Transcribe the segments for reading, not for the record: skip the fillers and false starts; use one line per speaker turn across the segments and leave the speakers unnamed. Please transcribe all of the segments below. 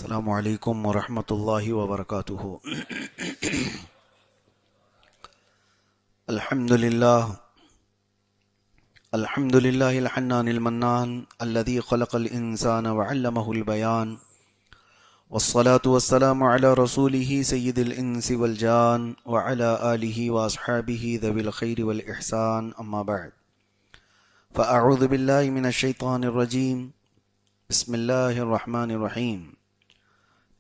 السلام علیکم ورحمۃ اللہ وبرکاتہ۔ الحمد للہ الحنان المنان الذي خلق الانسان وعلمه البیان، والصلاة والسلام على رسوله سید الانس والجان وعلى آلہ واصحابہ ذوی الخیر والاحسان، اما بعد فاعوذ باللہ من الشیطان الرجیم، بسم اللہ الرحمن الرحیم۔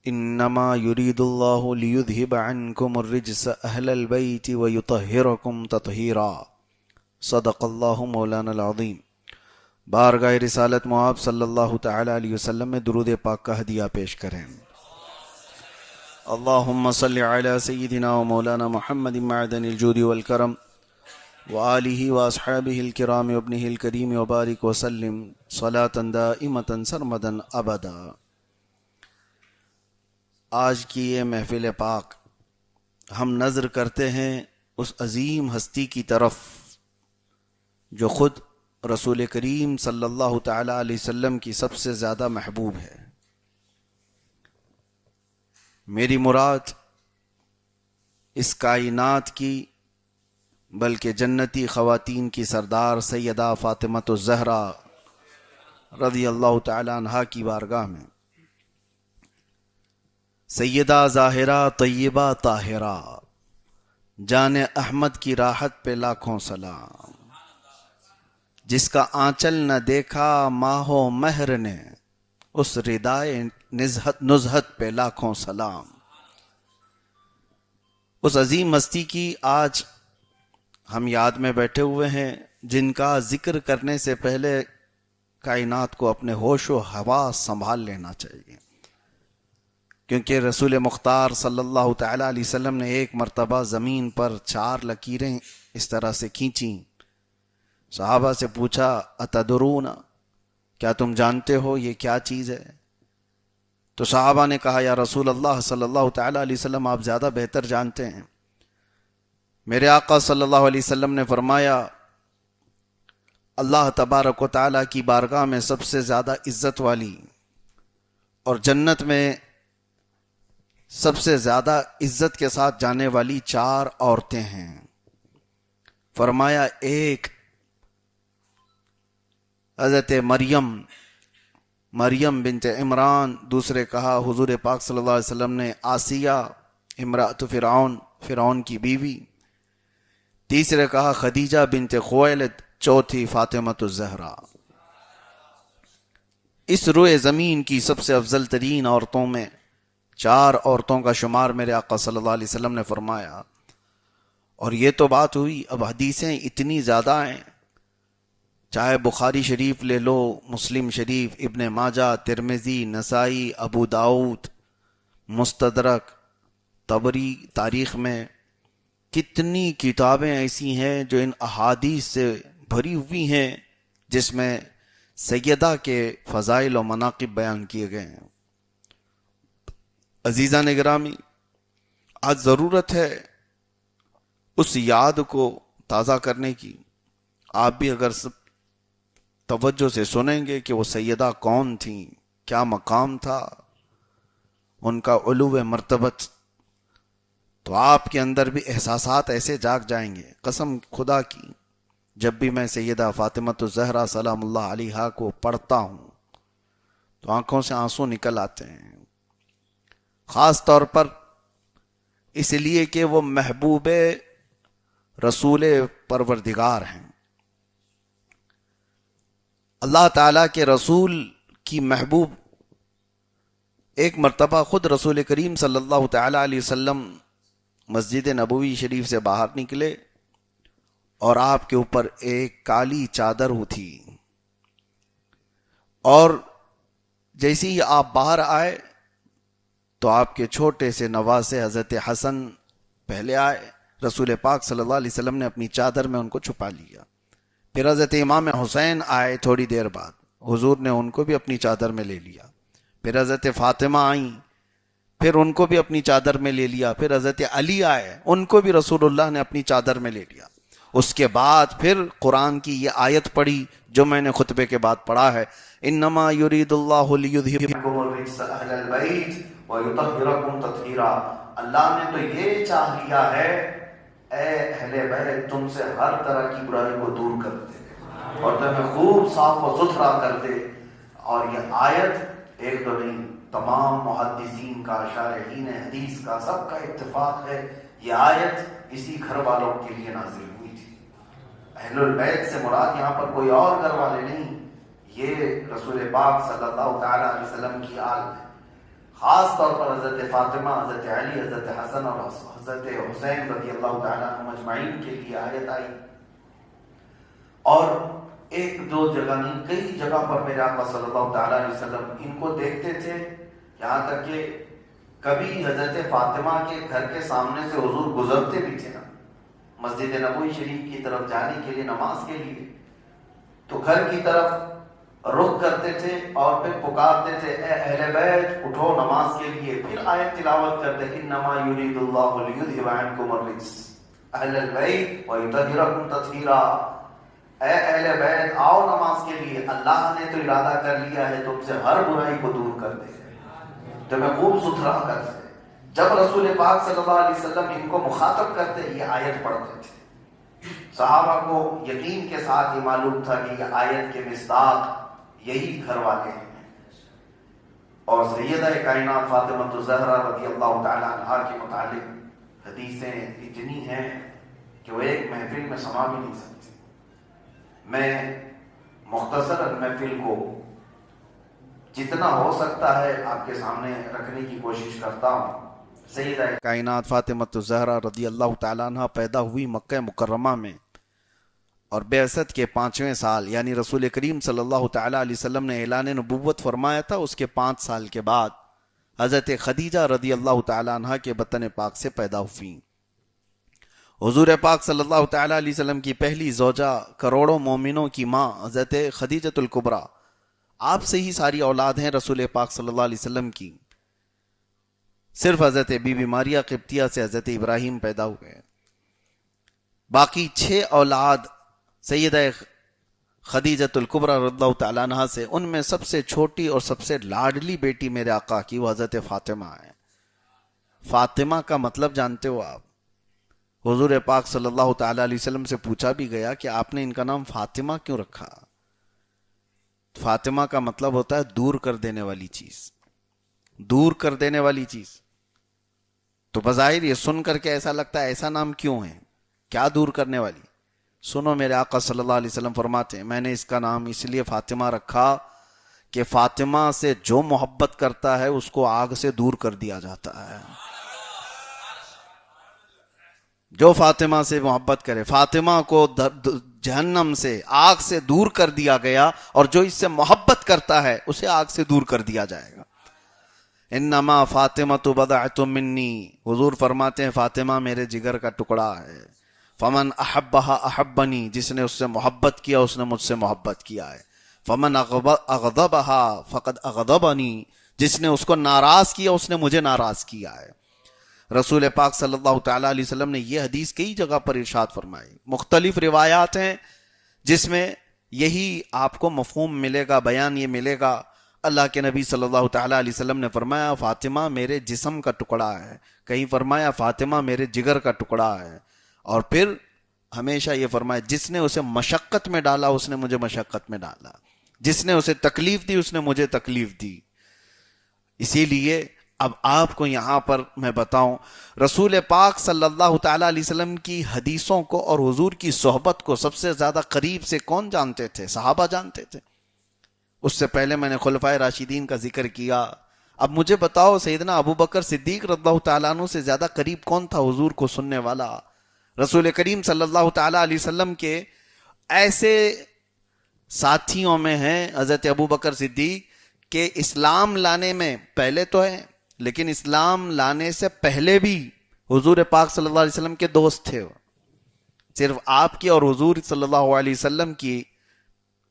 انما يريد الله ليذهب عنكم الرجس اهل البيت ويطهركم تطهيرا، صدق الله مولانا العظیم۔ بارگاہ رسالت معاب صلی اللہ تعالی علیہ وسلم میں درود پاک کا ہدیہ پیش کریں۔ اللہم صلی علی سیدنا و مولانا محمد معدن الجود والکرم وآلہ واصحابہ الکرام وابنہ الکریم وبارک وسلم صلاة دائمة سرمدا ابدا۔ آج کی یہ محفل پاک ہم نظر کرتے ہیں اس عظیم ہستی کی طرف جو خود رسول کریم صلی اللہ تعالی علیہ وسلم کی سب سے زیادہ محبوب ہے۔ میری مراد اس کائنات کی بلکہ جنتی خواتین کی سردار سیدہ فاطمہ الزہرا رضی اللہ تعالی عنہا کی بارگاہ میں سیدہ ظاہرہ طیبہ طاہرہ جان احمد کی راحت پہ لاکھوں سلام، جس کا آنچل نہ دیکھا ماہ و مہر نے اس ردائے نزہت پہ لاکھوں سلام۔ اس عظیم ہستی کی آج ہم یاد میں بیٹھے ہوئے ہیں، جن کا ذکر کرنے سے پہلے کائنات کو اپنے ہوش و حواس سنبھال لینا چاہیے، کیونکہ رسول مختار صلی اللہ تعالی علیہ وسلم نے ایک مرتبہ زمین پر 4 لکیریں اس طرح سے کھینچیں۔ صحابہ سے پوچھا اتدرون، کیا تم جانتے ہو یہ کیا چیز ہے؟ تو صحابہ نے کہا یا رسول اللہ صلی اللہ تعالی علیہ وسلم آپ زیادہ بہتر جانتے ہیں۔ میرے آقا صلی اللہ علیہ وسلم نے فرمایا اللہ تبارک و تعالی کی بارگاہ میں سب سے زیادہ عزت والی اور جنت میں سب سے زیادہ عزت کے ساتھ جانے والی 4 عورتیں ہیں۔ فرمایا ایک حضرت مریم بنت عمران، دوسرے کہا حضور پاک صلی اللہ علیہ وسلم نے آسیہ امرأۃ فرعون کی بیوی، تیسرے کہا خدیجہ بنت خویلد، چوتھی فاطمہ الزہرا۔ اس روئے زمین کی سب سے افضل ترین عورتوں میں 4 عورتوں کا شمار میرے آقا صلی اللہ علیہ وسلم نے فرمایا۔ اور یہ تو بات ہوئی، اب حدیثیں اتنی زیادہ ہیں، چاہے بخاری شریف لے لو، مسلم شریف، ابن ماجہ، ترمذی، نسائی، ابو داؤد، مستدرک، طبری تاریخ میں، کتنی کتابیں ایسی ہیں جو ان احادیث سے بھری ہوئی ہیں، جس میں سیدہ کے فضائل و مناقب بیان کیے گئے ہیں۔ عزیزان گرامی، آج ضرورت ہے اس یاد کو تازہ کرنے کی۔ آپ بھی اگر سب توجہ سے سنیں گے کہ وہ سیدہ کون تھیں، کیا مقام تھا ان کا، علو مرتبت، تو آپ کے اندر بھی احساسات ایسے جاگ جائیں گے۔ قسم خدا کی، جب بھی میں سیدہ فاطمہ الزہرا سلام اللہ علیہا کو پڑھتا ہوں تو آنکھوں سے آنسو نکل آتے ہیں، خاص طور پر اس لیے کہ وہ محبوب رسول پروردگار ہیں۔ اللہ تعالیٰ کے رسول کی محبوب ایک مرتبہ خود رسول کریم صلی اللہ تعالی علیہ وسلم مسجد نبوی شریف سے باہر نکلے اور آپ کے اوپر ایک کالی چادر تھی، اور جیسے ہی آپ باہر آئے تو آپ کے چھوٹے سے نواسے حضرت حسن پہلے آئے، رسول پاک صلی اللہ علیہ وسلم نے اپنی چادر میں ان کو چھپا لیا۔ پھر حضرت امام حسین آئے تھوڑی دیر بعد، حضور نے ان کو بھی اپنی چادر میں لے لیا۔ پھر حضرت فاطمہ آئیں، پھر ان کو بھی اپنی چادر میں لے لیا۔ پھر حضرت علی آئے، ان کو بھی رسول اللہ نے اپنی چادر میں لے لیا۔ اس کے بعد پھر قرآن کی یہ آیت پڑھی جو میں نے خطبے کے بعد پڑھا ہے، انما یرید اللہ لیذھبکم الرجس اہل البیت ویطہرکم تطہیرا، اللہ نے تو یہ چاہ لیا ہے اے اہل بیت تم سے ہر طرح کی برائی کو دور کر دے اور تمہیں خوب صاف و ستھرا کر دے۔ اور یہ آیت ایک تو نہیں، تمام محدثین کا، شارحین حدیث کا، سب کا اتفاق ہے یہ آیت اسی گھر والوں کے لیے نازل ہوئی تھی۔ اہل البیت سے مراد یہاں پر کوئی اور گھر والے نہیں، یہ رسول پاک صلی اللہ تعالی علیہ وسلم کی آل ہے۔ خاص طور پر حضرت فاطمہ، حضرت علی، حضرت حسن اور حضرت حسین رضی اللہ تعالیٰ عنہم اجمعین کے لیے آیت آئی۔ اور ایک دو جگہ نہیں، کئی جگہ پر میرے آقا صلی اللہ تعالیٰ علیہ وسلم ان کو دیکھتے تھے، یہاں تک کہ کبھی حضرت فاطمہ کے گھر کے سامنے سے حضور گزرتے بھی تھے نا، مسجد نبوی شریف کی طرف جانے کے لیے، نماز کے لیے، تو گھر کی طرف رخ کرتے تھے اور پھر پکارتے تھے اے اہل بیت اٹھو نماز کے لیے، پھر آیت تلاوت کرتے انما یرید اللہ لیذھب عنکم الرجس اہل البیت ویطہرکم تطہیرا، اے اہل بیت آؤ نماز کے لیے، اللہ نے تو ارادہ کر لیا ہے تم سے ہر برائی کو دور کر دے، تمہیں خوب ستھرا کر دے۔ جب رسول پاک صلی اللہ علیہ وسلم ان کو مخاطب کرتے یہ آیت پڑھتے تھے، صحابہ کو یقین کے ساتھ یہ معلوم تھا کہ یہ آیت کے مصداق یہی گھر والے ہیں۔ اور سیدہ کائنات فاطمہ الزہرا رضی اللہ تعالی عنہا کے متعلق حدیثیں اتنی ہیں کہ وہ ایک محفل میں سما بھی نہیں سکتی۔ میں مختصر محفل کو جتنا ہو سکتا ہے آپ کے سامنے رکھنے کی کوشش کرتا ہوں۔ سیدہ کائنات فاطمہ الزہرا رضی اللہ تعالیٰ عنہ پیدا ہوئی مکہ مکرمہ میں، اور بعثت کے 5ویں سال یعنی رسول کریم صلی اللہ تعالیٰ علیہ وسلم نے اعلان نبوت فرمایا تھا، اس کے 5 سال کے بعد حضرت خدیجہ رضی اللہ تعالیٰ عنہ کے بطن پاک سے پیدا ہوئیں۔ حضور پاک صلی اللہ تعالیٰ علیہ وسلم کی پہلی زوجہ، کروڑوں مومنوں کی ماں حضرت خدیجۃ الکبریٰ، آپ سے ہی ساری اولاد ہیں رسول پاک صلی اللہ علیہ وسلم کی، صرف حضرت بی بی ماریہ قبطیہ سے حضرت ابراہیم پیدا ہوئے، باقی 6 اولاد سیدہ خدیجۃ الکبریٰ رضی اللہ تعالیٰ عنہ سے، ان میں سب سے چھوٹی اور سب سے لاڈلی بیٹی میرے آقا کی وہ حضرت فاطمہ ہے۔ فاطمہ کا مطلب جانتے ہو آپ؟ حضور پاک صلی اللہ تعالیٰ علیہ وسلم سے پوچھا بھی گیا کہ آپ نے ان کا نام فاطمہ کیوں رکھا؟ فاطمہ کا مطلب ہوتا ہے دور کر دینے والی چیز، دور کر دینے والی چیز۔ تو بظاہر یہ سن کر کے ایسا لگتا ہے ایسا نام کیوں ہے، کیا دور کرنے والی؟ سنو، میرے آقا صلی اللہ علیہ وسلم فرماتے ہیں میں نے اس کا نام اس لیے فاطمہ رکھا کہ فاطمہ سے جو محبت کرتا ہے اس کو آگ سے دور کر دیا جاتا ہے۔ جو فاطمہ سے محبت کرے، فاطمہ کو جہنم سے، آگ سے دور کر دیا گیا، اور جو اس سے محبت کرتا ہے اسے آگ سے دور کر دیا جائے گا۔ انما فاطمۃ بضعۃ منی، حضور فرماتے ہیں فاطمہ میرے جگر کا ٹکڑا ہے۔ فمن احبها احبنی، جس نے اس سے محبت کیا اس نے مجھ سے محبت کیا ہے۔ فمن اغضبها فقد اغضبنی، جس نے اس کو ناراض کیا اس نے مجھے ناراض کیا ہے۔ رسول پاک صلی اللہ تعالیٰ علیہ وسلم نے یہ حدیث کئی جگہ پر ارشاد فرمائی، مختلف روایات ہیں جس میں یہی آپ کو مفہوم ملے گا، بیان یہ ملے گا۔ اللہ کے نبی صلی اللہ تعالیٰ علیہ وسلم نے فرمایا فاطمہ میرے جسم کا ٹکڑا ہے، کہیں فرمایا فاطمہ میرے جگر کا ٹکڑا ہے، اور پھر ہمیشہ یہ فرمایا جس نے اسے مشقت میں ڈالا اس نے مجھے مشقت میں ڈالا، جس نے اسے تکلیف دی اس نے مجھے تکلیف دی۔ اسی لیے اب آپ کو یہاں پر میں بتاؤں، رسول پاک صلی اللہ تعالیٰ علیہ وسلم کی حدیثوں کو اور حضور کی صحبت کو سب سے زیادہ قریب سے کون جانتے تھے؟ صحابہ جانتے تھے۔ اس سے پہلے میں نے خلفائے راشدین کا ذکر کیا۔ اب مجھے بتاؤ سیدنا ابو بکر صدیق رضی اللہ تعالیٰ عنہ سے زیادہ قریب کون تھا حضور کو سننے والا؟ رسول کریم صلی اللہ تعالیٰ علیہ وسلم کے ایسے ساتھیوں میں ہیں حضرت ابو بکر صدیق کہ اسلام لانے میں پہلے تو ہے، لیکن اسلام لانے سے پہلے بھی حضور پاک صلی اللہ علیہ وسلم کے دوست تھے۔ صرف آپ کی اور حضور صلی اللہ علیہ وسلم کی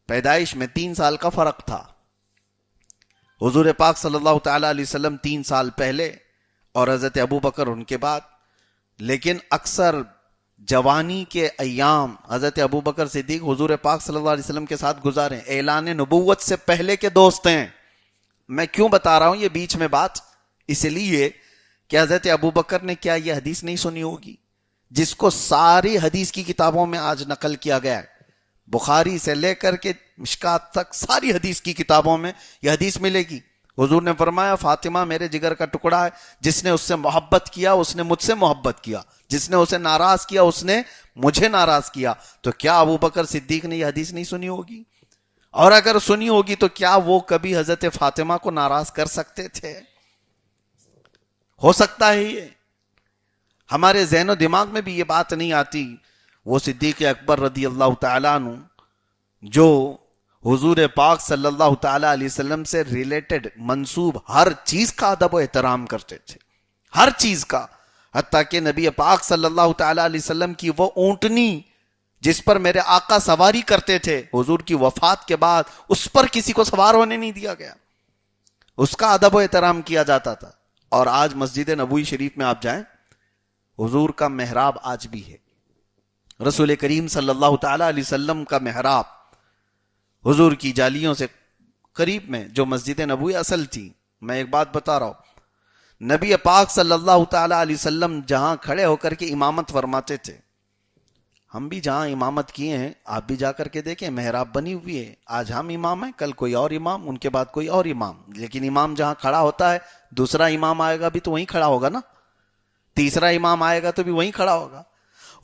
پیدائش میں 3 سال کا فرق تھا۔ حضور پاک صلی اللہ تعالیٰ علیہ وسلم 3 سال پہلے اور حضرت ابو بکر ان کے بعد۔ لیکن اکثر جوانی کے ایام حضرت ابو بکر صدیق حضور پاک صلی اللہ علیہ وسلم کے ساتھ گزارے، اعلان نبوت سے پہلے کے دوست ہیں. میں کیوں بتا رہا ہوں یہ بیچ میں بات؟ اس لیے کہ حضرت ابو بکر نے کیا یہ حدیث نہیں سنی ہوگی جس کو ساری حدیث کی کتابوں میں آج نقل کیا گیا ہے؟ بخاری سے لے کر کے مشکات تک ساری حدیث کی کتابوں میں یہ حدیث ملے گی. حضور نے فرمایا فاطمہ میرے جگر کا ٹکڑا ہے، جس نے اس سے محبت کیا اس نے مجھ سے محبت کیا، جس نے اسے ناراض کیا اس نے مجھے ناراض کیا. تو کیا ابو بکر صدیق نے یہ حدیث نہیں سنی ہوگی؟ اور اگر سنی ہوگی تو کیا وہ کبھی حضرت فاطمہ کو ناراض کر سکتے تھے؟ ہو سکتا ہے یہ ہمارے ذہن و دماغ میں بھی یہ بات نہیں آتی. وہ صدیق اکبر رضی اللہ تعالیٰ عنہ جو حضور پاک صلی اللہ تعالیٰ علیہ وسلم سے ریلیٹڈ منسوب ہر چیز کا ادب و احترام کرتے تھے، ہر چیز کا، حتیٰ کہ نبی پاک صلی اللہ تعالیٰ علیہ وسلم کی وہ اونٹنی جس پر میرے آقا سواری کرتے تھے، حضور کی وفات کے بعد اس پر کسی کو سوار ہونے نہیں دیا گیا، اس کا ادب و احترام کیا جاتا تھا. اور آج مسجد نبوی شریف میں آپ جائیں، حضور کا محراب آج بھی ہے، رسول کریم صلی اللہ تعالیٰ علیہ وسلم کا محراب حضور کی جالیوں سے قریب میں جو مسجد نبوی اصل تھی. میں ایک بات بتا رہا ہوں، نبی پاک صلی اللہ تعالیٰ علیہ وسلم جہاں کھڑے ہو کر کے امامت فرماتے تھے، ہم بھی جہاں امامت کیے ہیں آپ بھی جا کر کے دیکھیں، محراب بنی ہوئی ہے. آج ہم امام ہیں، کل کوئی اور امام، ان کے بعد کوئی اور امام، لیکن امام جہاں کھڑا ہوتا ہے دوسرا امام آئے گا بھی تو وہیں کھڑا ہوگا نا، تیسرا امام آئے گا تو بھی وہیں کھڑا ہوگا.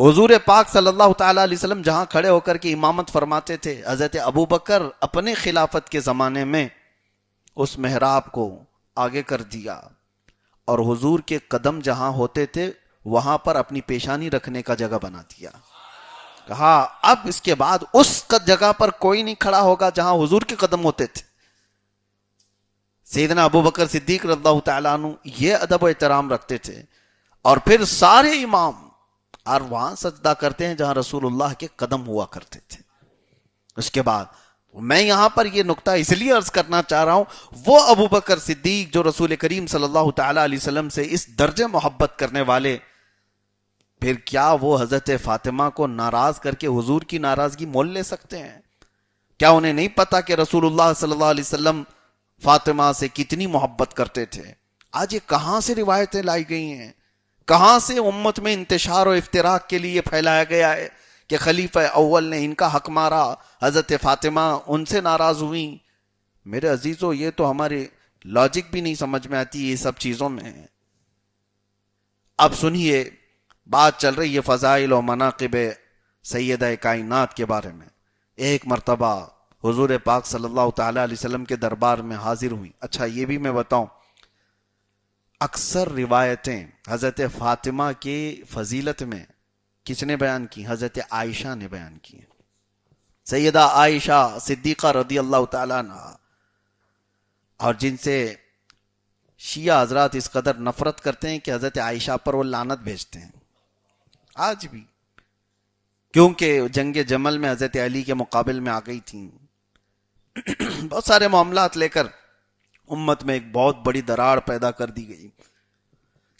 حضور پاک صلی اللہ تعالیٰ علیہ وسلم جہاں کھڑے ہو کر کے امامت فرماتے تھے، حضرت ابو بکر اپنے خلافت کے زمانے میں اس محراب کو آگے کر دیا اور حضور کے قدم جہاں ہوتے تھے وہاں پر اپنی پیشانی رکھنے کا جگہ بنا دیا. کہا اب اس کے بعد اس جگہ پر کوئی نہیں کھڑا ہوگا جہاں حضور کے قدم ہوتے تھے. سیدنا ابو بکر صدیق رضی اللہ تعالیٰ عنہ یہ ادب و احترام رکھتے تھے. اور پھر سارے امام اور وہاں سجدہ کرتے ہیں جہاں رسول اللہ کے قدم ہوا کرتے تھے. اس کے بعد میں یہاں پر یہ نقطہ اس لیے عرض کرنا چاہ رہا ہوں، وہ ابو بکر صدیق جو رسول کریم صلی اللہ تعالیٰ علیہ وسلم سے اس درجے محبت کرنے والے، پھر کیا وہ حضرت فاطمہ کو ناراض کر کے حضور کی ناراضگی مول لے سکتے ہیں؟ کیا انہیں نہیں پتا کہ رسول اللہ صلی اللہ علیہ وسلم فاطمہ سے کتنی محبت کرتے تھے؟ آج یہ کہاں سے روایتیں لائی گئی ہیں، کہاں سے امت میں انتشار و افتراق کے لیے پھیلایا گیا ہے کہ خلیفہ اول نے ان کا حق مارا، حضرت فاطمہ ان سے ناراض ہوئیں. میرے عزیزو یہ تو ہمارے لاجک بھی نہیں سمجھ میں آتی یہ سب چیزوں میں. اب سنیے، بات چل رہی ہے فضائل و مناقب سیدہ کائنات کے بارے میں. ایک مرتبہ حضور پاک صلی اللہ تعالیٰ علیہ وسلم کے دربار میں حاضر ہوئی. اچھا یہ بھی میں بتاؤں، اکثر روایتیں حضرت فاطمہ کی فضیلت میں کس نے بیان کی؟ حضرت عائشہ نے بیان کی. سیدہ عائشہ صدیقہ رضی اللہ تعالیٰ عنہ، اور جن سے شیعہ حضرات اس قدر نفرت کرتے ہیں کہ حضرت عائشہ پر وہ لعنت بھیجتے ہیں آج بھی، کیونکہ جنگ جمل میں حضرت علی کے مقابل میں آ گئی تھیں. بہت سارے معاملات لے کر امت میں ایک بہت بڑی دراڑ پیدا کر دی گئی.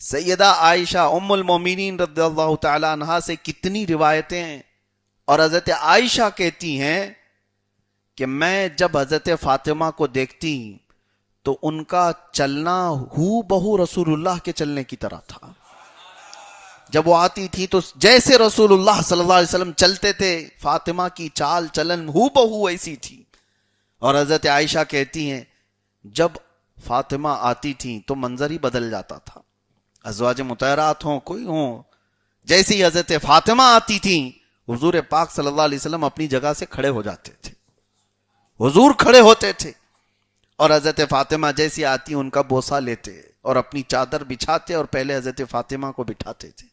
سیدہ عائشہ ام المومنین رضی اللہ تعالی عنہا سے کتنی روایتیں ہیں، اور حضرت عائشہ کہتی ہیں کہ میں جب حضرت فاطمہ کو دیکھتی تو ان کا چلنا ہو بہو رسول اللہ کے چلنے کی طرح تھا. جب وہ آتی تھی تو جیسے رسول اللہ صلی اللہ علیہ وسلم چلتے تھے، فاطمہ کی چال چلن ہو بہو ایسی تھی. اور حضرت عائشہ کہتی ہیں جب فاطمہ آتی تھی تو منظر ہی بدل جاتا تھا. ازواج مطہرات ہوں کوئی ہوں، جیسے ہی حضرت فاطمہ آتی تھی حضور پاک صلی اللہ علیہ وسلم اپنی جگہ سے کھڑے ہو جاتے تھے، حضور کھڑے ہوتے تھے، اور حضرت فاطمہ جیسی آتی ان کا بوسہ لیتے اور اپنی چادر بچھاتے اور پہلے حضرت فاطمہ کو بٹھاتے تھے.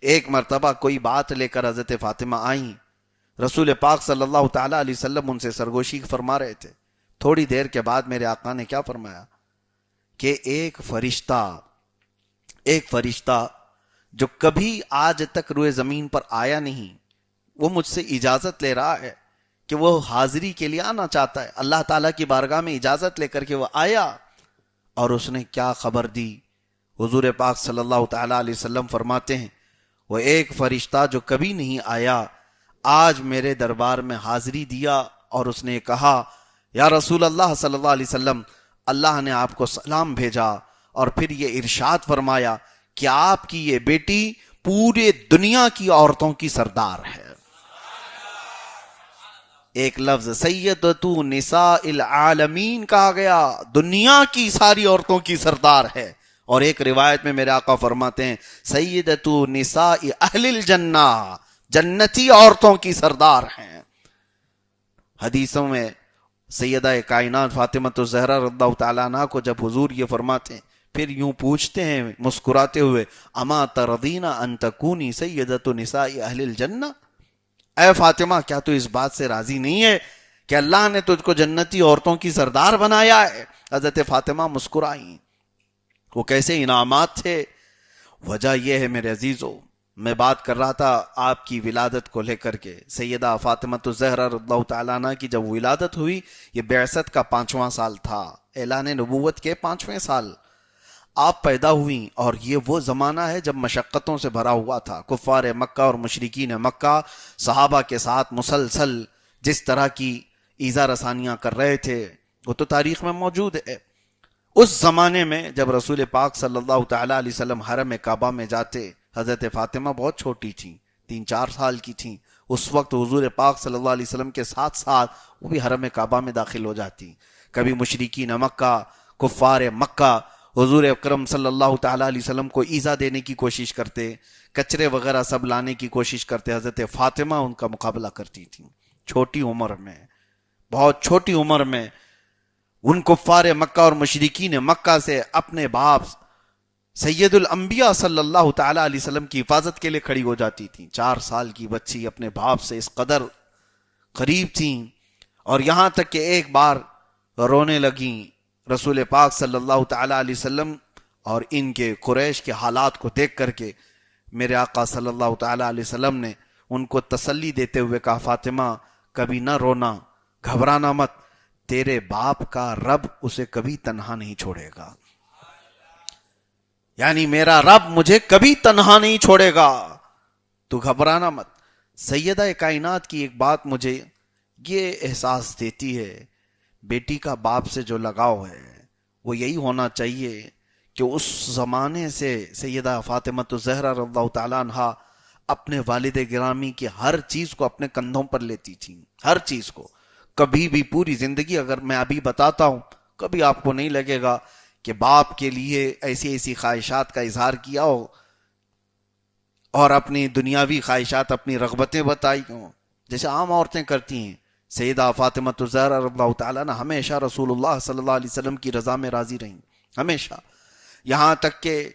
ایک مرتبہ کوئی بات لے کر حضرت فاطمہ آئیں، رسول پاک صلی اللہ تعالیٰ علیہ وسلم ان سے سرگوشی فرما رہے تھے. تھوڑی دیر کے بعد میرے آقا نے کیا فرمایا کہ ایک فرشتہ جو کبھی آج تک روئے زمین پر آیا نہیں، وہ مجھ سے اجازت لے رہا ہے کہ وہ حاضری کے لیے آنا چاہتا ہے. اللہ تعالیٰ کی بارگاہ میں اجازت لے کر کے وہ آیا، اور اس نے کیا خبر دی؟ حضور پاک صلی اللہ تعالیٰ علیہ وسلم فرماتے ہیں وہ ایک فرشتہ جو کبھی نہیں آیا آج میرے دربار میں حاضری دیا اور اس نے کہا یا رسول اللہ صلی اللہ علیہ وسلم اللہ نے آپ کو سلام بھیجا اور پھر یہ ارشاد فرمایا کہ آپ کی یہ بیٹی پورے دنیا کی عورتوں کی سردار ہے. ایک لفظ سیدتو نساء العالمین کہا گیا، دنیا کی ساری عورتوں کی سردار ہے. اور ایک روایت میں میرے آقا فرماتے ہیں سیدتو نساء اہل الجنہ، جنتی عورتوں کی سردار ہیں. حدیثوں میں سیدہ کائنات فاطمہ الزہرا رضی اللہ تعالیٰ عنہ کو جب حضور یہ فرماتے ہیں پھر یوں پوچھتے ہیں مسکراتے ہوئے اما ترضین ان تکونی سیدۃ نساء اہل الجنہ، اے فاطمہ کیا تو اس بات سے راضی نہیں ہے کہ اللہ نے تجھ کو جنتی عورتوں کی سردار بنایا ہے؟ حضرت فاطمہ مسکرائیں. وہ کیسے انعامات تھے. وجہ یہ ہے میرے عزیزو، میں بات کر رہا تھا آپ کی ولادت کو لے کر کے. سیدہ فاطمہ الزہرا رضی اللہ تعالیٰ عنہ کی جب ولادت ہوئی یہ بعثت کا 5واں سال تھا، اعلان نبوت کے 5ویں سال آپ پیدا ہوئیں. اور یہ وہ زمانہ ہے جب مشقتوں سے بھرا ہوا تھا. کفار مکہ اور مشرکین مکہ صحابہ کے ساتھ مسلسل جس طرح کی ایذا رسانیاں کر رہے تھے وہ تو تاریخ میں موجود ہے. اس زمانے میں جب رسول پاک صلی اللہ تعالیٰ علیہ وسلم حرم کعبہ میں جاتے، حضرت فاطمہ بہت چھوٹی تھیں، 3-4 سال کی تھیں. اس وقت حضور پاک صلی اللہ علیہ وسلم کے ساتھ ساتھ وہ بھی حرم کعبہ میں داخل ہو جاتی. کبھی مشرکین مکہ، کفار مکہ حضور اکرم صلی اللہ تعالیٰ علیہ وسلم کو ایذا دینے کی کوشش کرتے، کچرے وغیرہ سب لانے کی کوشش کرتے. حضرت فاطمہ ان کا مقابلہ کرتی تھیں. چھوٹی عمر میں، بہت چھوٹی عمر میں ان کفار مکہ اور مشرکین مکہ سے اپنے باپ سید الانبیاء صلی اللہ تعالیٰ علیہ وسلم کی حفاظت کے لیے کھڑی ہو جاتی تھیں. 4 سال کی بچی اپنے باپ سے اس قدر قریب تھیں. اور یہاں تک کہ ایک بار رونے لگیں. رسول پاک صلی اللہ تعالیٰ علیہ وسلم اور ان کے قریش کے حالات کو دیکھ کر کے میرے آقا صلی اللہ تعالیٰ علیہ وسلم نے ان کو تسلی دیتے ہوئے کہا فاطمہ کبھی نہ رونا، گھبرانا مت، تیرے باپ کا رب اسے کبھی تنہا نہیں چھوڑے گا. یعنی میرا رب مجھے کبھی تنہا نہیں چھوڑے گا، تو گھبرانا مت. سیدہ کائنات کی ایک بات مجھے یہ احساس دیتی ہے، بیٹی کا باپ سے جو لگاؤ ہے وہ یہی ہونا چاہیے کہ اس زمانے سے سیدہ فاطمہ الزہرا رضی اللہ تعالیٰ عنہ اپنے والد گرامی کی ہر چیز کو اپنے کندھوں پر لیتی تھیں. ہر چیز کو. کبھی بھی پوری زندگی اگر میں ابھی بتاتا ہوں کبھی آپ کو نہیں لگے گا کہ باپ کے لیے ایسی ایسی خواہشات کا اظہار کیا ہو اور اپنی دنیاوی خواہشات، اپنی رغبتیں بتائی ہوں جیسے عام عورتیں کرتی ہیں. سیدہ فاطمہ الزہرا رضی اللہ تعالیٰ نے ہمیشہ رسول اللہ صلی اللہ علیہ وسلم کی رضا میں راضی رہیں، ہمیشہ. یہاں تک کہ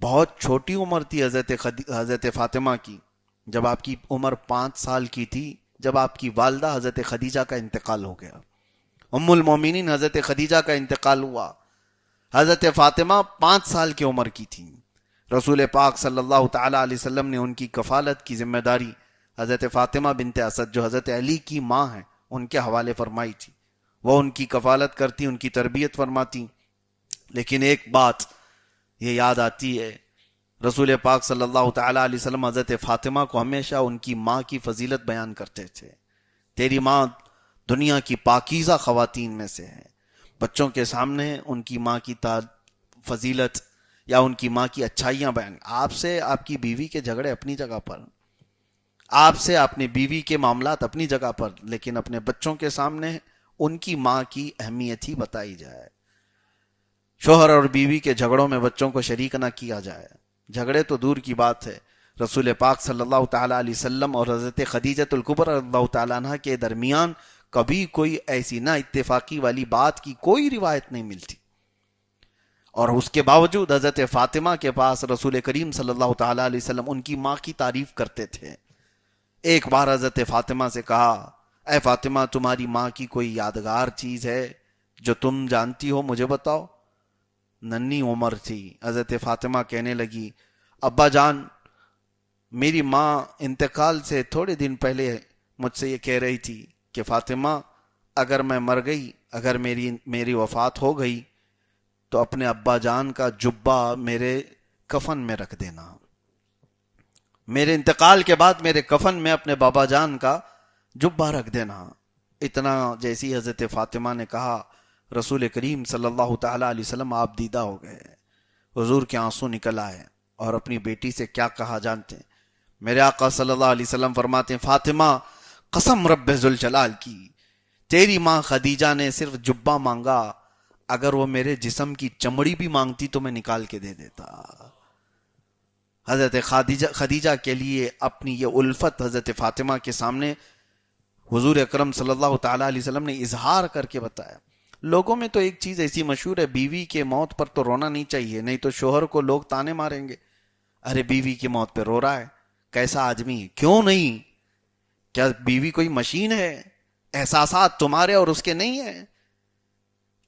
بہت چھوٹی عمر تھی حضرت فاطمہ کی، جب آپ کی عمر 5 سال کی تھی جب آپ کی والدہ حضرت خدیجہ کا انتقال ہو گیا. ام المومنین حضرت خدیجہ کا انتقال ہوا. حضرت فاطمہ 5 سال کی عمر کی تھی. رسول پاک صلی اللہ تعالیٰ علیہ وسلم نے ان کی کفالت کی ذمہ داری حضرت فاطمہ بنت اسد جو حضرت علی کی ماں ہیں ان کے حوالے فرمائی تھی. وہ ان کی کفالت کرتی، ان کی تربیت فرماتی. لیکن ایک بات یہ یاد آتی ہے، رسول پاک صلی اللہ تعالیٰ علیہ وسلم حضرت فاطمہ کو ہمیشہ ان کی ماں کی فضیلت بیان کرتے تھے. تیری ماں دنیا کی پاکیزہ خواتین میں سے ہے. بچوں کے سامنے ان کی ماں کی فضیلت یا ان کی ماں کی اچھائیاں بیان. آپ سے آپ کی بیوی کے جھگڑے اپنی جگہ پر، آپ سے اپنی بیوی کے معاملات اپنی جگہ پر، لیکن اپنے بچوں کے سامنے ان کی ماں کی اہمیت ہی بتائی جائے. شوہر اور بیوی کے جھگڑوں میں بچوں کو شریک نہ کیا جائے. جھگڑے تو دور کی بات ہے، رسول پاک صلی اللہ تعالیٰ علیہ وسلم اور حضرت خدیجۃ الکبریٰ رضی اللہ تعالیٰ عنہ کے درمیان کبھی کوئی ایسی نہ اتفاقی والی بات کی کوئی روایت نہیں ملتی. اور اس کے باوجود حضرت فاطمہ کے پاس رسول کریم صلی اللہ تعالیٰ علیہ وسلم ان کی ماں کی تعریف کرتے تھے. ایک بار حضرت فاطمہ سے کہا اے فاطمہ تمہاری ماں کی کوئی یادگار چیز ہے جو تم جانتی ہو، مجھے بتاؤ. ننھی عمر تھی. حضرت فاطمہ کہنے لگی ابا جان میری ماں انتقال سے تھوڑے دن پہلے مجھ سے یہ کہہ رہی تھی کہ فاطمہ اگر میں مر گئی، اگر میری وفات ہو گئی تو اپنے ابا جان کا جبہ میرے کفن میں رکھ دینا. میرے انتقال کے بعد میرے کفن میں اپنے بابا جان کا جبہ رکھ دینا۔ اتنا جیسی حضرت فاطمہ نے کہا، رسول کریم صلی اللہ تعالی علیہ وسلم آپ دیدہ ہو گئے، حضور کے آنسو نکل آئے، اور اپنی بیٹی سے کیا کہا جانتے ہیں؟ میرے آقا صلی اللہ علیہ وسلم فرماتے ہیں، فاطمہ قسم رب ذوالجلال کی، تیری ماں خدیجہ نے صرف جبہ مانگا، اگر وہ میرے جسم کی چمڑی بھی مانگتی تو میں نکال کے دے دیتا۔ حضرت خدیجہ کے لیے اپنی یہ الفت حضرت فاطمہ کے سامنے حضور اکرم صلی اللہ تعالی علیہ وسلم نے اظہار کر کے بتایا۔ لوگوں میں تو ایک چیز ایسی مشہور ہے، بیوی کے موت پر تو رونا نہیں چاہیے، نہیں تو شوہر کو لوگ تانے ماریں گے، ارے بیوی کی موت پہ رو رہا ہے، کیسا آدمی ہے؟ کیوں نہیں؟ کیا بیوی کوئی مشین ہے؟ احساسات تمہارے اور اس کے نہیں ہیں؟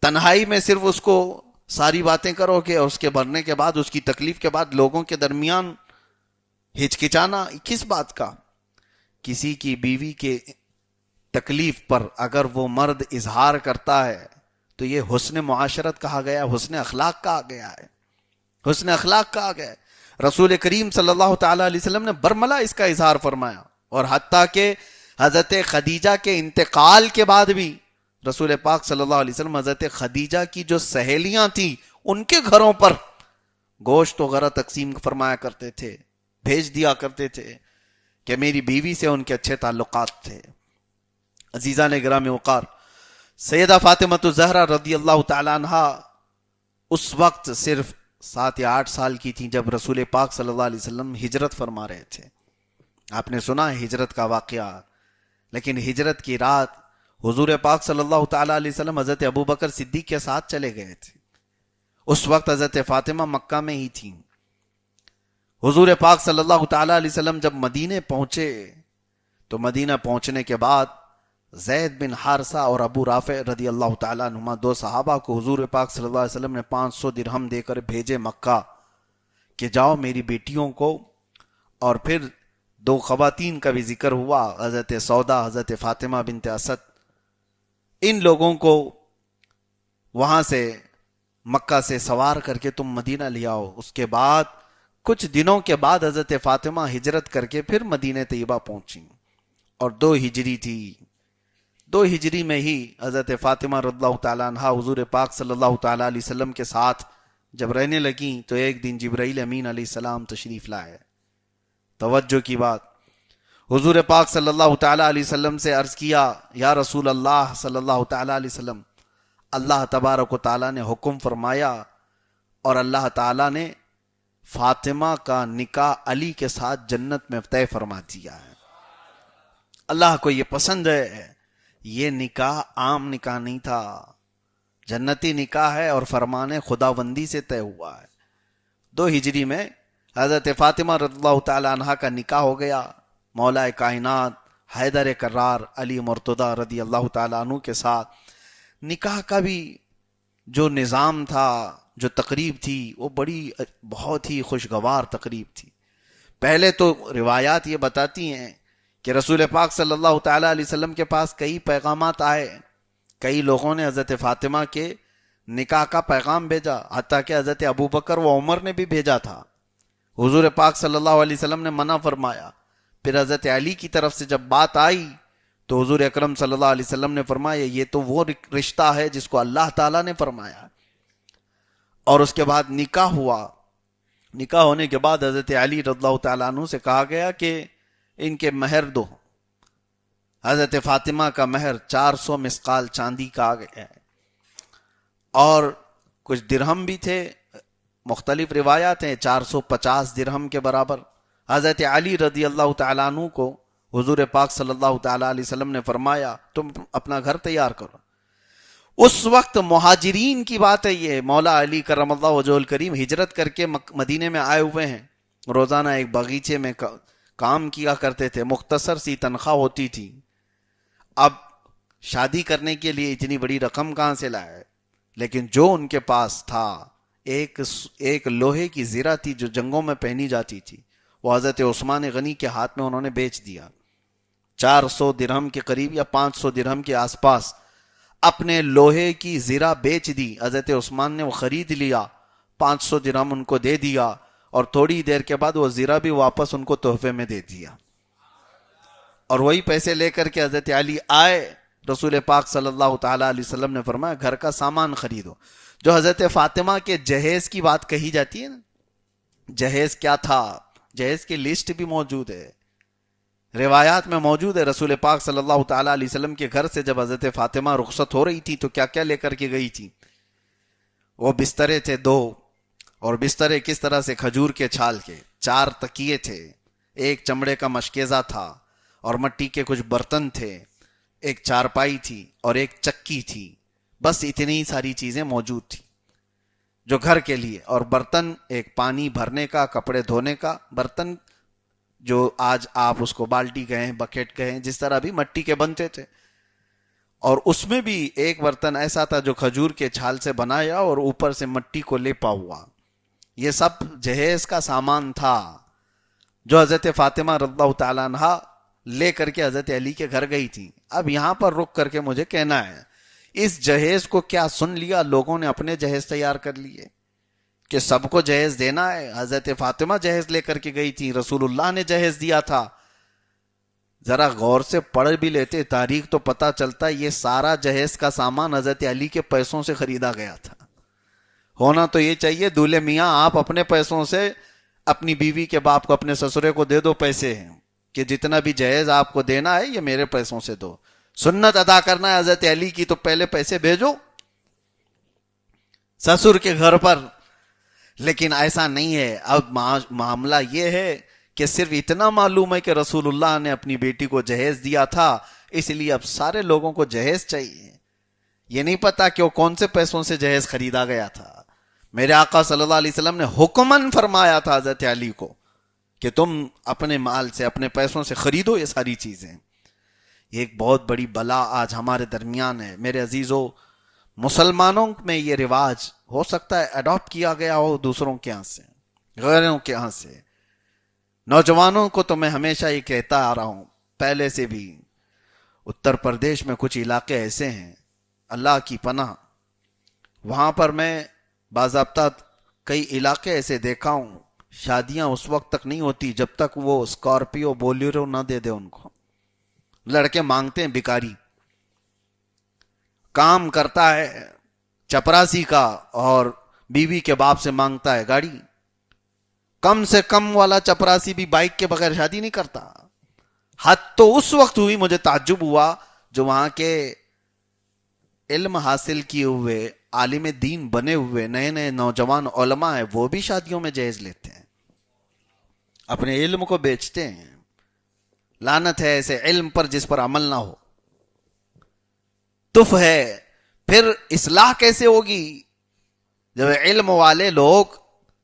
تنہائی میں صرف اس کو ساری باتیں کرو گے، اور اس کے مرنے کے بعد، اس کی تکلیف کے بعد لوگوں کے درمیان ہچکچانا کس بات کا؟ کسی کی بیوی کے تکلیف پر اگر وہ مرد اظہار کرتا ہے تو یہ حسن معاشرت کہا گیا، حسن اخلاق کہا گیا ہے، حسن اخلاق کہا گیا ہے۔ رسول کریم صلی اللہ تعالی علیہ وسلم نے برملا اس کا اظہار فرمایا، اور حتیٰ کہ حضرت خدیجہ کے انتقال کے بعد بھی رسول پاک صلی اللہ علیہ وسلم حضرت خدیجہ کی جو سہیلیاں تھیں ان کے گھروں پر گوشت وغیرہ تقسیم فرمایا کرتے تھے، بھیج دیا کرتے تھے، کہ میری بیوی سے ان کے اچھے تعلقات تھے۔ عزیزان گرامی وقار، سیدہ فاطمہ الزہرا رضی اللہ تعالی عنہا اس وقت صرف 7 یا 8 سال کی تھیں جب رسول پاک صلی اللہ علیہ وسلم ہجرت فرما رہے تھے۔ آپ نے سنا ہے ہجرت کا واقعہ، لیکن ہجرت کی رات حضور پاک صلی اللہ تعالی علیہ وسلم حضرت ابوبکر صدیق کے ساتھ چلے گئے تھے۔ اس وقت حضرت فاطمہ مکہ میں ہی تھیں۔ حضور پاک صلی اللہ تعالی علیہ وسلم جب مدینے پہنچے تو مدینہ پہنچنے کے بعد زید بن حارثہ اور ابو رافع رضی اللہ تعالیٰ عنہما 2 صحابہ کو حضور پاک صلی اللہ علیہ وسلم نے 500 درہم دے کر بھیجے مکہ کہ جاؤ میری بیٹیوں کو، اور پھر 2 خواتین کا بھی ذکر ہوا، حضرت سودا، حضرت فاطمہ بنت اسد، ان لوگوں کو وہاں سے مکہ سے سوار کر کے تم مدینہ لے آؤ۔ اس کے بعد کچھ دنوں کے بعد حضرت فاطمہ ہجرت کر کے پھر مدینہ طیبہ پہنچی، اور 2 ہجری تھی۔ 2 ہجری میں ہی حضرت فاطمہ رضی اللہ تعالیٰ عنہ حضور پاک صلی اللہ تعالیٰ علیہ وسلم کے ساتھ جب رہنے لگیں تو ایک دن جبرائیل امین علیہ السلام تشریف لائے۔ توجہ کی بات، حضور پاک صلی اللہ تعالیٰ علیہ وسلم سے عرض کیا، یا رسول اللہ صلی اللہ تعالیٰ علیہ وسلم، اللہ تبارک و تعالیٰ نے حکم فرمایا اور اللہ تعالیٰ نے فاطمہ کا نکاح علی کے ساتھ جنت میں طے فرما دیا ہے۔ اللہ کو یہ پسند ہے، یہ نکاح عام نکاح نہیں تھا، جنتی نکاح ہے اور فرمان خداوندی سے طے ہوا ہے۔ 2 ہجری میں حضرت فاطمہ رضی اللہ تعالی عنہ کا نکاح ہو گیا مولا کائنات حیدر کرار علی مرتضی رضی اللہ تعالی عنہ کے ساتھ۔ نکاح کا بھی جو نظام تھا، جو تقریب تھی، وہ بہت ہی خوشگوار تقریب تھی۔ پہلے تو روایات یہ بتاتی ہیں کہ رسول پاک صلی اللہ تعالیٰ علیہ وسلم کے پاس کئی پیغامات آئے، کئی لوگوں نے حضرت فاطمہ کے نکاح کا پیغام بھیجا، حتیٰ کہ حضرت ابوبکر و عمر نے بھی بھیجا تھا۔ حضور پاک صلی اللہ علیہ وسلم نے منع فرمایا۔ پھر حضرت علی کی طرف سے جب بات آئی تو حضور اکرم صلی اللہ علیہ وسلم نے فرمایا یہ تو وہ رشتہ ہے جس کو اللہ تعالیٰ نے فرمایا۔ اور اس کے بعد نکاح ہوا۔ نکاح ہونے کے بعد حضرت علی رضی اللہ تعالیٰ عنہ سے کہا گیا کہ ان کے مہر دو۔ حضرت فاطمہ کا مہر 400 مسقال چاندی کا آ گیا ہے، اور کچھ درہم بھی تھے، مختلف روایات ہیں 450 درہم کے برابر۔ حضرت علی رضی اللہ تعالیٰ عنہ کو حضور پاک صلی اللہ تعالیٰ علیہ وسلم نے فرمایا تم اپنا گھر تیار کرو۔ اس وقت مہاجرین کی بات ہے، یہ مولا علی کرم اللہ وجہہ الکریم ہجرت کر کے مدینے میں آئے ہوئے ہیں، روزانہ ایک باغیچے میں کام کیا کرتے تھے، مختصر سی تنخواہ ہوتی تھی۔ اب شادی کرنے کے لیے اتنی بڑی رقم کہاں سے لائے؟ لیکن جو ان کے پاس تھا، ایک لوہے کی زرہ تھی جو جنگوں میں پہنی جاتی تھی، وہ حضرت عثمان غنی کے ہاتھ میں انہوں نے بیچ دیا۔ 400 درہم کے قریب یا 500 درہم کے آس پاس اپنے لوہے کی زرہ بیچ دی۔ حضرت عثمان نے وہ خرید لیا، 500 درہم ان کو دے دیا، اور تھوڑی دیر کے بعد وہ زیرہ بھی واپس ان کو تحفے میں دے دیا. اور وہی پیسے لے کر کے حضرت علی آئے. رسول پاک صلی اللہ تعالی علیہ وسلم نے فرمایا گھر کا سامان خریدو. جو حضرت فاطمہ کے جہیز کی بات کہی جاتی ہے نا, جہیز کیا تھا, جہیز کی لسٹ بھی موجود ہے, روایات میں موجود ہے. رسول پاک صلی اللہ تعالی علیہ وسلم کے گھر سے جب حضرت فاطمہ رخصت ہو رہی تھی تو کیا کیا لے کر کے گئی تھی. وہ بسترے تھے 2, اور بسترے کس طرح سے, کھجور کے چھال کے. 4 تکیے تھے, ایک چمڑے کا مشکیزہ تھا, اور مٹی کے کچھ برتن تھے, ایک چارپائی تھی, اور ایک چکی تھی. بس اتنی ساری چیزیں موجود تھی جو گھر کے لیے. اور برتن, ایک پانی بھرنے کا, کپڑے دھونے کا برتن, جو آج آپ اس کو بالٹی کہیں, بکیٹ کہیں, جس طرح بھی مٹی کے بنتے تھے. اور اس میں بھی ایک برتن ایسا تھا جو کھجور کے چھال سے بنایا اور اوپر سے مٹی کو لیپا ہوا. یہ سب جہیز کا سامان تھا جو حضرت فاطمہ رضی اللہ تعالیٰ عنہ لے کر کے حضرت علی کے گھر گئی تھی. اب یہاں پر رک کر کے مجھے کہنا ہے, اس جہیز کو کیا سن لیا لوگوں نے اپنے جہیز تیار کر لیے کہ سب کو جہیز دینا ہے؟ حضرت فاطمہ جہیز لے کر کے گئی تھی, رسول اللہ نے جہیز دیا تھا. ذرا غور سے پڑھ بھی لیتے تاریخ تو پتہ چلتا یہ سارا جہیز کا سامان حضرت علی کے پیسوں سے خریدا گیا تھا. ہونا تو یہ چاہیے دولہے میاں آپ اپنے پیسوں سے اپنی بیوی کے باپ کو, اپنے سسرے کو دے دو پیسے ہیں کہ جتنا بھی جہیز آپ کو دینا ہے یہ میرے پیسوں سے دو. سنت ادا کرنا ہے حضرت علی کی تو پہلے پیسے بھیجو سسر کے گھر پر. لیکن ایسا نہیں ہے. اب معاملہ یہ ہے کہ صرف اتنا معلوم ہے کہ رسول اللہ نے اپنی بیٹی کو جہیز دیا تھا, اس لیے اب سارے لوگوں کو جہیز چاہیے. یہ نہیں پتا کہ وہ کون سے پیسوں سے جہیز خریدا گیا تھا. میرے آقا صلی اللہ علیہ وسلم نے حکماً فرمایا تھا حضرت علی کو کہ تم اپنے مال سے, اپنے پیسوں سے خریدو یہ ساری چیزیں. یہ ایک بہت بڑی بلا آج ہمارے درمیان ہے. میرے عزیزو, مسلمانوں میں یہ رواج ہو سکتا ہے اڈاپٹ کیا گیا ہو دوسروں کے ہاں سے, غیروں کے ہاں سے. نوجوانوں کو تو میں ہمیشہ یہ کہتا آ رہا ہوں پہلے سے بھی, اتر پردیش میں کچھ علاقے ایسے ہیں اللہ کی پناہ, وہاں پر میں باضابطہ کئی علاقے ایسے دیکھا ہوں شادیاں اس وقت تک نہیں ہوتی جب تک وہ اسکارپیو بولیرو نہ دے دے ان کو. لڑکے مانگتے ہیں, بھکاری کام کرتا ہے چپراسی کا اور بیوی کے باپ سے مانگتا ہے گاڑی. کم سے کم والا چپراسی بھی بائک کے بغیر شادی نہیں کرتا. حد تو اس وقت ہوئی, مجھے تعجب ہوا جو وہاں کے علم حاصل کیے ہوئے عالم دین بنے ہوئے نئے نئے نوجوان علماء ہیں, وہ بھی شادیوں میں جہیز لیتے ہیں, اپنے علم کو بیچتے ہیں. لعنت ہے ایسے علم پر جس پر عمل نہ ہو. تف ہے. پھر اصلاح کیسے ہوگی جب علم والے لوگ,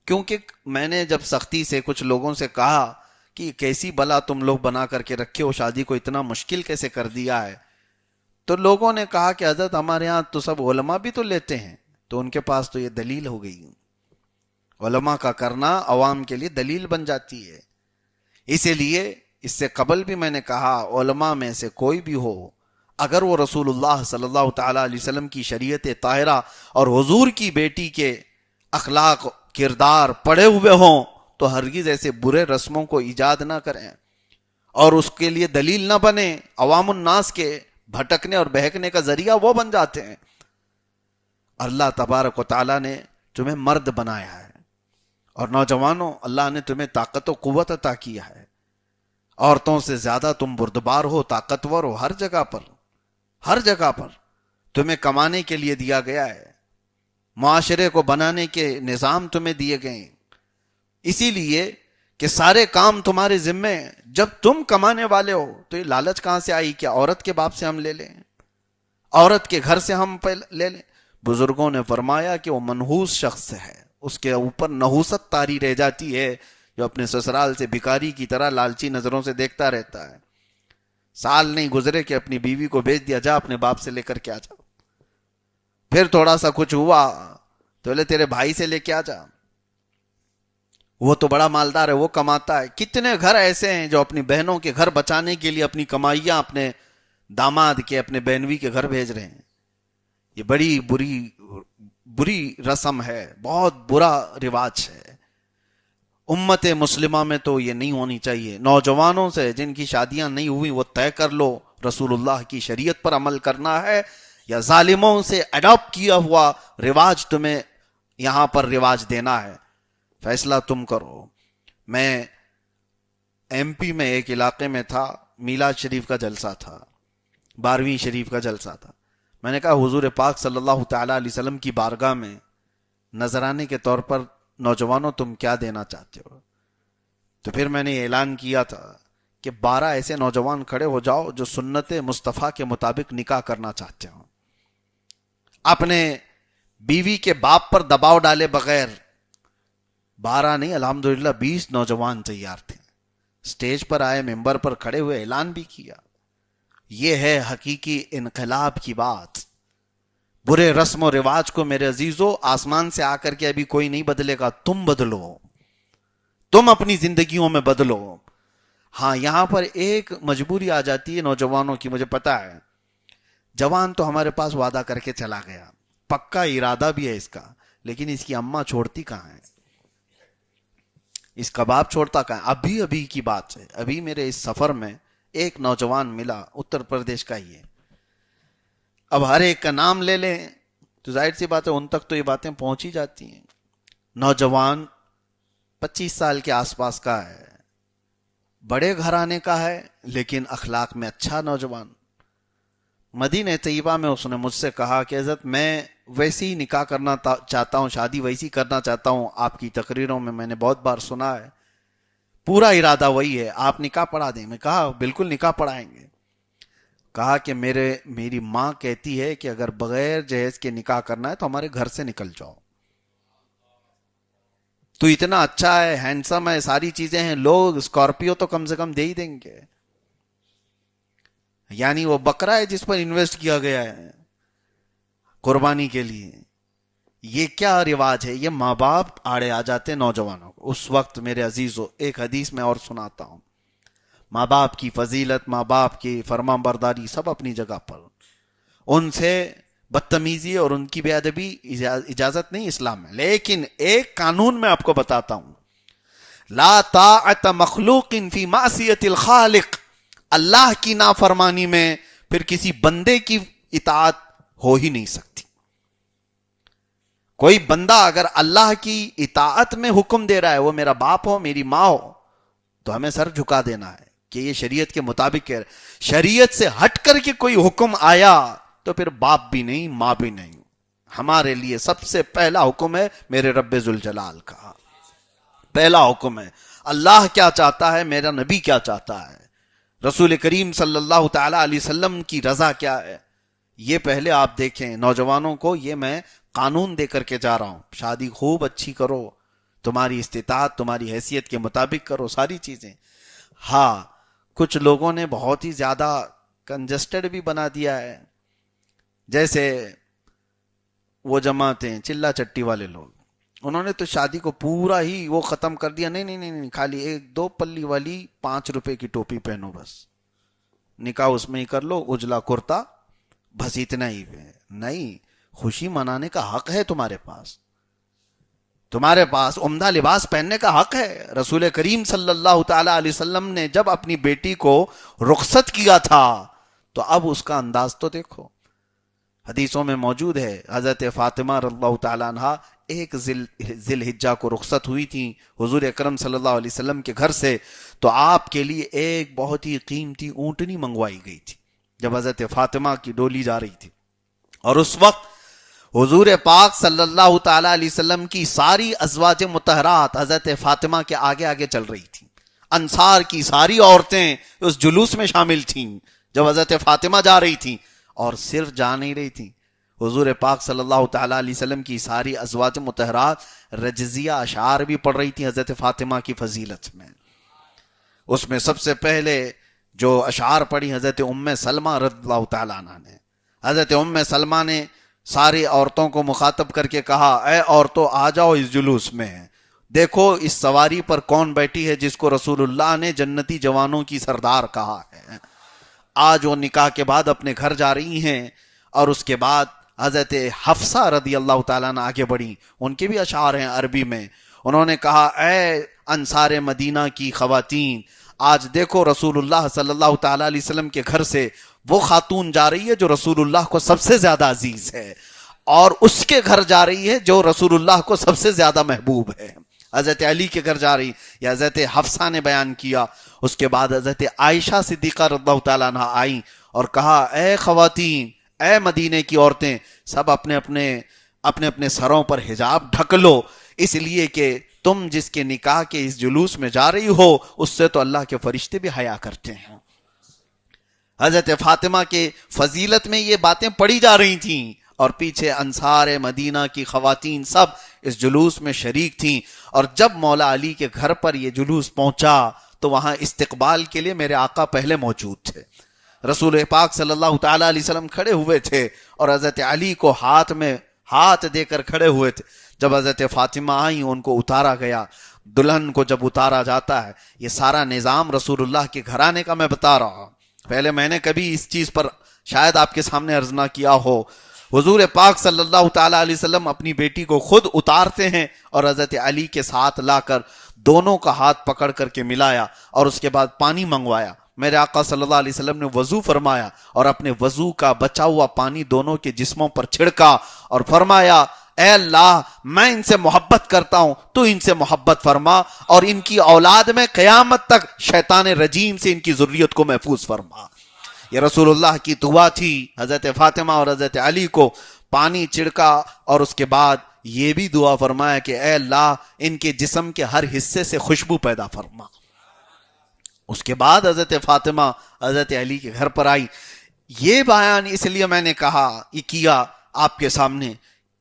کیونکہ میں نے جب سختی سے کچھ لوگوں سے کہا کہ کیسی بلا تم لوگ بنا کر کے رکھے ہو, شادی کو اتنا مشکل کیسے کر دیا ہے, تو لوگوں نے کہا کہ حضرت ہمارے ہاں تو سب علماء بھی تو لیتے ہیں. تو ان کے پاس تو یہ دلیل ہو گئی, علماء کا کرنا عوام کے لیے دلیل بن جاتی ہے. اسی لیے اس سے قبل بھی میں نے کہا علماء میں سے کوئی بھی ہو, اگر وہ رسول اللہ صلی اللہ تعالی علیہ وسلم کی شریعت طاہرہ اور حضور کی بیٹی کے اخلاق کردار پڑے ہوئے ہوں تو ہرگز ایسے برے رسموں کو ایجاد نہ کریں اور اس کے لیے دلیل نہ بنے. عوام الناس کے بھٹکنے اور بہکنے کا ذریعہ وہ بن جاتے ہیں. اللہ تبارک و تعالیٰ نے تمہیں مرد بنایا ہے, اور نوجوانوں اللہ نے تمہیں طاقت و قوت عطا کیا ہے. عورتوں سے زیادہ تم بردبار ہو, طاقتور ہو. ہر جگہ پر, ہر جگہ پر تمہیں کمانے کے لیے دیا گیا ہے, معاشرے کو بنانے کے نظام تمہیں دیے گئے ہیں, اسی لیے کہ سارے کام تمہارے ذمے ہیں. جب تم کمانے والے ہو تو یہ لالچ کہاں سے آئی کہ عورت کے باپ سے ہم لے لیں, عورت کے گھر سے ہم لے لیں. بزرگوں نے فرمایا کہ وہ منحوس شخص ہے, اس کے اوپر نحوست طاری رہ جاتی ہے جو اپنے سسرال سے بھکاری کی طرح لالچی نظروں سے دیکھتا رہتا ہے. سال نہیں گزرے کہ اپنی بیوی کو بھیج دیا, جا اپنے باپ سے لے کر کے آ جا. پھر تھوڑا سا کچھ ہوا تو بولے تیرے بھائی سے لے کے آ جا, وہ تو بڑا مالدار ہے, وہ کماتا ہے. کتنے گھر ایسے ہیں جو اپنی بہنوں کے گھر بچانے کے لیے اپنی کمائیاں اپنے داماد کے, اپنے بہنوی کے گھر بھیج رہے ہیں. یہ بڑی بری رسم ہے, بہت برا رواج ہے. امت مسلمہ میں تو یہ نہیں ہونی چاہیے. نوجوانوں سے جن کی شادیاں نہیں ہوئی وہ طے کر لو رسول اللہ کی شریعت پر عمل کرنا ہے یا ظالموں سے اڈاپٹ کیا ہوا رواج تمہیں یہاں پر رواج دینا ہے. فیصلہ تم کرو. میں ایم پی میں ایک علاقے میں تھا, میلاد شریف کا جلسہ تھا, 12ویں شریف کا جلسہ تھا. میں نے کہا حضور پاک صلی اللہ تعالی علیہ وسلم کی بارگاہ میں نذرانے کے طور پر نوجوانوں تم کیا دینا چاہتے ہو؟ تو پھر میں نے اعلان کیا تھا کہ 12 ایسے نوجوان کھڑے ہو جاؤ جو سنت مصطفیٰ کے مطابق نکاح کرنا چاہتے ہو, اپنے بیوی کے باپ پر دباؤ ڈالے بغیر. 12 نہیں, الحمدللہ 20 نوجوان تیار تھے. سٹیج پر آئے, ممبر پر کھڑے ہوئے, اعلان بھی کیا. یہ ہے حقیقی انقلاب کی بات. برے رسم و رواج کو میرے عزیزو آسمان سے آ کر کے ابھی کوئی نہیں بدلے گا, تم بدلو, تم اپنی زندگیوں میں بدلو. ہاں یہاں پر ایک مجبوری آ جاتی ہے نوجوانوں کی, مجھے پتا ہے. جوان تو ہمارے پاس وعدہ کر کے چلا گیا, پکا ارادہ بھی ہے اس کا, لیکن اس کی اماں چھوڑتی کہاں ہے, اس کا باپ چھوڑتا کہاں ہے. ابھی کی بات ہے, ابھی میرے اس سفر میں ایک نوجوان ملا, اتر پردیش کا ہی ہے. اب ہر ایک کا نام لے لیں تو ظاہر سی بات ہے ان تک تو یہ باتیں پہنچ ہی جاتی ہیں. نوجوان 25 سال کے آس پاس کا ہے, بڑے گھرانے کا ہے, لیکن اخلاق میں اچھا نوجوان. مدینہ طیبہ میں اس نے مجھ سے کہا کہ حضرت میں ویسی ہی نکاح کرنا چاہتا ہوں, شادی ویسی کرنا چاہتا ہوں, آپ کی تقریروں میں میں نے بہت بار سنا ہے, پورا ارادہ وہی ہے, آپ نکاح پڑھا دیں. میں کہا بالکل نکاح پڑھائیں گے. کہا کہ میری ماں کہتی ہے کہ اگر بغیر جہیز کے نکاح کرنا ہے تو ہمارے گھر سے نکل جاؤ, تو اتنا اچھا ہے, ہینڈسم ہے, ساری چیزیں ہیں, لوگ اسکارپیو تو کم سے کم دے ہی دیں گے. یعنی وہ بکرا ہے جس پر انویسٹ کیا گیا ہے قربانی کے لیے. یہ کیا رواج ہے؟ یہ ماں باپ آڑے آ جاتے نوجوانوں کو. اس وقت میرے عزیزو ایک حدیث میں اور سناتا ہوں. ماں باپ کی فضیلت, ماں باپ کی فرمان برداری سب اپنی جگہ پر, ان سے بدتمیزی اور ان کی بے ادبی اجازت نہیں اسلام میں. لیکن ایک قانون میں آپ کو بتاتا ہوں, لا طاعت مخلوق فی معصیت الخالق. اللہ کی نافرمانی میں پھر کسی بندے کی اطاعت ہو ہی نہیں سکتی. کوئی بندہ اگر اللہ کی اطاعت میں حکم دے رہا ہے, وہ میرا باپ ہو, میری ماں ہو, تو ہمیں سر جھکا دینا ہے کہ یہ شریعت کے مطابق ہے. شریعت سے ہٹ کر کے کوئی حکم آیا تو پھر باپ بھی نہیں, ماں بھی نہیں. ہمارے لیے سب سے پہلا حکم ہے میرے رب ذوالجلال کا. پہلا حکم ہے اللہ کیا چاہتا ہے, میرا نبی کیا چاہتا ہے, رسول کریم صلی اللہ تعالی علیہ وسلم کی رضا کیا ہے, یہ پہلے آپ دیکھیں. نوجوانوں کو یہ میں قانون دے کر کے جا رہا ہوں. شادی خوب اچھی کرو, تمہاری استطاعت تمہاری حیثیت کے مطابق کرو ساری چیزیں. ہاں کچھ لوگوں نے بہت ہی زیادہ کنجسٹڈ بھی بنا دیا ہے, جیسے وہ جماعتیں چلا چٹی والے لوگ, انہوں نے تو شادی کو پورا ہی وہ ختم کر دیا. نہیں, خالی 1-2 پلی والی 5 روپے کی ٹوپی پہنو, بس نکاح اس میں ہی کر لو, اجلا کرتا, بس اتنا ہی. نہیں, خوشی منانے کا حق ہے تمہارے پاس, تمہارے پاس عمدہ لباس پہننے کا حق ہے. رسول کریم صلی اللہ تعالی علیہ وسلم نے جب اپنی بیٹی کو رخصت کیا تھا تو اب اس کا انداز تو دیکھو. حدیثوں میں موجود ہے حضرت فاطمہ رضی اللہ تعالی عنہا ایک ذی الحجہ کو رخصت ہوئی تھی حضور اکرم صلی اللہ علیہ وسلم کے گھر سے, تو آپ کے لیے ایک بہت ہی قیمتی اونٹنی منگوائی گئی تھی جب حضرت فاطمہ کی ڈولی جا رہی تھی. اور اس وقت حضور پاک صلی اللہ تعالی علیہ وسلم کی ساری ازواج مطہرات حضرت فاطمہ کے آگے آگے چل رہی تھیں. انصار کی ساری عورتیں اس جلوس میں شامل تھیں جب حضرت فاطمہ جا رہی تھیں, اور صرف جا نہیں رہی تھیں, حضور پاک صلی اللہ تعالی علیہ وسلم کی ساری ازواج مطہرات رجزیہ اشعار بھی پڑھ رہی تھیں حضرت فاطمہ کی فضیلت میں. اس میں سب سے پہلے جو اشعار پڑھی حضرت ام سلمہ رضی اللہ تعالی عنہ نے. حضرت ام سلمہ نے ساری عورتوں کو مخاطب کر کے کہا, اے عورتوں آ جاؤ اس جلوس میں, دیکھو اس سواری پر کون بیٹھی ہے جس کو رسول اللہ نے جنتی جوانوں کی سردار کہا ہے. آج وہ نکاح کے بعد اپنے گھر جا رہی ہیں, اور اس کے بعد حضرت حفصہ رضی اللہ تعالیٰ عنہ آگے بڑھی, ان کے بھی اشعار ہیں عربی میں. انہوں نے کہا, اے انصار مدینہ کی خواتین. آج دیکھو رسول اللہ صلی اللہ تعالی علیہ وسلم کے گھر سے وہ خاتون جا رہی ہے جو رسول اللہ کو سب سے زیادہ عزیز ہے, اور اس کے گھر جا رہی ہے جو رسول اللہ کو سب سے زیادہ محبوب ہے. حضرت علی کے گھر جا رہی, یا حضرت حفصہ نے بیان کیا. اس کے بعد حضرت عائشہ صدیقہ رضی اللہ تعالیٰ عنہ آئیں اور کہا, اے خواتین, اے مدینے کی عورتیں, سب اپنے اپنے سروں پر حجاب ڈھک لو, اس لیے کہ تم جس کے نکاح کے اس جلوس میں جا رہی ہو اس سے تو اللہ کے فرشتے بھی حیا کرتے ہیں. حضرت فاطمہ کے فضیلت میں یہ باتیں پڑھی جا رہی تھیں, اور پیچھے انصار مدینہ کی خواتین سب اس جلوس میں شریک تھیں. اور جب مولا علی کے گھر پر یہ جلوس پہنچا تو وہاں استقبال کے لیے میرے آقا پہلے موجود تھے. رسول پاک صلی اللہ تعالی علیہ وسلم کھڑے ہوئے تھے اور حضرت علی کو ہاتھ میں ہاتھ دے کر کھڑے ہوئے تھے. جب حضرت فاطمہ آئیں ان کو اتارا گیا. دلہن کو جب اتارا جاتا ہے, یہ سارا نظام رسول اللہ کے گھرانے کا میں بتا رہا ہوں. پہلے میں نے کبھی اس چیز پر شاید آپ کے سامنے عرض نہ کیا ہو. حضور پاک صلی اللہ تعالی علیہ وسلم اپنی بیٹی کو خود اتارتے ہیں اور حضرت علی کے ساتھ لا کر دونوں کا ہاتھ پکڑ کر کے ملایا, اور اس کے بعد پانی منگوایا. میرے آقا صلی اللہ علیہ وسلم نے وضو فرمایا اور اپنے وضو کا بچا ہوا پانی دونوں کے جسموں پر چھڑکا اور فرمایا, اے اللہ, میں ان سے محبت کرتا ہوں, تو ان سے محبت فرما, اور ان کی اولاد میں قیامت تک شیطان رجیم سے ان کی ذریت کو محفوظ فرما. یہ رسول اللہ کی دعا تھی. حضرت فاطمہ اور حضرت علی کو پانی چھڑکا اور اس کے بعد یہ بھی دعا فرمایا کہ اے اللہ, ان کے جسم کے ہر حصے سے خوشبو پیدا فرما. اس کے بعد حضرت فاطمہ حضرت علی کے گھر پر آئی. یہ بیان اس لیے میں نے کہا, یہ کیا آپ کے سامنے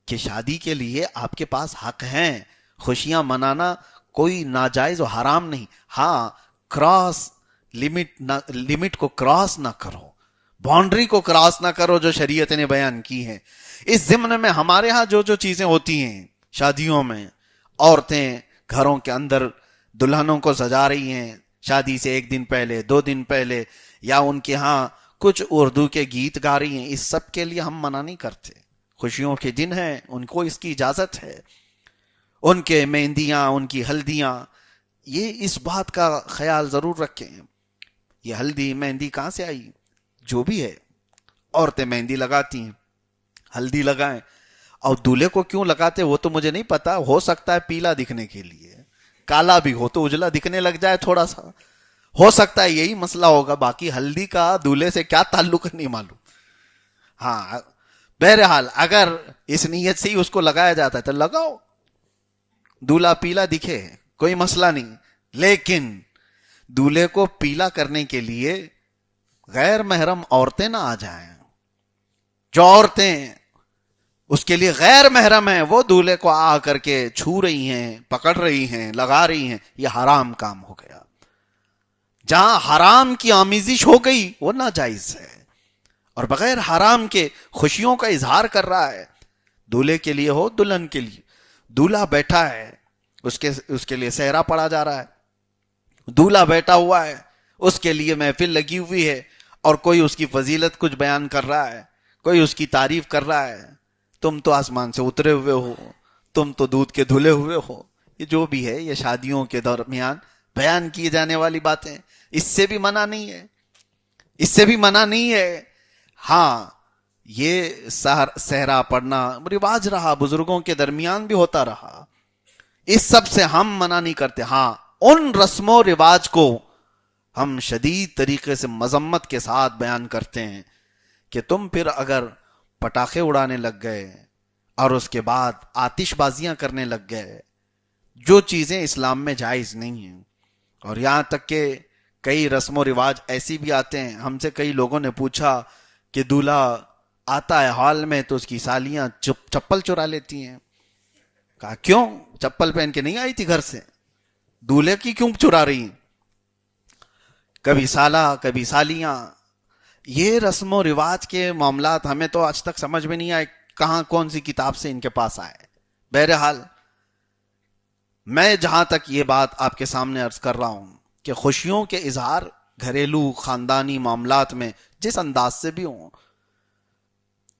کہ شادی کے لیے آپ کے پاس حق ہیں. خوشیاں منانا کوئی ناجائز و حرام نہیں. ہاں, کراس لمٹ کو کراس نہ کرو, باؤنڈری کو کراس نہ کرو جو شریعت نے بیان کی ہے. اس ضمن میں ہمارے ہاں جو چیزیں ہوتی ہیں شادیوں میں, عورتیں گھروں کے اندر دلہنوں کو سجا رہی ہیں شادی سے 1 دن پہلے 2 دن پہلے, یا ان کے ہاں کچھ اردو کے گیت گا رہی ہیں, اس سب کے لیے ہم منع نہیں کرتے. خوشیوں کے دن ہیں, ان کو اس کی اجازت ہے. ان کے مہندیاں, ان کی ہلدیاں, یہ اس بات کا خیال ضرور رکھیں. یہ ہلدی مہندی کہاں سے آئی؟ جو بھی ہے, عورتیں مہندی لگاتی ہیں, ہلدی لگائیں, اور دولہے کو کیوں لگاتے وہ تو مجھے نہیں پتا. ہو سکتا ہے پیلا دکھنے کے لیے, کالا بھی ہو تو اجلا دکھنے لگ جائے تھوڑا سا, ہو سکتا ہے یہی مسئلہ ہوگا. باقی ہلدی کا دولہے سے کیا تعلق نہیں معلوم. ہاں, بہرحال اگر اس نیت سے ہی اس کو لگایا جاتا ہے تو لگاؤ, دولہا پیلا دکھے کوئی مسئلہ نہیں. لیکن دولہے کو پیلا کرنے کے لیے غیر محرم عورتیں نہ آ جائیں. جو عورتیں اس کے لیے غیر محرم ہیں وہ دولہے کو آ کر کے چھو رہی ہیں, پکڑ رہی ہیں, لگا رہی ہیں, یہ حرام کام ہو گیا. جہاں حرام کی آمیزش ہو گئی وہ ناجائز ہے, اور بغیر حرام کے خوشیوں کا اظہار کر رہا ہے. دولہے کے لیے ہو دلہن کے لیے, دولہا بیٹھا ہے اس کے لیے صحرا پڑا جا رہا ہے, دولہا بیٹھا ہوا ہے اس کے لیے محفل لگی ہوئی ہے, اور کوئی اس کی فضیلت کچھ بیان کر رہا ہے, کوئی اس کی تعریف کر رہا ہے. تم تو آسمان سے اترے ہوئے ہو, تم تو دودھ کے دھلے ہوئے ہو. یہ جو بھی ہے یہ شادیوں کے درمیان بیان کیے جانے والی باتیں, اس سے بھی منع نہیں ہے, اس سے بھی منع نہیں ہے. ہاں, یہ صحرا پڑھنا رواج رہا, بزرگوں کے درمیان بھی ہوتا رہا, اس سب سے ہم منع نہیں کرتے. ہاں, ان رسم و رواج کو ہم شدید طریقے سے مذمت کے ساتھ بیان کرتے ہیں کہ تم پھر اگر پٹاخے اڑانے لگ گئے اور اس کے بعد آتش بازیاں کرنے لگ گئے, جو چیزیں اسلام میں جائز نہیں ہیں. اور یہاں تک کہ کئی رسم و رواج ایسی بھی آتے ہیں. ہم سے کئی لوگوں نے پوچھا کہ دولہا آتا ہے ہال میں تو اس کی سالیاں چپل چرا لیتی ہیں. کہا کیوں, چپل پہن کے نہیں آئی تھی گھر سے, دولہے کی کیوں چرا رہی ہیں؟ کبھی سالہ کبھی سالیاں. یہ رسم و رواج کے معاملات ہمیں تو آج تک سمجھ میں نہیں آئے کہاں کون سی کتاب سے ان کے پاس آئے. بہرحال میں جہاں تک یہ بات آپ کے سامنے عرض کر رہا ہوں کہ خوشیوں کے اظہار گھریلو خاندانی معاملات میں جس انداز سے بھی ہوں,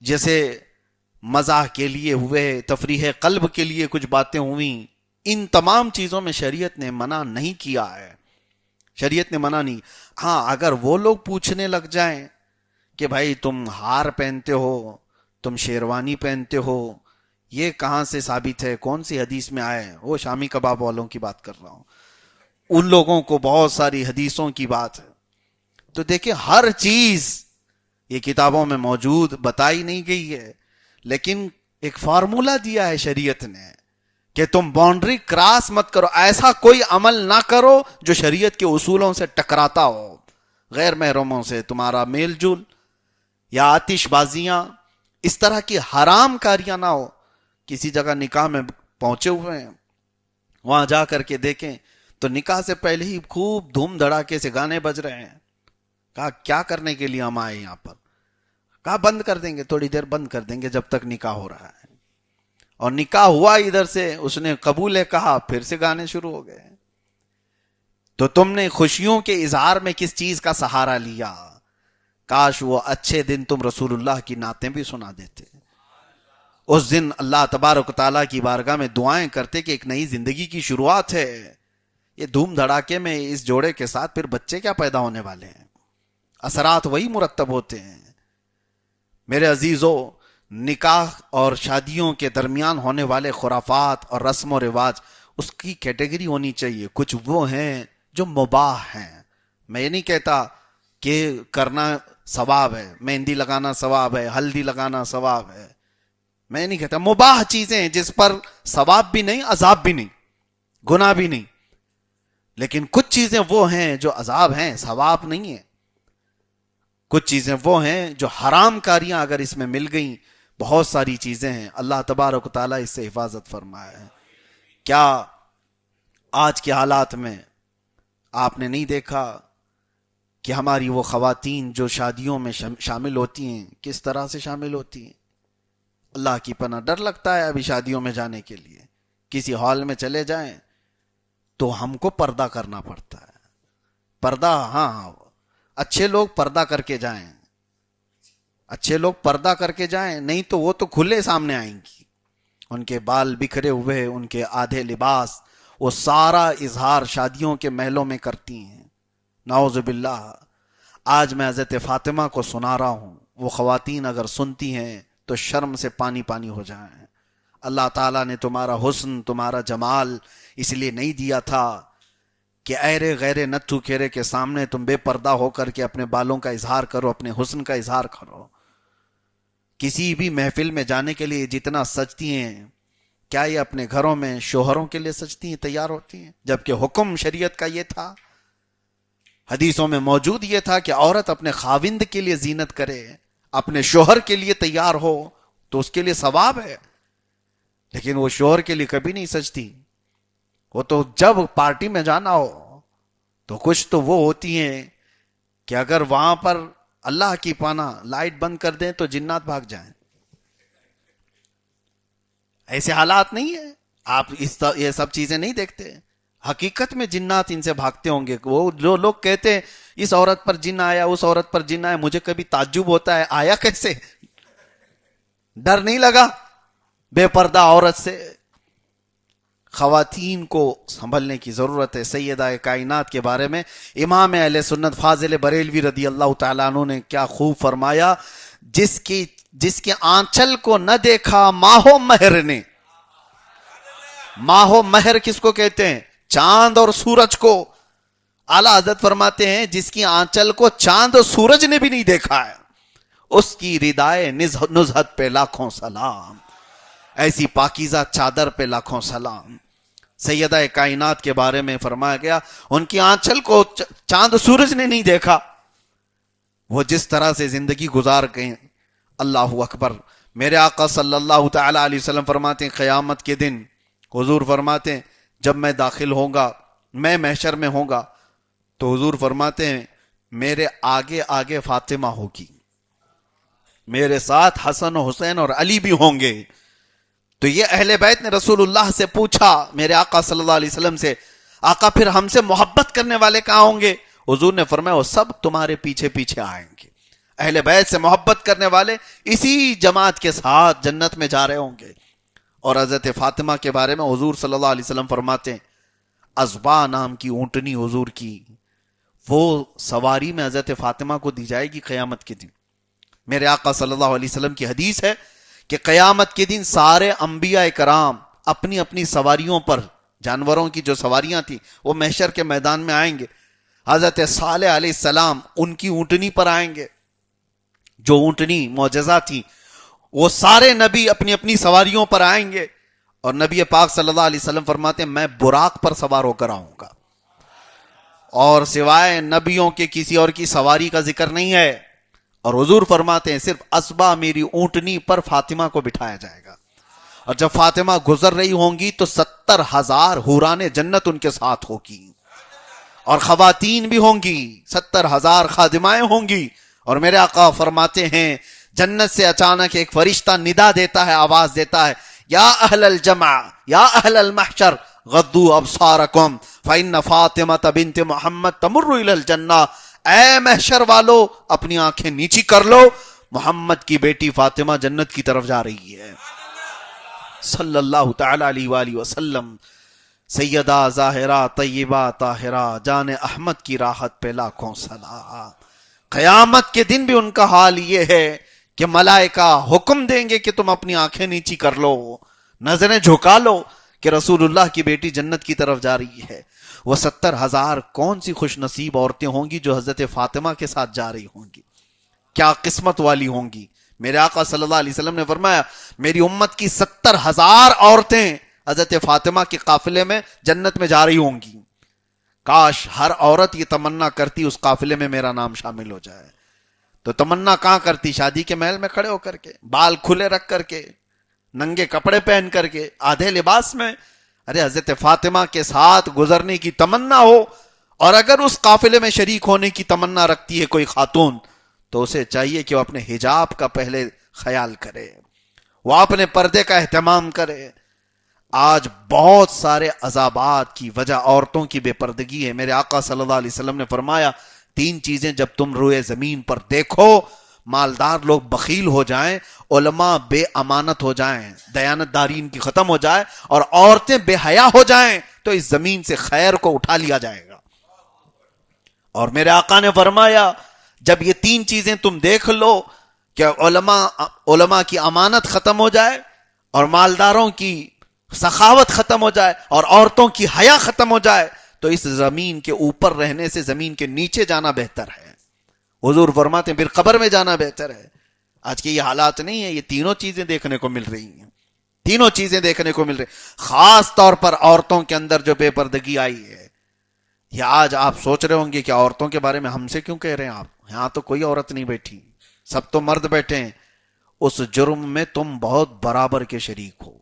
جیسے مزاح کے لیے ہوئے, تفریح قلب کے لیے کچھ باتیں ہوئیں, ان تمام چیزوں میں شریعت نے منع نہیں کیا ہے، شریعت نے منع نہیں. ہاں اگر وہ لوگ پوچھنے لگ جائیں کہ بھائی تم ہار پہنتے ہو، تم شیروانی پہنتے ہو، یہ کہاں سے ثابت ہے، کون سی حدیث میں آئے، وہ شامی کباب والوں کی بات کر رہا ہوں، ان لوگوں کو بہت ساری حدیثوں کی بات ہے. تو دیکھیں ہر چیز یہ کتابوں میں موجود بتائی نہیں گئی ہے، لیکن ایک فارمولا دیا ہے شریعت نے کہ تم باؤنڈری کراس مت کرو، ایسا کوئی عمل نہ کرو جو شریعت کے اصولوں سے ٹکراتا ہو. غیر محرموں سے تمہارا میل جول یا آتش بازیاں، اس طرح کی حرام کاریاں نہ ہو. کسی جگہ نکاح میں پہنچے ہوئے ہیں، وہاں جا کر کے دیکھیں تو نکاح سے پہلے ہی خوب دھوم دھڑاکے سے گانے بج رہے ہیں. کہا کیا کرنے کے لیے ہم آئے یہاں پر؟ کہا بند کر دیں گے، تھوڑی دیر بند کر دیں گے جب تک نکاح ہو رہا ہے. اور نکاح ہوا ادھر سے، اس نے قبول ہے کہا، پھر سے گانے شروع ہو گئے. تو تم نے خوشیوں کے اظہار میں کس چیز کا سہارا لیا؟ کاش وہ اچھے دن تم رسول اللہ کی نعتیں بھی سنا دیتے، اس دن اللہ تبارک و تعالیٰ کی بارگاہ میں دعائیں کرتے کہ ایک نئی زندگی کی شروعات ہے. یہ دھوم دھڑاکے میں اس جوڑے کے ساتھ پھر بچے کیا پیدا ہونے والے ہیں؟ اثرات وہی مرتب ہوتے ہیں. میرے عزیزو، نکاح اور شادیوں کے درمیان ہونے والے خرافات اور رسم و رواج، اس کی کیٹیگری ہونی چاہیے. کچھ وہ ہیں جو مباح ہیں. میں یہ نہیں کہتا کہ کرنا ثواب ہے، مہندی لگانا ثواب ہے، ہلدی لگانا ثواب ہے، میں نہیں کہتا. مباح چیزیں ہیں جس پر ثواب بھی نہیں، عذاب بھی نہیں، گناہ بھی نہیں. لیکن کچھ چیزیں وہ ہیں جو عذاب ہیں، ثواب نہیں ہے. کچھ چیزیں وہ ہیں جو حرام کاریاں اگر اس میں مل گئیں، بہت ساری چیزیں ہیں، اللہ تبارک و تعالیٰ اس سے حفاظت فرمایا ہے. کیا آج کے حالات میں آپ نے نہیں دیکھا کہ ہماری وہ خواتین جو شادیوں میں شامل ہوتی ہیں کس طرح سے شامل ہوتی ہیں؟ اللہ کی پناہ، ڈر لگتا ہے ابھی شادیوں میں جانے کے لیے. کسی ہال میں چلے جائیں تو ہم کو پردہ کرنا پڑتا ہے. پردہ، ہاں اچھے لوگ پردہ کر کے جائیں، اچھے لوگ پردہ کر کے جائیں، نہیں تو وہ تو کھلے سامنے آئیں گی. ان کے بال بکھرے ہوئے، ان کے آدھے لباس، وہ سارا اظہار شادیوں کے محلوں میں کرتی ہیں. نعوذ باللہ. آج میں حضرت فاطمہ کو سنا رہا ہوں، وہ خواتین اگر سنتی ہیں تو شرم سے پانی پانی ہو جائیں. اللہ تعالیٰ نے تمہارا حسن، تمہارا جمال اس لیے نہیں دیا تھا کہ ایرے غیرے نتھو کھیرے کے سامنے تم بے پردہ ہو کر کے اپنے بالوں کا اظہار کرو، اپنے حسن کا اظہار کرو. کسی بھی محفل میں جانے کے لیے جتنا سجتی ہیں، کیا یہ اپنے گھروں میں شوہروں کے لیے سجتی ہیں، تیار ہوتی ہیں؟ جبکہ حکم شریعت کا یہ تھا، حدیثوں میں موجود یہ تھا کہ عورت اپنے خاوند کے لیے زینت کرے، اپنے شوہر کے لیے تیار ہو تو اس کے لیے ثواب ہے. لیکن وہ شوہر کے لیے کبھی نہیں سجتی. وہ تو جب پارٹی میں جانا ہو تو کچھ تو وہ ہوتی ہیں کہ اگر وہاں پر اللہ کی پناہ لائٹ بند کر دیں تو جنات بھاگ جائیں. ایسے حالات نہیں ہیں، آپ یہ سب چیزیں نہیں دیکھتے. حقیقت میں جنات ان سے بھاگتے ہوں گے. وہ جو لوگ کہتے ہیں اس عورت پر جن آیا، اس عورت پر جن آیا، مجھے کبھی تعجب ہوتا ہے، آیا کیسے؟ ڈر نہیں لگا بے پردہ عورت سے؟ خواتین کو سنبھلنے کی ضرورت ہے. سیدہ کائنات کے بارے میں امام اہل سنت فاضل بریلوی رضی اللہ تعالیٰ عنہ نے کیا خوب فرمایا، جس کے آنچل کو نہ دیکھا ماہو مہر نے. ماہو مہر کس کو کہتے ہیں؟ چاند اور سورج کو. اعلیٰ حضرت فرماتے ہیں جس کی آنچل کو چاند اور سورج نے بھی نہیں دیکھا ہے، اس کی ردائے نزہت پہ لاکھوں سلام. ایسی پاکیزہ چادر پہ لاکھوں سلام. سیدہ کائنات کے بارے میں فرمایا گیا ان کی آنچل کو چاند سورج نے نہیں دیکھا. وہ جس طرح سے زندگی گزار گئے، اللہ اکبر. میرے آقا صلی اللہ تعالی علیہ وسلم فرماتے ہیں قیامت کے دن حضور فرماتے ہیں جب میں داخل ہوں گا، میں محشر میں ہوں گا، تو حضور فرماتے ہیں میرے آگے آگے فاطمہ ہوگی، میرے ساتھ حسن و حسین اور علی بھی ہوں گے. تو یہ اہل بیت نے رسول اللہ سے پوچھا، میرے آقا صلی اللہ علیہ وسلم سے، آقا پھر ہم سے محبت کرنے والے کہاں ہوں گے؟ حضور نے فرمایا وہ سب تمہارے پیچھے پیچھے آئیں گے. اہل بیت سے محبت کرنے والے اسی جماعت کے ساتھ جنت میں جا رہے ہوں گے. اور حضرت فاطمہ کے بارے میں حضور صلی اللہ علیہ وسلم فرماتے ہیں ازبا نام کی اونٹنی حضور کی وہ سواری میں حضرت فاطمہ کو دی جائے گی قیامت کے دن. میرے آقا صلی اللہ علیہ وسلم کی حدیث ہے کہ قیامت کے دن سارے انبیاء کرام اپنی اپنی سواریوں پر، جانوروں کی جو سواریاں تھیں وہ محشر کے میدان میں آئیں گے. حضرت صالح علیہ السلام ان کی اونٹنی پر آئیں گے، جو اونٹنی معجزہ تھی. وہ سارے نبی اپنی اپنی سواریوں پر آئیں گے اور نبی پاک صلی اللہ علیہ وسلم فرماتے ہیں میں براق پر سوار ہو کر آؤں گا، اور سوائے نبیوں کے کسی اور کی سواری کا ذکر نہیں ہے. اور حضور فرماتے ہیں صرف اسبا میری اونٹنی پر فاطمہ کو بٹھایا جائے گا، اور جب فاطمہ گزر رہی ہوں گی تو 70,000 حوران جنت ان کے ساتھ ہوگی، اور خواتین بھی ہوں گی، 70,000 خادمائیں ہوں گی. اور میرے آقا فرماتے ہیں جنت سے اچانک ایک فرشتہ ندا دیتا ہے، آواز دیتا ہے یا اہل الجمع یا اہل المحشر غضوا ابصارکم فإن فاطمہ بنت محمد تمر الی الجنہ. اے محشر والو اپنی آنکھیں نیچی کر لو، محمد کی بیٹی فاطمہ جنت کی طرف جا رہی ہے. صلی اللہ تعالی علیہ وآلہ وسلم. سیدہ ظاہرہ طیبہ طاہرہ جان احمد کی راحت پہ لاکھوں صلاح. قیامت کے دن بھی ان کا حال یہ ہے کہ ملائکہ حکم دیں گے کہ تم اپنی آنکھیں نیچی کر لو، نظریں جھکا لو کہ رسول اللہ کی بیٹی جنت کی طرف جا رہی ہے. وہ 70,000 کون سی خوش نصیب عورتیں ہوں گی جو حضرت فاطمہ کے ساتھ جا رہی ہوں گی، کیا قسمت والی ہوں گی. میرے آقا صلی اللہ علیہ وسلم نے فرمایا میری امت کی 70,000 عورتیں حضرت فاطمہ کے قافلے میں جنت میں جا رہی ہوں گی. کاش ہر عورت یہ تمنا کرتی اس قافلے میں میرا نام شامل ہو جائے. تو تمنا کہاں کرتی؟ شادی کے محل میں کھڑے ہو کر کے، بال کھلے رکھ کر کے، ننگے کپڑے پہن کر کے، آدھے لباس میں. ارے حضرت فاطمہ کے ساتھ گزرنے کی تمنا ہو، اور اگر اس قافلے میں شریک ہونے کی تمنا رکھتی ہے کوئی خاتون تو اسے چاہیے کہ وہ اپنے حجاب کا پہلے خیال کرے، وہ اپنے پردے کا اہتمام کرے. آج بہت سارے عذابات کی وجہ عورتوں کی بے پردگی ہے. میرے آقا صلی اللہ علیہ وسلم نے فرمایا 3 چیزیں جب تم روئے زمین پر دیکھو، مالدار لوگ بخیل ہو جائیں، علماء بے امانت ہو جائیں، دیانت داری ان کی ختم ہو جائے، اور عورتیں بے حیا ہو جائیں، تو اس زمین سے خیر کو اٹھا لیا جائے گا. اور میرے آقا نے فرمایا جب یہ 3 چیزیں تم دیکھ لو کہ علماء کی امانت ختم ہو جائے، اور مالداروں کی سخاوت ختم ہو جائے، اور عورتوں کی حیا ختم ہو جائے، تو اس زمین کے اوپر رہنے سے زمین کے نیچے جانا بہتر ہے. حضور فرماتے ہیں پھر قبر میں جانا بہتر ہے. آج کے یہ حالات نہیں ہیں، یہ تینوں چیزیں دیکھنے کو مل رہی ہیں، تینوں چیزیں دیکھنے کو مل رہی. خاص طور پر عورتوں کے اندر جو بے پردگی آئی ہے، یہ آج آپ سوچ رہے ہوں گے کہ عورتوں کے بارے میں ہم سے کیوں کہہ رہے ہیں آپ؟ یہاں تو کوئی عورت نہیں بیٹھی، سب تو مرد بیٹھے ہیں. اس جرم میں تم بہت برابر کے شریک ہو.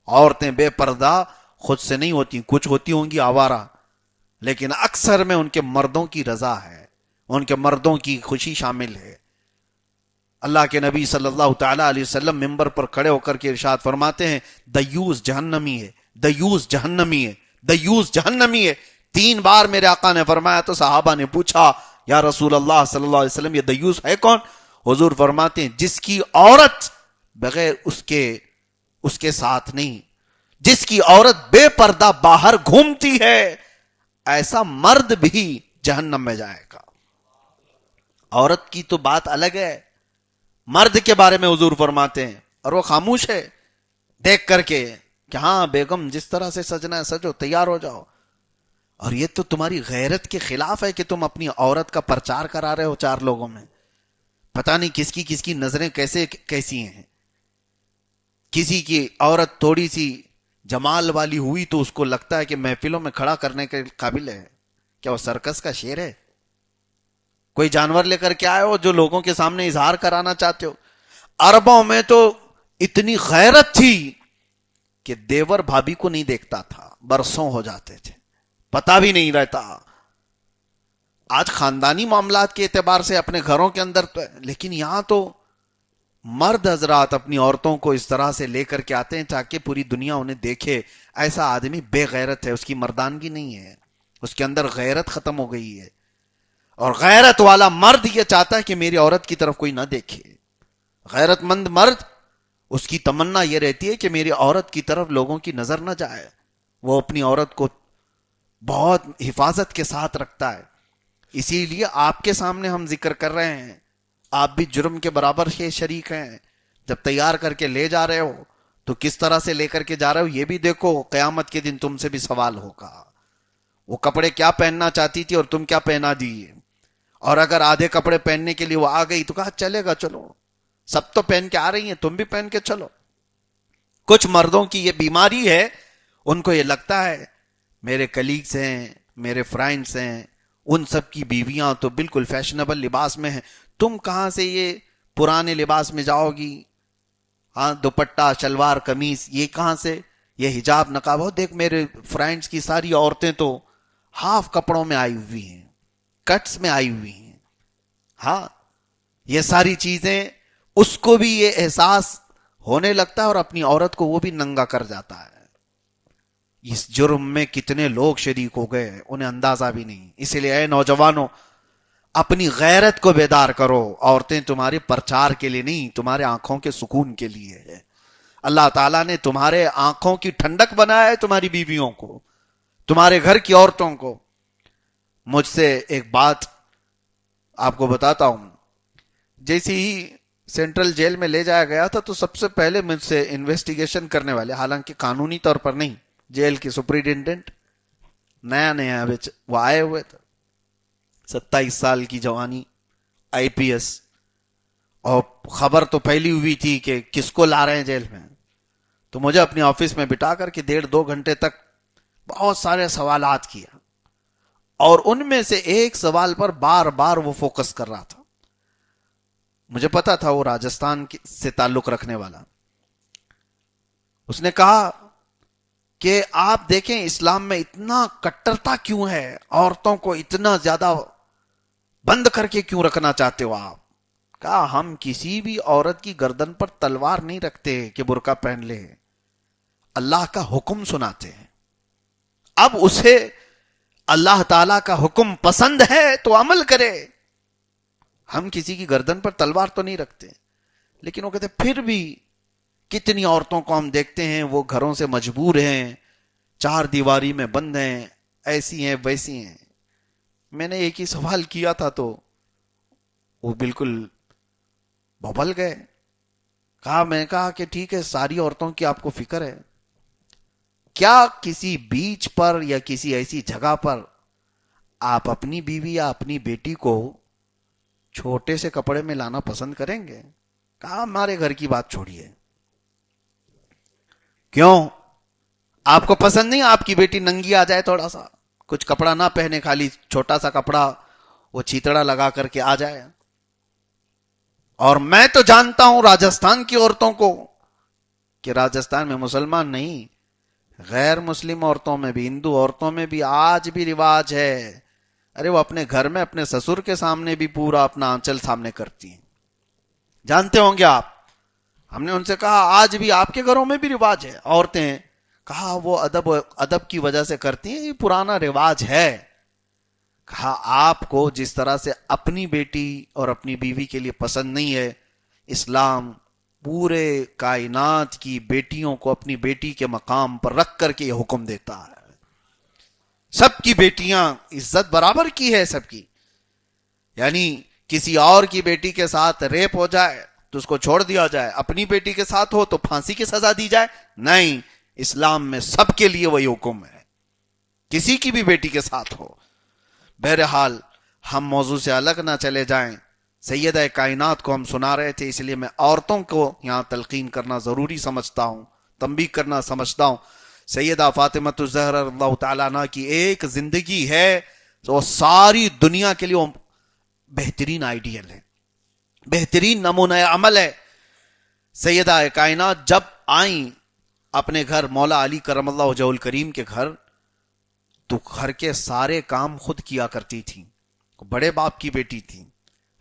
عورتیں بے پردہ خود سے نہیں ہوتی، کچھ ہوتی ہوں گی آوارہ، لیکن اکثر میں ان کے مردوں کی رضا ہے، ان کے مردوں کی خوشی شامل ہے. اللہ کے نبی صلی اللہ تعالی علیہ وسلم منبر پر کھڑے ہو کر کے ارشاد فرماتے ہیں دیوس جہنمی ہے، دیوس جہنمی ہے، دیوس جہنمی ہے. 3 بار میرے آقا نے فرمایا تو صحابہ نے پوچھا یا رسول اللہ صلی اللہ علیہ وسلم یہ دیوس ہے کون؟ حضور فرماتے ہیں جس کی عورت بغیر اس کے ساتھ نہیں، جس کی عورت بے پردہ باہر گھومتی ہے، ایسا مرد بھی جہنم میں جائے گا. عورت کی تو بات الگ ہے، مرد کے بارے میں حضور فرماتے ہیں، اور وہ خاموش ہے دیکھ کر کے کہ ہاں بیگم جس طرح سے سجنا ہے سجو، تیار ہو جاؤ. اور یہ تو تمہاری غیرت کے خلاف ہے کہ تم اپنی عورت کا پرچار کرا رہے ہو 4 لوگوں میں. پتہ نہیں کس کی نظریں کیسی ہیں. کسی کی عورت تھوڑی سی جمال والی ہوئی تو اس کو لگتا ہے کہ محفلوں میں کھڑا کرنے کے قابل ہے. کیا وہ سرکس کا شیر ہے؟ کوئی جانور لے کر کے آئے ہو جو لوگوں کے سامنے اظہار کرانا چاہتے ہو؟ عربوں میں تو اتنی غیرت تھی کہ دیور بھابھی کو نہیں دیکھتا تھا، برسوں ہو جاتے تھے، پتہ بھی نہیں رہتا. آج خاندانی معاملات کے اعتبار سے اپنے گھروں کے اندر تو ہے، لیکن یہاں تو مرد حضرات اپنی عورتوں کو اس طرح سے لے کر کے آتے ہیں تاکہ پوری دنیا انہیں دیکھے ایسا آدمی بے غیرت ہے، اس کی مردانگی نہیں ہے، اس کے اندر غیرت ختم ہو گئی ہے. اور غیرت والا مرد یہ چاہتا ہے کہ میری عورت کی طرف کوئی نہ دیکھے. غیرت مند مرد اس کی تمنا یہ رہتی ہے کہ میری عورت کی طرف لوگوں کی نظر نہ جائے. وہ اپنی عورت کو بہت حفاظت کے ساتھ رکھتا ہے. اسی لیے آپ کے سامنے ہم ذکر کر رہے ہیں, آپ بھی جرم کے برابر کے شریک ہیں. جب تیار کر کے لے جا رہے ہو تو کس طرح سے لے کر کے جا رہے ہو یہ بھی دیکھو. قیامت کے دن تم سے بھی سوال ہوگا. وہ کپڑے کیا پہننا چاہتی تھی اور تم کیا پہنا دیے, اور اگر آدھے کپڑے پہننے کے لیے وہ آ گئی تو کہا چلے گا, چلو سب تو پہن کے آ رہی ہیں, تم بھی پہن کے چلو. کچھ مردوں کی یہ بیماری ہے, ان کو یہ لگتا ہے میرے کلیگز ہیں, میرے فرینڈز ہیں, ان سب کی بیویاں تو بالکل فیشنیبل لباس میں ہیں, تم کہاں سے یہ پرانے لباس میں جاؤ گی؟ ہاں دوپٹہ شلوار قمیص یہ کہاں سے, یہ حجاب نقاب ہو. دیکھ میرے فرینڈز کی ساری عورتیں تو ہاف کپڑوں میں آئی ہوئی ہیں, کٹس میں آئی ہوئی ہیں. ہاں یہ ساری چیزیں اس کو بھی یہ احساس ہونے لگتا ہے اور اپنی عورت کو وہ بھی ننگا کر جاتا ہے. اس جرم میں کتنے لوگ شریک ہو گئے انہیں اندازہ بھی نہیں. اسی لیے اے نوجوانوں اپنی غیرت کو بیدار کرو. عورتیں تمہارے پرچار کے لیے نہیں, تمہارے آنکھوں کے سکون کے لیے ہے. اللہ تعالیٰ نے تمہارے آنکھوں کی ٹھنڈک بنایا ہے, تمہاری بیویوں کو, تمہارے گھر کی عورتوں کو. مجھ سے ایک بات آپ کو بتاتا ہوں. جیسے ہی سینٹرل جیل میں لے جایا گیا تھا تو سب سے پہلے مجھ سے انویسٹیگیشن کرنے والے, حالانکہ قانونی طور پر نہیں, جیل کے سپرنٹینڈنٹ نیا وہ آئے ہوئے تھے. 27 سال کی جوانی, IPS, اور خبر تو پھیلی ہوئی تھی کہ کس کو لا رہے ہیں جیل میں. تو مجھے اپنی آفس میں بٹھا کر کے 1.5-2 گھنٹے تک بہت سارے سوالات کیا, اور ان میں سے ایک سوال پر بار بار وہ فوکس کر رہا تھا. مجھے پتا تھا وہ راجستھان سے تعلق رکھنے والا. اس نے کہا کہ آپ دیکھیں اسلام میں اتنا کٹرتا کیوں ہے, عورتوں کو اتنا زیادہ بند کر کے کیوں رکھنا چاہتے ہو آپ؟ کہا ہم کسی بھی عورت کی گردن پر تلوار نہیں رکھتے کہ برقع پہن لے, اللہ کا حکم سناتے ہیں. اب اسے اللہ تعالی کا حکم پسند ہے تو عمل کرے. ہم کسی کی گردن پر تلوار تو نہیں رکھتے. لیکن وہ کہتے پھر بھی کتنی عورتوں کو ہم دیکھتے ہیں وہ گھروں سے مجبور ہیں, 4 دیواری میں بند ہیں, ایسی ہیں ویسی ہیں. میں نے ایک ہی سوال کیا تھا تو وہ بالکل ببل گئے. میں نے کہا کہ ٹھیک ہے, ساری عورتوں کی آپ کو فکر ہے, کیا کسی بیچ پر یا کسی ایسی جگہ پر آپ اپنی بیوی یا اپنی بیٹی کو چھوٹے سے کپڑے میں لانا پسند کریں گے؟ کہا ہمارے گھر کی بات چھوڑیے. کیوں آپ کو پسند نہیں آپ کی بیٹی ننگی آ جائے, تھوڑا سا کچھ کپڑا نہ پہنے, خالی چھوٹا سا کپڑا وہ چیتڑا لگا کر کے آ جائے؟ اور میں تو جانتا ہوں راجستھان کی عورتوں کو کہ راجستھان میں مسلمان نہیں, غیر مسلم عورتوں میں بھی, ہندو عورتوں میں بھی آج بھی رواج ہے. ارے وہ اپنے گھر میں اپنے سسر کے سامنے بھی پورا اپنا آنچل سامنے کرتی ہیں, جانتے ہوں گے آپ. ہم نے ان سے کہا آج بھی آپ کے گھروں میں بھی رواج ہے عورتیں؟ کہا وہ ادب کی وجہ سے کرتی ہیں, یہ پرانا رواج ہے. کہا آپ کو جس طرح سے اپنی بیٹی اور اپنی بیوی کے لیے پسند نہیں ہے, اسلام پورے کائنات کی بیٹیوں کو اپنی بیٹی کے مقام پر رکھ کر کے یہ حکم دیتا ہے. سب کی بیٹیاں عزت برابر کی ہے سب کی. یعنی کسی اور کی بیٹی کے ساتھ ریپ ہو جائے تو اس کو چھوڑ دیا جائے, اپنی بیٹی کے ساتھ ہو تو پھانسی کی سزا دی جائے؟ نہیں, اسلام میں سب کے لیے وہی حکم ہے, کسی کی بھی بیٹی کے ساتھ ہو. بہرحال ہم موضوع سے الگ نہ چلے جائیں, سیدہ کائنات کو ہم سنا رہے تھے, اس لیے میں عورتوں کو یہاں تلقین کرنا ضروری سمجھتا ہوں, تنبیہ کرنا سمجھتا ہوں. سیدہ فاطمہ الزہرا رضی اللہ تعالیٰ عنہ کی ایک زندگی ہے تو ساری دنیا کے لیے وہ بہترین آئیڈیل ہے, بہترین نمونہ عمل ہے. سیدہ کائنات جب آئیں اپنے گھر مولا علی کرم اللہ وجہہ الکریم کے گھر, تو گھر کے سارے کام خود کیا کرتی تھی. بڑے باپ کی بیٹی تھی,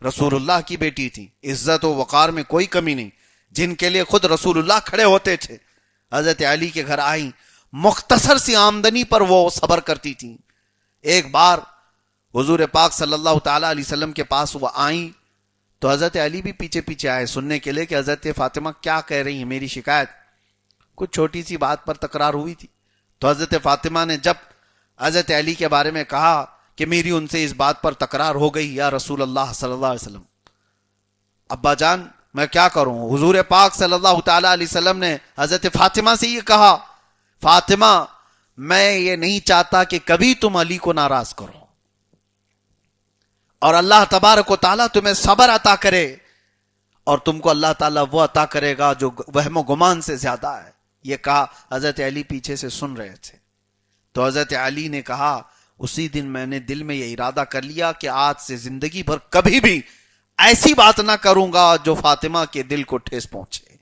رسول اللہ کی بیٹی تھی, عزت و وقار میں کوئی کمی نہیں, جن کے لیے خود رسول اللہ کھڑے ہوتے تھے. حضرت علی کے گھر آئیں, مختصر سی آمدنی پر وہ صبر کرتی تھی. ایک بار حضور پاک صلی اللہ تعالی علیہ وسلم کے پاس وہ آئیں تو حضرت علی بھی پیچھے پیچھے آئے سننے کے لیے کہ حضرت فاطمہ کیا کہہ رہی ہیں میری شکایت. کچھ چھوٹی سی بات پر تکرار ہوئی تھی. تو حضرت فاطمہ نے جب حضرت علی کے بارے میں کہا کہ میری ان سے اس بات پر تکرار ہو گئی یا رسول اللہ صلی اللہ علیہ وسلم، ابا جان میں کیا کروں. حضور پاک صلی اللہ تعالی علیہ وسلم نے حضرت فاطمہ سے یہ کہا، فاطمہ میں یہ نہیں چاہتا کہ کبھی تم علی کو ناراض کرو، اور اللہ تبارک و تعالیٰ تمہیں صبر عطا کرے، اور تم کو اللہ تعالیٰ وہ عطا کرے گا جو وہم و گمان سے زیادہ ہے. یہ کہا حضرت علی پیچھے سے سن رہے تھے. تو حضرت علی نے کہا اسی دن میں نے دل میں یہ ارادہ کر لیا کہ آج سے زندگی بھر کبھی بھی ایسی بات نہ کروں گا جو فاطمہ کے دل کو ٹھیس پہنچے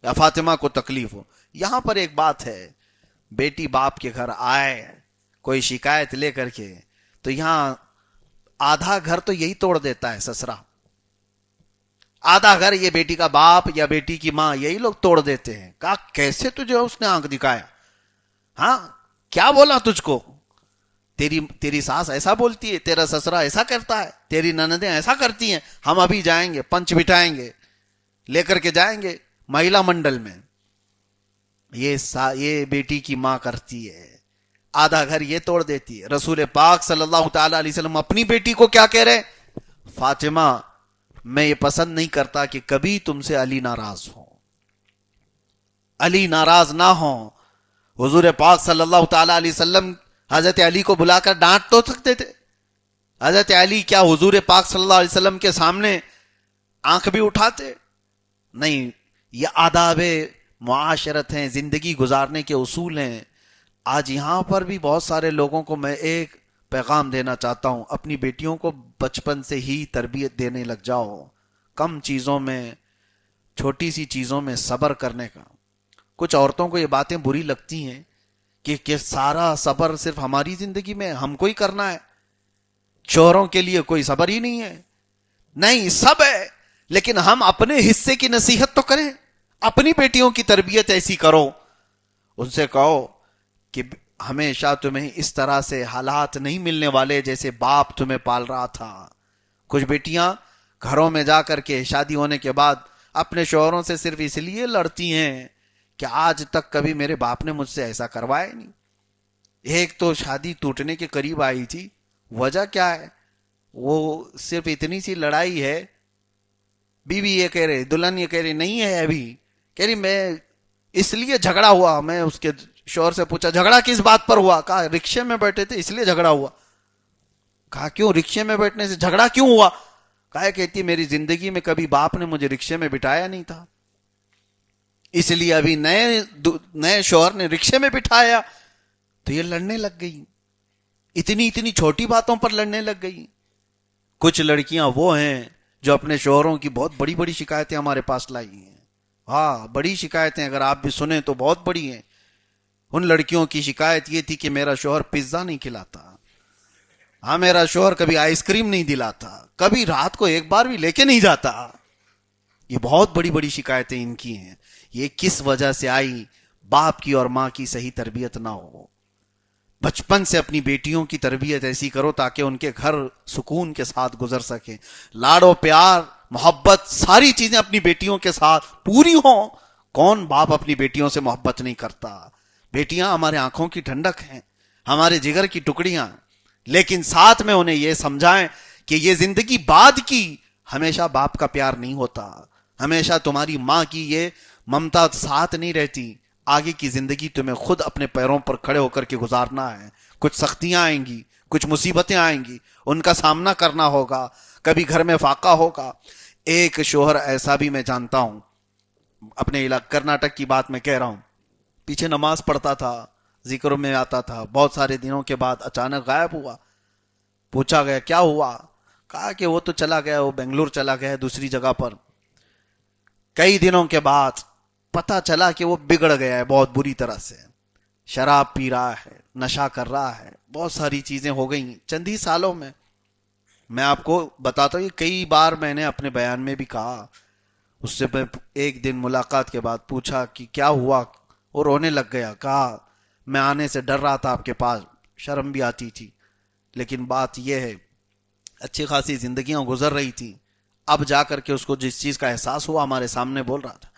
یا فاطمہ کو تکلیف ہو. یہاں پر ایک بات ہے، بیٹی باپ کے گھر آئے کوئی شکایت لے کر کے تو یہاں آدھا گھر تو یہی توڑ دیتا ہے سسرا، آدھا گھر یہ بیٹی کا باپ یا بیٹی کی ماں یہی لوگ توڑ دیتے ہیں. کہا کیسے تجھے اس نے آنکھ دکھایا، ہاں کیا بولا تجھ کو، تیری ساس ایسا بولتی ہے، تیرا سسرا ایسا کرتا ہے، تیری نندیں ایسا کرتی ہیں. ہم ابھی جائیں گے، پنچ بٹھائیں گے، لے کر کے جائیں گے مہیلا منڈل میں. یہ بیٹی کی ماں کرتی ہے، آدھا گھر یہ توڑ دیتی ہے. رسول پاک صلی اللہ تعالی علیہ وسلم اپنی بیٹی کو کیا کہہ رہے، فاطمہ میں یہ پسند نہیں کرتا کہ کبھی تم سے علی ناراض ہو، علی ناراض نہ ہو. حضور پاک صلی اللہ تعالی علیہ وسلم حضرت علی کو بلا کر ڈانٹ تو سکتے تھے. حضرت علی کیا حضور پاک صلی اللہ علیہ وسلم کے سامنے آنکھ بھی اٹھاتے؟ نہیں. یہ آداب معاشرت ہیں، زندگی گزارنے کے اصول ہیں. آج یہاں پر بھی بہت سارے لوگوں کو میں ایک پیغام دینا چاہتا ہوں، اپنی بیٹیوں کو بچپن سے ہی تربیت دینے لگ جاؤ، کم چیزوں میں، چھوٹی سی چیزوں میں صبر کرنے کا. کچھ عورتوں کو یہ باتیں بری لگتی ہیں کہ سارا صبر صرف ہماری زندگی میں ہم کو ہی کرنا ہے، شوہروں کے لیے کوئی صبر ہی نہیں ہے. نہیں، سب ہے، لیکن ہم اپنے حصے کی نصیحت تو کریں. اپنی بیٹیوں کی تربیت ایسی کرو، ان سے کہو کہ ہمیشہ تمہیں اس طرح سے حالات نہیں ملنے والے جیسے باپ تمہیں پال رہا تھا. کچھ بیٹیاں گھروں میں جا کر کے شادی ہونے کے بعد اپنے شوہروں سے صرف اس لیے لڑتی ہیں کہ آج تک کبھی میرے باپ نے مجھ سے ایسا کروایا نہیں. ایک تو شادی ٹوٹنے کے قریب آئی تھی، وجہ کیا ہے، وہ صرف اتنی سی لڑائی ہے. بیوی یہ کہہ رہے، دلہن یہ کہہ رہی نہیں ہے، ابھی کہہ رہی میں اس لیے جھگڑا ہوا. میں اس کے شوہر سے پوچھا جھگڑا کس بات پر ہوا، کہا رکشے میں بیٹھے تھے اس لیے جھگڑا ہوا. کہا کیوں، رکشے میں بیٹھنے سے جھگڑا کیوں ہوا؟ کہا کہتی میری زندگی میں کبھی باپ نے مجھے رکشے میں بٹھایا نہیں تھا، اس لیے ابھی نئے شوہر نے رکشے میں بٹھایا. تو یہ لڑنے لگ گئی، اتنی چھوٹی باتوں پر لڑنے لگ گئی. کچھ لڑکیاں وہ ہیں جو اپنے شوہروں کی بہت بڑی بڑی شکایتیں ہمارے پاس لائی ہیں. ہاں بڑی شکایتیں، اگر آپ بھی سنیں تو بہت بڑی ہیں. ان لڑکیوں کی شکایت یہ تھی کہ میرا شوہر پیزا نہیں کھلاتا، ہاں میرا شوہر کبھی آئس کریم نہیں دلاتا، کبھی رات کو ایک بار بھی لے کے نہیں جاتا. یہ بہت بڑی بڑی شکایتیں ان کی ہیں. یہ کس وجہ سے آئی؟ باپ کی اور ماں کی صحیح تربیت نہ ہو. بچپن سے اپنی بیٹیوں کی تربیت ایسی کرو تاکہ ان کے گھر سکون کے ساتھ گزر سکے، لاڑ و پیار، محبت، ساری چیزیں اپنی بیٹیوں کے ساتھ پوری ہوں. کون باپ اپنی بیٹیوں سے محبت نہیں کرتا؟ بیٹیاں ہمارے آنکھوں کی ٹھنڈک ہیں، ہمارے جگر کی ٹکڑیاں، لیکن ساتھ میں انہیں یہ سمجھائیں کہ یہ زندگی بعد کی، ہمیشہ باپ کا پیار نہیں ہوتا، ہمیشہ تمہاری ماں کی یہ ممتا ساتھ نہیں رہتی. آگے کی زندگی تمہیں خود اپنے پیروں پر کھڑے ہو کر کے گزارنا ہے. کچھ سختیاں آئیں گی، کچھ مصیبتیں آئیں گی، ان کا سامنا کرنا ہوگا، کبھی گھر میں فاقہ ہوگا. ایک شوہر ایسا بھی میں جانتا ہوں، اپنے علاقے کرناٹک کی بات میں کہہ رہا ہوں، پیچھے نماز پڑھتا تھا، ذکر میں آتا تھا، بہت سارے دنوں کے بعد اچانک غائب ہوا. پوچھا گیا کیا ہوا؟ کہا کہ وہ تو چلا گیا، وہ بنگلور چلا گیا دوسری جگہ پر. کئی دنوں کے بعد پتا چلا کہ وہ بگڑ گیا ہے بہت بری طرح سے، شراب پی رہا ہے، نشہ کر رہا ہے، بہت ساری چیزیں ہو گئی چند ہی سالوں میں. میں آپ کو بتاتا ہوں، یہ کئی بار میں نے اپنے بیان میں بھی کہا. اس سے میں ایک دن ملاقات کے بعد پوچھا کہ کیا ہوا، وہ رونے لگ گیا. کہا میں آنے سے ڈر رہا تھا آپ کے پاس، شرم بھی آتی تھی، لیکن بات یہ ہے اچھی خاصی زندگیاں گزر رہی تھی، اب جا کر کے اس کو جس چیز کا احساس ہوا، ہمارے سامنے بول رہا تھا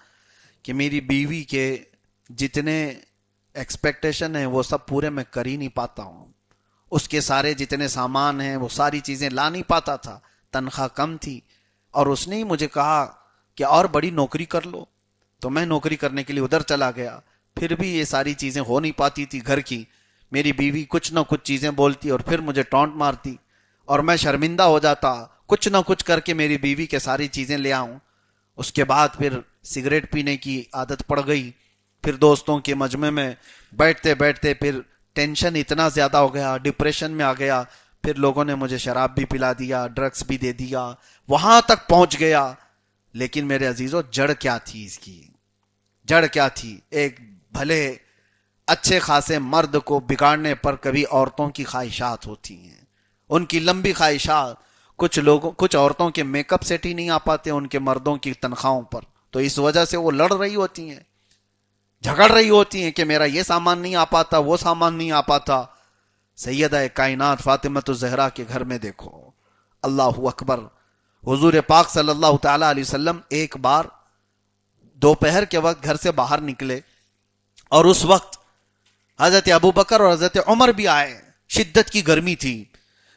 کہ میری بیوی کے جتنے ایکسپیکٹیشن ہیں وہ سب پورے میں کر ہی نہیں پاتا ہوں، اس کے سارے جتنے سامان ہیں وہ ساری چیزیں لا نہیں پاتا تھا، تنخواہ کم تھی، اور اس نے ہی مجھے کہا کہ اور بڑی نوکری کر لو، تو میں نوکری کرنے کے لیے ادھر چلا گیا، پھر بھی یہ ساری چیزیں ہو نہیں پاتی تھی گھر کی، میری بیوی کچھ نہ کچھ چیزیں بولتی اور پھر مجھے ٹونٹ مارتی اور میں شرمندہ ہو جاتا، کچھ نہ کچھ کر کے میری بیوی کے ساری چیزیں لے آؤں۔ اس کے بعد پھر سگریٹ پینے کی عادت پڑ گئی، پھر دوستوں کے مجمع میں بیٹھتے بیٹھتے پھر ٹینشن اتنا زیادہ ہو گیا، ڈپریشن میں آ گیا، پھر لوگوں نے مجھے شراب بھی پلا دیا، ڈرگس بھی دے دیا، وہاں تک پہنچ گیا۔ لیکن میرے عزیزو، جڑ کیا تھی اس کی؟ جڑ کیا تھی؟ ایک بھلے اچھے خاصے مرد کو بگاڑنے پر کبھی عورتوں کی خواہشات ہوتی ہیں، ان کی لمبی خواہشات۔ کچھ عورتوں کے میک اپ سیٹ ہی نہیں آ پاتے ان کے مردوں کی تنخواہوں پر، تو اس وجہ سے وہ لڑ رہی ہوتی ہیں، جھگڑ رہی ہوتی ہیں کہ میرا یہ سامان نہیں آ پاتا، وہ سامان نہیں آ پاتا۔ سیدہ کائنات فاطمہ الزہرا کے گھر میں دیکھو، اللہ اکبر، حضور پاک صلی اللہ تعالی علیہ وسلم ایک بار دوپہر کے وقت گھر سے باہر نکلے، اور اس وقت حضرت ابوبکر اور حضرت عمر بھی آئے، شدت کی گرمی تھی۔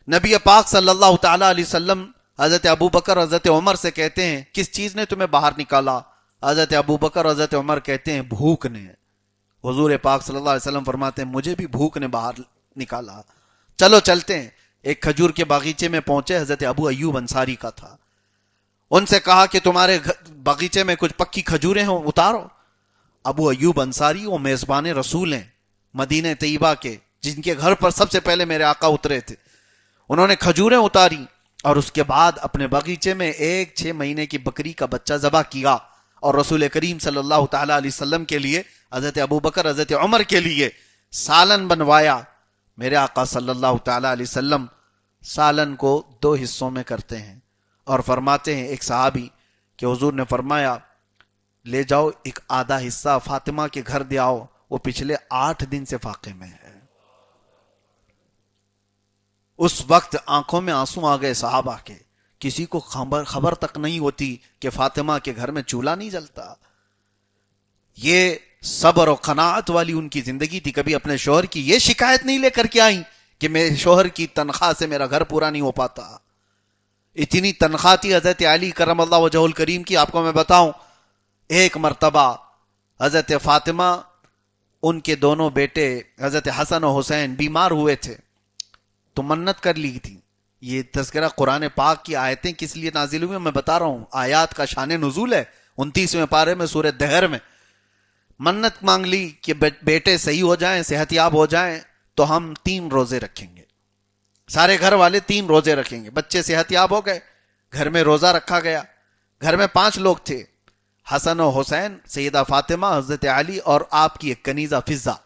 نبی پاک صلی اللہ تعالی علیہ وسلم حضرت ابوبکر اور حضرت عمر سے کہتے ہیں کس چیز نے تمہیں باہر نکالا؟ حضرت ابوبکر اور حضرت عمر کہتے ہیں بھوک نے۔ حضور پاک صلی اللہ علیہ وسلم فرماتے ہیں مجھے بھی بھوک نے باہر نکالا، چلو چلتے ہیں۔ ایک کھجور کے باغیچے میں پہنچے، حضرت ابو ایوب انصاری کا تھا، ان سے کہا کہ تمہارے باغیچے میں کچھ پکی کھجوریں ہوں اتارو۔ ابو ایوب انصاری وہ میزبان رسول ہیں مدینہ طیبہ کے، جن کے گھر پر سب سے پہلے میرے آقا اترے تھے، انہوں نے کھجوریں اتاری اور اس کے بعد اپنے باغیچے میں ایک 6 مہینے کی بکری کا بچہ ذبح کیا اور رسول کریم صلی اللہ تعالی علیہ وسلم کے لیے، حضرت ابوبکر حضرت عمر کے لیے سالن بنوایا۔ میرے آقا صلی اللہ تعالی علیہ وسلم سالن کو 2 حصوں میں کرتے ہیں اور فرماتے ہیں ایک صحابی کہ حضور نے فرمایا لے جاؤ ایک آدھا حصہ فاطمہ کے گھر دے آؤ، وہ پچھلے 8 دن سے فاقے میں ہے۔ اس وقت آنکھوں میں آنسو آ گئے صحابہ کے، کسی کو خبر تک نہیں ہوتی کہ فاطمہ کے گھر میں چولہا نہیں جلتا۔ یہ صبر و قناعت والی ان کی زندگی تھی، کبھی اپنے شوہر کی یہ شکایت نہیں لے کر کے آئیں کہ میرے شوہر کی تنخواہ سے میرا گھر پورا نہیں ہو پاتا۔ اتنی تنخواہ تھی حضرت علی کرم اللہ وجہہ الکریم کی، آپ کو میں بتاؤں، ایک مرتبہ حضرت فاطمہ، ان کے دونوں بیٹے حضرت حسن و حسین بیمار ہوئے تھے تو منت کر لی تھی۔ یہ تذکرہ قرآن پاک کی آیتیں کس لیے نازل ہوئی میں بتا رہا ہوں، آیات کا شان نزول ہے 29ویں پارے میں سورہ دہر میں۔ منت مانگ لی کہ بیٹے صحیح ہو جائیں، صحت یاب ہو جائیں تو ہم 3 روزے رکھیں گے، سارے گھر والے 3 روزے رکھیں گے۔ بچے صحت یاب ہو گئے، گھر میں روزہ رکھا گیا۔ گھر میں 5 لوگ تھے، حسن و حسین، سیدہ فاطمہ، حضرت علی اور آپ کی ایک کنیزہ فضہ،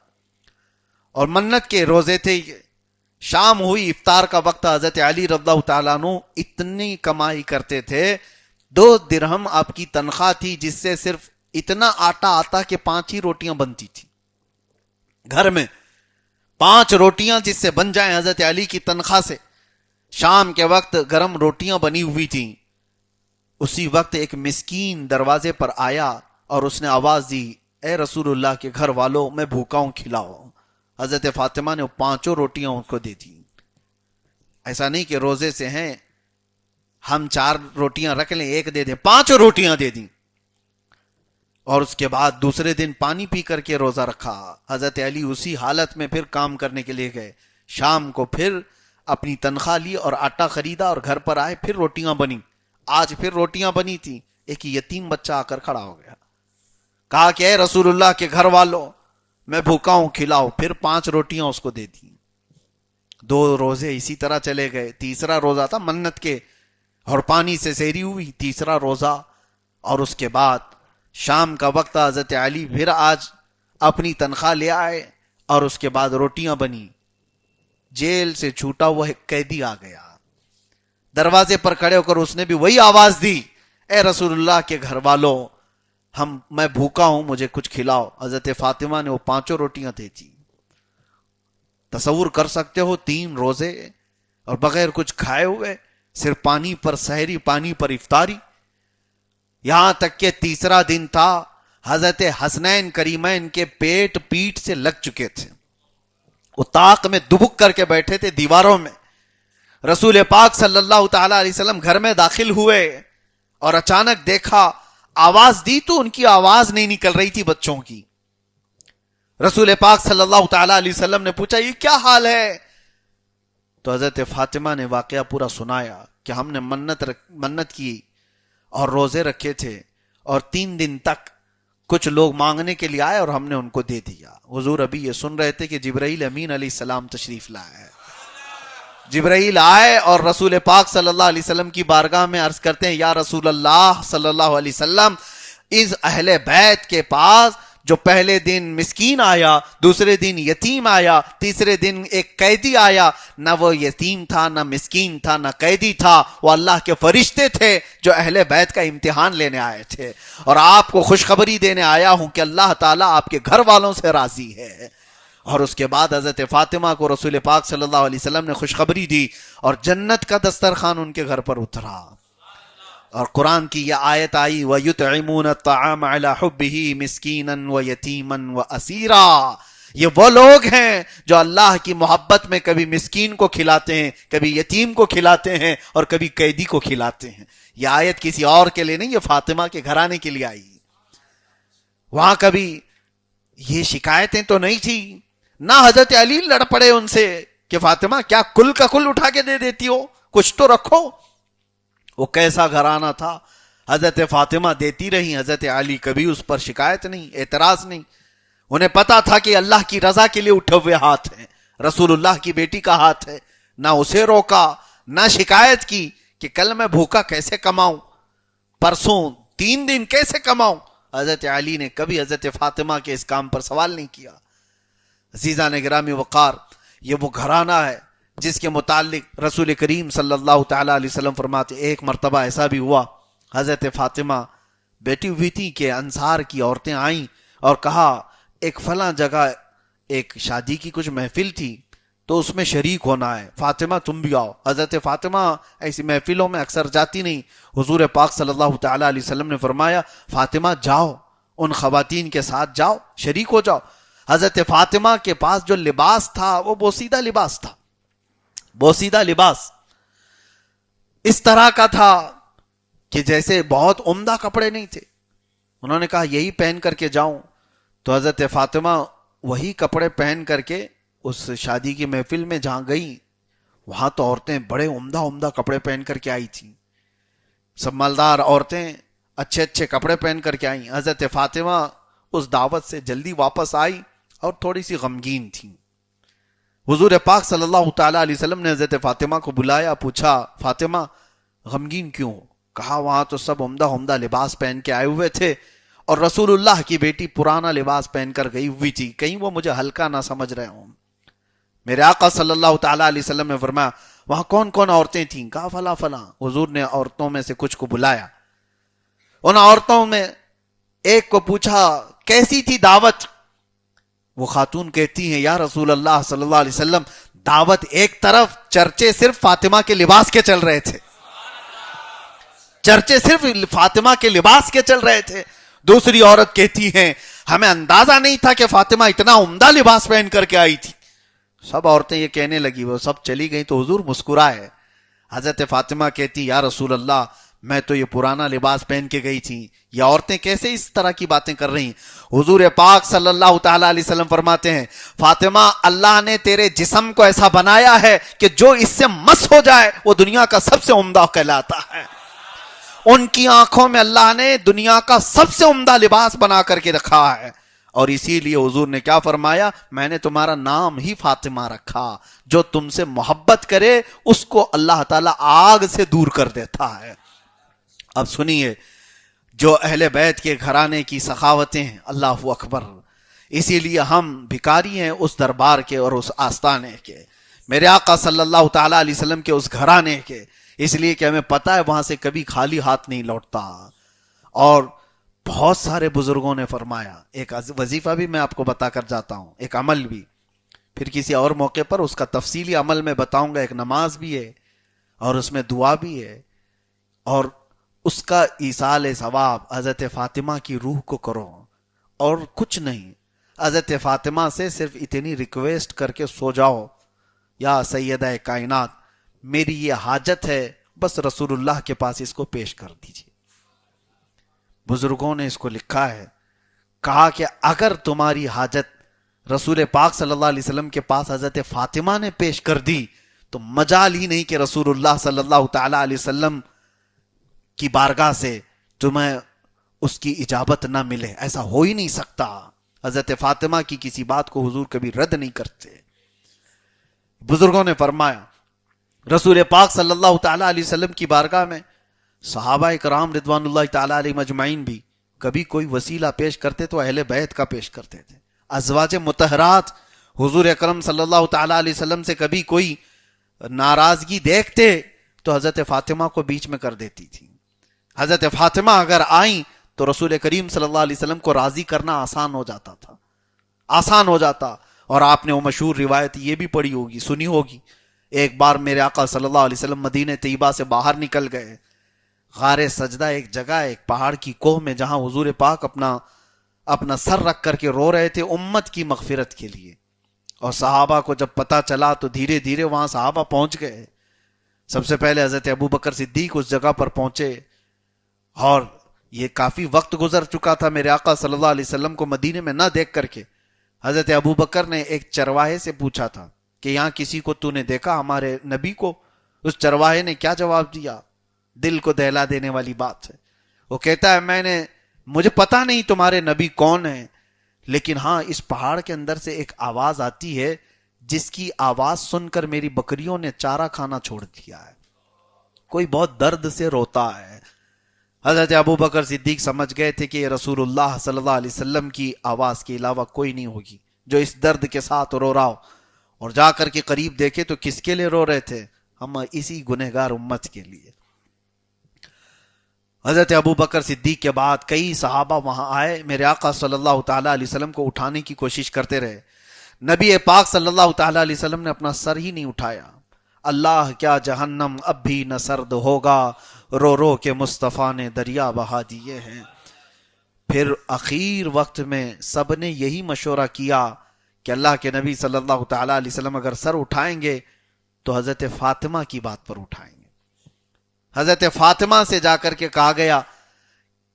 اور منت کے روزے تھے۔ شام ہوئی، افطار کا وقت، حضرت علی رضی اللہ تعالیٰ عنہ اتنی کمائی کرتے تھے، 2 درہم آپ کی تنخواہ تھی، جس سے صرف اتنا آٹا آتا کہ 5 ہی روٹیاں بنتی تھی گھر میں، 5 روٹیاں جس سے بن جائیں حضرت علی کی تنخواہ سے۔ شام کے وقت گرم روٹیاں بنی ہوئی تھیں، اسی وقت ایک مسکین دروازے پر آیا اور اس نے آواز دی اے رسول اللہ کے گھر والوں، میں بھوکا ہوں، کھلاؤ۔ حضرت فاطمہ نے 5 روٹیاں ان کو دے دی۔ ایسا نہیں کہ روزے سے ہیں ہم 4 روٹیاں رکھ لیں، 1 دے دیں، 5 روٹیاں دے دیں۔ اور اس کے بعد دوسرے دن پانی پی کر کے روزہ رکھا۔ حضرت علی اسی حالت میں پھر کام کرنے کے لیے گئے، شام کو پھر اپنی تنخواہ لی اور آٹا خریدا اور گھر پر آئے، پھر روٹیاں بنی۔ آج پھر روٹیاں بنی تھی، ایک یتیم بچہ آ کر کھڑا ہو گیا، کہا کہ اے رسول اللہ کے گھر والوں، میں بھوکا ہوں، کھلاؤ۔ پھر 5 روٹیاں اس کو دے دی۔ 2 روزے اسی طرح چلے گئے، تیسرا روزہ تھا منت کے، اور پانی سے سحری ہوئی، تیسرا روزہ، اور اس کے بعد شام کا وقت، حضرت علی پھر آج اپنی تنخواہ لے آئے اور اس کے بعد روٹیاں بنی۔ جیل سے چھوٹا ہوا ایک قیدی آ گیا، دروازے پر کھڑے ہو کر اس نے بھی وہی آواز دی اے رسول اللہ کے گھر والوں، میں بھوکا ہوں، مجھے کچھ کھلاؤ۔ حضرت فاطمہ نے وہ 5 روٹیاں دے دی۔ تصور کر سکتے ہو 3 روزے اور بغیر کچھ کھائے ہوئے، صرف پانی پر سحری، پانی پر افطاری. یہاں تک کہ تیسرا دن تھا، حضرت حسنین کریمین کے پیٹ پیٹ سے لگ چکے تھے، وہ طاق میں دبک کر کے بیٹھے تھے دیواروں میں. رسول پاک صلی اللہ تعالی علیہ وسلم گھر میں داخل ہوئے اور اچانک دیکھا، آواز دی تو ان کی آواز نہیں نکل رہی تھی بچوں کی. رسول پاک صلی اللہ تعالی علیہ وسلم نے پوچھا یہ کیا حال ہے؟ تو حضرت فاطمہ نے واقعہ پورا سنایا کہ ہم نے منت کی اور روزے رکھے تھے، اور 3 دن تک کچھ لوگ مانگنے کے لیے آئے اور ہم نے ان کو دے دیا. حضور ابھی یہ سن رہے تھے کہ جبرائیل امین علیہ السلام تشریف لائے ہیں. جبرائیل آئے اور رسول پاک صلی اللہ علیہ وسلم کی بارگاہ میں عرض کرتے ہیں، یا رسول اللہ صلی اللہ علیہ وسلم، اس اہل بیت کے پاس جو پہلے دن مسکین آیا، دوسرے دن یتیم آیا، تیسرے دن ایک قیدی آیا، نہ وہ یتیم تھا، نہ مسکین تھا، نہ قیدی تھا، وہ اللہ کے فرشتے تھے جو اہل بیت کا امتحان لینے آئے تھے. اور آپ کو خوشخبری دینے آیا ہوں کہ اللہ تعالیٰ آپ کے گھر والوں سے راضی ہے. اور اس کے بعد حضرت فاطمہ کو رسول پاک صلی اللہ علیہ وسلم نے خوشخبری دی اور جنت کا دسترخوان ان کے گھر پر اترا. اور قرآن کی یہ آیت آئی، وَيُطْعِمُونَ الطَّعَامَ عَلَى حُبِّهِ مِسْكِينًا وَيَتِيمًا وَأَسِيرًا. یہ وہ لوگ ہیں جو اللہ کی محبت میں کبھی مسکین کو کھلاتے ہیں، کبھی یتیم کو کھلاتے ہیں، اور کبھی قیدی کو کھلاتے ہیں. یہ آیت کسی اور کے لیے نہیں، یہ فاطمہ کے گھرانے کے لیے آئی. وہاں کبھی یہ شکایتیں تو نہیں تھی، نہ حضرت علی لڑ پڑے ان سے کہ فاطمہ کیا کل کا کل اٹھا کے دے دیتی ہو، کچھ تو رکھو. وہ کیسا گھرانہ تھا، حضرت فاطمہ دیتی رہی، حضرت علی کبھی اس پر شکایت نہیں، اعتراض نہیں. انہیں پتا تھا کہ اللہ کی رضا کے لیے اٹھے ہوئے ہاتھ ہیں، رسول اللہ کی بیٹی کا ہاتھ ہے. نہ اسے روکا، نہ شکایت کی کہ کل میں بھوکا کیسے کماؤں، پرسوں 3 دن کیسے کماؤں. حضرت علی نے کبھی حضرت فاطمہ کے اس کام پر سوال نہیں کیا. عزیزان گرامی وقار، یہ وہ گھرانہ ہے جس کے متعلق رسول کریم صلی اللہ تعالی علیہ وسلم فرماتے، ایک مرتبہ ایسا بھی ہوا، حضرت فاطمہ بیٹی ہوئی تھی کہ انصار کی عورتیں آئیں اور کہا ایک فلاں جگہ ایک شادی کی کچھ محفل تھی تو اس میں شریک ہونا ہے، فاطمہ تم بھی آؤ. حضرت فاطمہ ایسی محفلوں میں اکثر جاتی نہیں. حضور پاک صلی اللہ تعالی علیہ وسلم نے فرمایا فاطمہ جاؤ، ان خواتین کے ساتھ جاؤ، شریک ہو جاؤ. حضرت فاطمہ کے پاس جو لباس تھا وہ بوسیدہ لباس تھا، بوسیدہ لباس اس طرح کا تھا کہ جیسے بہت عمدہ کپڑے نہیں تھے. انہوں نے کہا یہی پہن کر کے جاؤں، تو حضرت فاطمہ وہی کپڑے پہن کر کے اس شادی کی محفل میں جہاں گئی، وہاں تو عورتیں بڑے عمدہ عمدہ کپڑے پہن کر کے آئی تھیں، سب مالدار عورتیں اچھے اچھے کپڑے پہن کر کے آئیں. حضرت فاطمہ اس دعوت سے جلدی واپس آئی اور تھوڑی سی غمگین تھی. حضور پاک صلی اللہ تعالی علیہ وسلم نے حضرت فاطمہ کو بلایا، پوچھا فاطمہ غمگین کیوں؟ کہا وہاں تو سب عمدہ عمدہ لباس پہن کے آئے ہوئے تھے اور رسول اللہ کی بیٹی پرانا لباس پہن کر گئی ہوئی تھی، کہیں وہ مجھے ہلکا نہ سمجھ رہے ہوں. میرے آقا صلی اللہ تعالی علیہ وسلم نے فرمایا وہاں کون کون عورتیں تھیں؟ کہا فلاں فلاں. حضور نے عورتوں میں سے کچھ کو بلایا، ان عورتوں میں ایک کو پوچھا کیسی تھی دعوت؟ وہ خاتون کہتی ہیں یا رسول اللہ صلی اللہ علیہ وسلم دعوت ایک طرف، چرچے صرف فاطمہ کے لباس کے چل رہے تھے، چرچے صرف فاطمہ کے لباس کے چل رہے تھے. دوسری عورت کہتی ہیں ہمیں اندازہ نہیں تھا کہ فاطمہ اتنا عمدہ لباس پہن کر کے آئی تھی. سب عورتیں یہ کہنے لگی، وہ سب چلی گئی تو حضور مسکرائے. حضرت فاطمہ کہتی یا رسول اللہ میں تو یہ پرانا لباس پہن کے گئی تھی، یہ عورتیں کیسے اس طرح کی باتیں کر رہی ہیں؟ حضور پاک صلی اللہ تعالی علیہ وسلم فرماتے ہیں فاطمہ اللہ نے تیرے جسم کو ایسا بنایا ہے کہ جو اس سے مس ہو جائے وہ دنیا کا سب سے عمدہ کہلاتا ہے. ان کی آنکھوں میں اللہ نے دنیا کا سب سے عمدہ لباس بنا کر کے رکھا ہے، اور اسی لیے حضور نے کیا فرمایا میں نے تمہارا نام ہی فاطمہ رکھا، جو تم سے محبت کرے اس کو اللہ تعالیٰ آگ سے دور کر دیتا ہے. اب سنیے جو اہل بیت کے گھرانے کی سخاوتیں ہیں، اللہ اکبر. اسی لیے ہم بھکاری ہیں اس دربار کے اور اس آستانے کے، میرے آقا صلی اللہ تعالی علیہ وسلم کے اس گھرانے کے، اس لیے کہ ہمیں پتہ ہے وہاں سے کبھی خالی ہاتھ نہیں لوٹتا. اور بہت سارے بزرگوں نے فرمایا، ایک وظیفہ بھی میں آپ کو بتا کر جاتا ہوں، ایک عمل بھی، پھر کسی اور موقع پر اس کا تفصیلی عمل میں بتاؤں گا. ایک نماز بھی ہے اور اس میں دعا بھی ہے، اور اس کا ایصال ثواب حضرت فاطمہ کی روح کو کرو، اور کچھ نہیں، حضرت فاطمہ سے صرف اتنی ریکویسٹ کر کے سو جاؤ، یا سیدہ کائنات میری یہ حاجت ہے، بس رسول اللہ کے پاس اس کو پیش کر دیجیے۔ بزرگوں نے اس کو لکھا ہے، کہا کہ اگر تمہاری حاجت رسول پاک صلی اللہ علیہ وسلم کے پاس حضرت فاطمہ نے پیش کر دی تو مجال ہی نہیں کہ رسول اللہ صلی اللہ تعالی علیہ وسلم کی بارگاہ سے تمہیں اس کی اجابت نہ ملے، ایسا ہو ہی نہیں سکتا۔ حضرت فاطمہ کی کسی بات کو حضور کبھی رد نہیں کرتے۔ بزرگوں نے فرمایا رسول پاک صلی اللہ تعالی علیہ وسلم کی بارگاہ میں صحابہ کرام رضوان اللہ تعالی علیہ مجمعین بھی کبھی کوئی وسیلہ پیش کرتے تو اہل بیت کا پیش کرتے تھے۔ ازواج مطہرات حضور اکرم صلی اللہ تعالی علیہ وسلم سے کبھی کوئی ناراضگی دیکھتے تو حضرت فاطمہ کو بیچ میں کر دیتی تھی۔ حضرت فاطمہ اگر آئیں تو رسول کریم صلی اللہ علیہ وسلم کو راضی کرنا آسان ہو جاتا تھا، آسان ہو جاتا۔ اور آپ نے وہ مشہور روایت یہ بھی پڑھی ہوگی، سنی ہوگی، ایک بار میرے آقا صلی اللہ علیہ وسلم مدینہ طیبہ سے باہر نکل گئے، غار سجدہ ایک جگہ ہے، ایک پہاڑ کی کوہ میں، جہاں حضور پاک اپنا سر رکھ کر کے رو رہے تھے امت کی مغفرت کے لیے۔ اور صحابہ کو جب پتہ چلا تو دھیرے دھیرے وہاں صحابہ پہنچ گئے۔ سب سے پہلے حضرت ابوبکر صدیق اس جگہ پر پہنچے، اور یہ کافی وقت گزر چکا تھا میرے آقا صلی اللہ علیہ وسلم کو مدینے میں نہ دیکھ کر کے۔ حضرت ابوبکر نے ایک چرواہے سے پوچھا تھا کہ یہاں کسی کو تو نے دیکھا ہمارے نبی کو؟ اس چرواہے نے کیا جواب دیا؟ دل کو دہلا دینے والی بات ہے۔ وہ کہتا ہے مجھے پتا نہیں تمہارے نبی کون ہیں، لیکن ہاں اس پہاڑ کے اندر سے ایک آواز آتی ہے جس کی آواز سن کر میری بکریوں نے چارہ کھانا چھوڑ دیا ہے، کوئی بہت درد سے روتا ہے۔ حضرت ابوبکر صدیق سمجھ گئے تھے کہ یہ رسول اللہ صلی اللہ علیہ وسلم کی آواز کے علاوہ کوئی نہیں ہوگی جو اس درد کے ساتھ رو رہا ہو، اور جا کر کے قریب دیکھے تو کس کے لیے رو رہے تھے؟ ہم اسی گنہگار امت کے لیے۔ حضرت ابوبکر صدیق کے بعد کئی صحابہ وہاں آئے، میرے آقا صلی اللہ تعالی علیہ وسلم کو اٹھانے کی کوشش کرتے رہے۔ نبی پاک صلی اللہ تعالی علیہ وسلم نے اپنا سر ہی نہیں اٹھایا۔ اللہ کیا جہنم اب بھی نہ سرد ہوگا، رو رو کے مصطفیٰ نے دریا بہا دیے ہیں۔ پھر اخیر وقت میں سب نے یہی مشورہ کیا کہ اللہ کے نبی صلی اللہ تعالی علیہ وسلم اگر سر اٹھائیں گے تو حضرت فاطمہ کی بات پر اٹھائیں گے۔ حضرت فاطمہ سے جا کر کے کہا گیا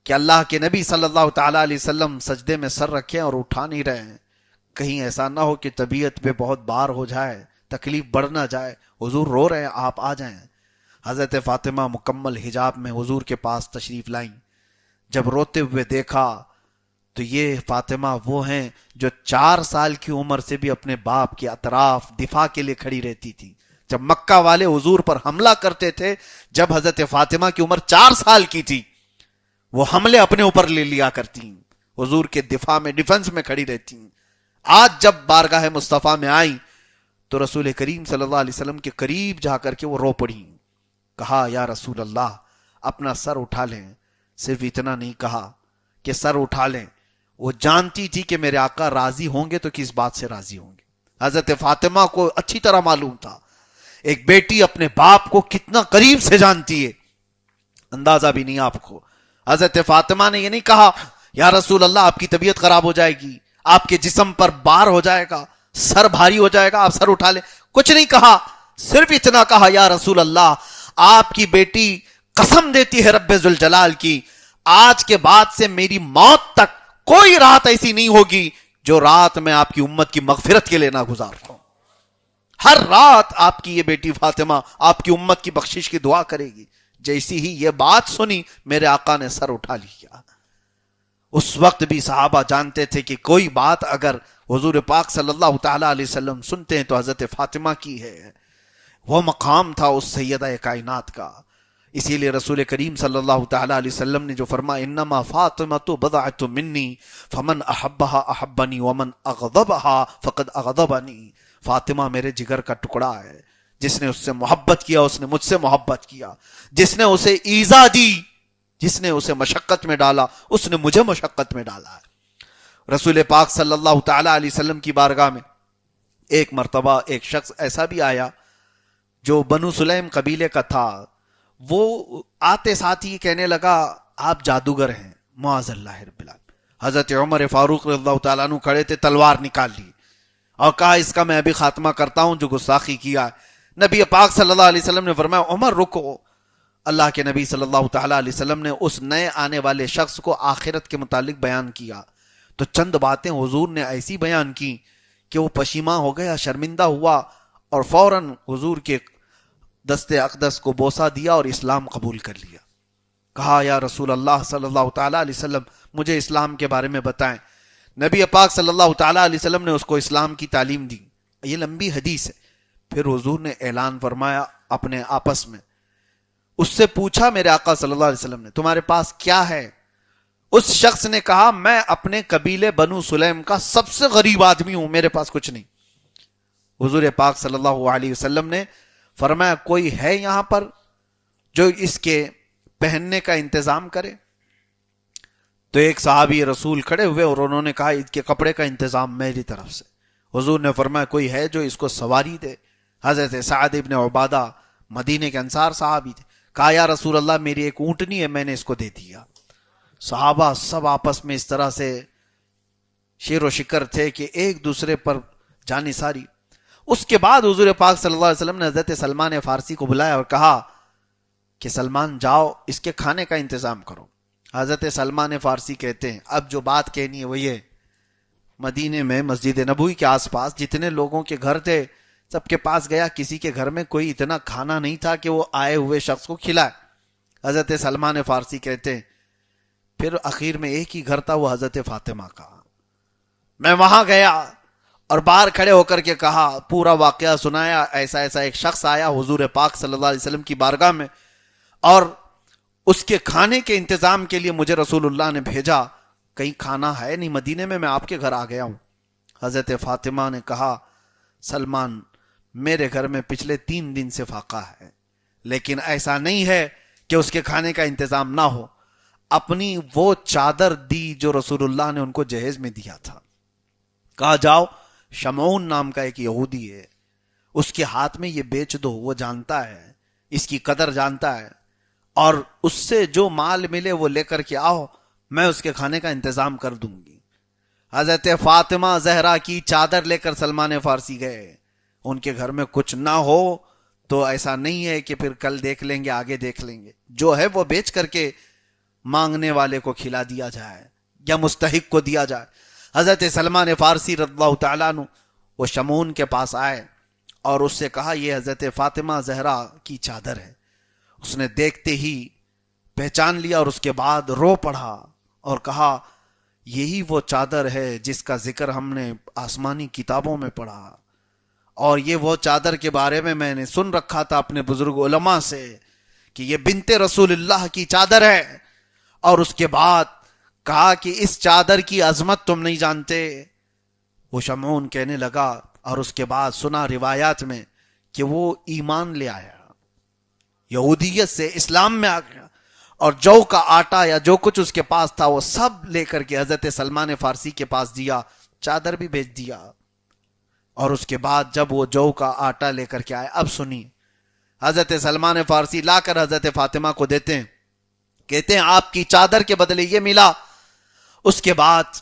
کہ اللہ کے نبی صلی اللہ تعالی علیہ وسلم سجدے میں سر رکھیں اور اٹھا نہیں رہے ہیں، کہیں ایسا نہ ہو کہ طبیعت پہ بہت بار ہو جائے، تکلیف بڑھ نہ جائے، حضور رو رہے ہیں، آپ آ جائیں۔ حضرت فاطمہ مکمل حجاب میں حضور کے پاس تشریف لائیں۔ جب روتے ہوئے دیکھا تو یہ فاطمہ وہ ہیں جو 4 سال کی عمر سے بھی اپنے باپ کے اطراف دفاع کے لیے کھڑی رہتی تھی۔ جب مکہ والے حضور پر حملہ کرتے تھے، جب حضرت فاطمہ کی عمر 4 سال کی تھی، وہ حملے اپنے اوپر لے لیا کرتی، حضور کے دفاع میں، ڈیفنس میں کھڑی رہتی۔ آج جب بارگاہ مصطفیٰ میں آئیں تو رسول کریم صلی اللہ علیہ وسلم کے قریب جا کر کے وہ رو پڑی، کہا یا رسول اللہ اپنا سر اٹھا لیں۔ صرف اتنا نہیں کہا کہ سر اٹھا لیں، وہ جانتی تھی کہ میرے آقا راضی ہوں گے تو کس بات سے راضی ہوں گے۔ حضرت فاطمہ کو اچھی طرح معلوم تھا ایک بیٹی اپنے باپ کو کتنا قریب سے جانتی ہے، اندازہ بھی نہیں آپ کو۔ حضرت فاطمہ نے یہ نہیں کہا یا رسول اللہ آپ کی طبیعت خراب ہو جائے گی، آپ کے جسم پر بار ہو جائے گا، سر بھاری ہو جائے گا، آپ سر اٹھا لیں، کچھ نہیں کہا، صرف اتنا کہا یا رسول اللہ آپ کی بیٹی قسم دیتی ہے رب ذوالجلال کی، آج کے بعد سے میری موت تک کوئی رات ایسی نہیں ہوگی جو رات میں آپ کی امت کی مغفرت کے لیے نہ گزار ہوں۔ ہر رات آپ کی یہ بیٹی فاطمہ آپ کی امت کی بخشش کی دعا کرے گی۔ جیسی ہی یہ بات سنی میرے آقا نے سر اٹھا لیا۔ اس وقت بھی صحابہ جانتے تھے کہ کوئی بات اگر حضور پاک صلی اللہ تعالی علیہ وسلم سنتے ہیں تو حضرت فاطمہ کی ہے، وہ مقام تھا اس سیدہ کائنات کا۔ اسی لیے رسول کریم صلی اللہ تعالی علیہ وسلم نے جو فرمایا انما فاطمۃ بضعۃ منی فمن احبها احبنی ومن اغضبها فقد اغضبنی، فاطمہ میرے جگر کا ٹکڑا ہے، جس نے اس سے محبت کیا اس نے مجھ سے محبت کیا، جس نے اسے ایذا دی، جس نے اسے مشقت میں ڈالا اس نے مجھے مشقت میں ڈالا ہے۔ رسول پاک صلی اللہ تعالی علیہ وسلم کی بارگاہ میں ایک مرتبہ ایک شخص ایسا بھی آیا جو بنو سلیم قبیلے کا تھا، وہ آتے ساتھ ہی کہنے لگا آپ جادوگر ہیں، معاذ اللہ رب العالمین۔ حضرت عمر فاروق رضی اللہ تعالیٰ عنہ کھڑے تھے، تلوار نکال لی اور کہا اس کا میں ابھی خاتمہ کرتا ہوں جو گستاخی کیا ہے۔ نبی پاک صلی اللہ علیہ وسلم نے فرمایا عمر رکو۔ اللہ کے نبی صلی اللہ تعالیٰ علیہ وسلم نے اس نئے آنے والے شخص کو آخرت کے متعلق بیان کیا، تو چند باتیں حضور نے ایسی بیان کی کہ وہ پشیماں ہو گیا، شرمندہ ہوا اور فوراً حضور کے دست اقدس کو بوسہ دیا اور اسلام قبول کر لیا۔ کہا یا رسول اللہ صلی اللہ تعالیٰ علیہ وسلم مجھے اسلام کے بارے میں بتائیں۔ نبی پاک صلی اللہ تعالیٰ علیہ وسلم نے اس کو اسلام کی تعلیم دی۔ یہ لمبی حدیث ہے۔ پھر حضور نے اعلان فرمایا اپنے آپس میں، اس سے پوچھا میرے آقا صلی اللہ علیہ وسلم نے تمہارے پاس کیا ہے؟ اس شخص نے کہا میں اپنے قبیلے بنو سلیم کا سب سے غریب آدمی ہوں، میرے پاس کچھ نہیں۔ حضور پاک صلی اللہ علیہ وسلم نے فرمایا کوئی ہے یہاں پر جو اس کے پہننے کا انتظام کرے؟ تو ایک صحابی رسول کھڑے ہوئے اور انہوں نے کہا اس کے کپڑے کا انتظام میری طرف سے۔ حضور نے فرمایا کوئی ہے جو اس کو سواری دے؟ حضرت سعد ابن عبادہ مدینے کے انصار صحابی تھے، کہا یا رسول اللہ میری ایک اونٹنی ہے، میں نے اس کو دے دیا۔ صحابہ سب آپس میں اس طرح سے شیر و شکر تھے کہ ایک دوسرے پر جانثاری۔ اس کے بعد حضور پاک صلی اللہ علیہ وسلم نے حضرت سلمان فارسی کو بلایا اور کہا کہ سلمان جاؤ اس کے کھانے کا انتظام کرو۔ حضرت سلمان فارسی کہتے ہیں اب جو بات کہنی ہے وہ یہ، مدینے میں مسجد نبوی کے آس پاس جتنے لوگوں کے گھر تھے سب کے پاس گیا، کسی کے گھر میں کوئی اتنا کھانا نہیں تھا کہ وہ آئے ہوئے شخص کو کھلائے۔ حضرت سلمان فارسی کہتے ہیں پھر اخیر میں ایک ہی گھر تھا، وہ حضرت فاطمہ کا۔ میں وہاں گیا اور باہر کھڑے ہو کر کے کہا، پورا واقعہ سنایا، ایسا ایسا ایک شخص آیا حضور پاک صلی اللہ علیہ وسلم کی بارگاہ میں اور اس کے کھانے کے انتظام کے لیے مجھے رسول اللہ نے بھیجا، کہیں کھانا ہے نہیں مدینے میں آپ کے گھر آ گیا ہوں۔ حضرت فاطمہ نے کہا سلمان میرے گھر میں پچھلے 3 دن سے فاقہ ہے، لیکن ایسا نہیں ہے کہ اس کے کھانے کا انتظام نہ ہو۔ اپنی وہ چادر دی جو رسول اللہ نے ان کو جہیز میں دیا تھا، کہا جاؤ شمعون نام کا ایک یہودی ہے، اس کے ہاتھ میں یہ بیچ دو، وہ جانتا ہے اس کی قدر جانتا ہے، اور اس سے جو مال ملے وہ لے کر کے آؤ، میں اس کے کھانے کا انتظام کر دوں گی۔ حضرت فاطمہ زہرا کی چادر لے کر سلمان فارسی گئے۔ ان کے گھر میں کچھ نہ ہو تو ایسا نہیں ہے کہ پھر کل دیکھ لیں گے آگے دیکھ لیں گے، جو ہے وہ بیچ کر کے مانگنے والے کو کھلا دیا جائے یا مستحق کو دیا جائے۔ حضرت سلمان فارسی رضی اللہ تعالیٰ عنہ وہ شمعون کے پاس آئے اور اس سے کہا یہ حضرت فاطمہ زہرا کی چادر ہے۔ اس نے دیکھتے ہی پہچان لیا اور اس کے بعد رو پڑا اور کہا یہی وہ چادر ہے جس کا ذکر ہم نے آسمانی کتابوں میں پڑھا، اور یہ وہ چادر کے بارے میں نے سن رکھا تھا اپنے بزرگ علماء سے کہ یہ بنت رسول اللہ کی چادر ہے۔ اور اس کے بعد کہا کہ اس چادر کی عظمت تم نہیں جانتے۔ وہ شمعون کہنے لگا اور اس کے بعد سنا روایات میں کہ وہ ایمان لے آیا، یہودیت سے اسلام میں آ گیا، اور جو کا آٹا یا جو کچھ اس کے پاس تھا وہ سب لے کر کے حضرت سلمان فارسی کے پاس دیا، چادر بھی بھیج دیا۔ اور اس کے بعد جب وہ جو کا آٹا لے کر کے آئے، اب سنی، حضرت سلمان فارسی لا کر حضرت فاطمہ کو دیتے ہیں، کہتے ہیں آپ کی چادر کے بدلے یہ ملا۔ اس کے بعد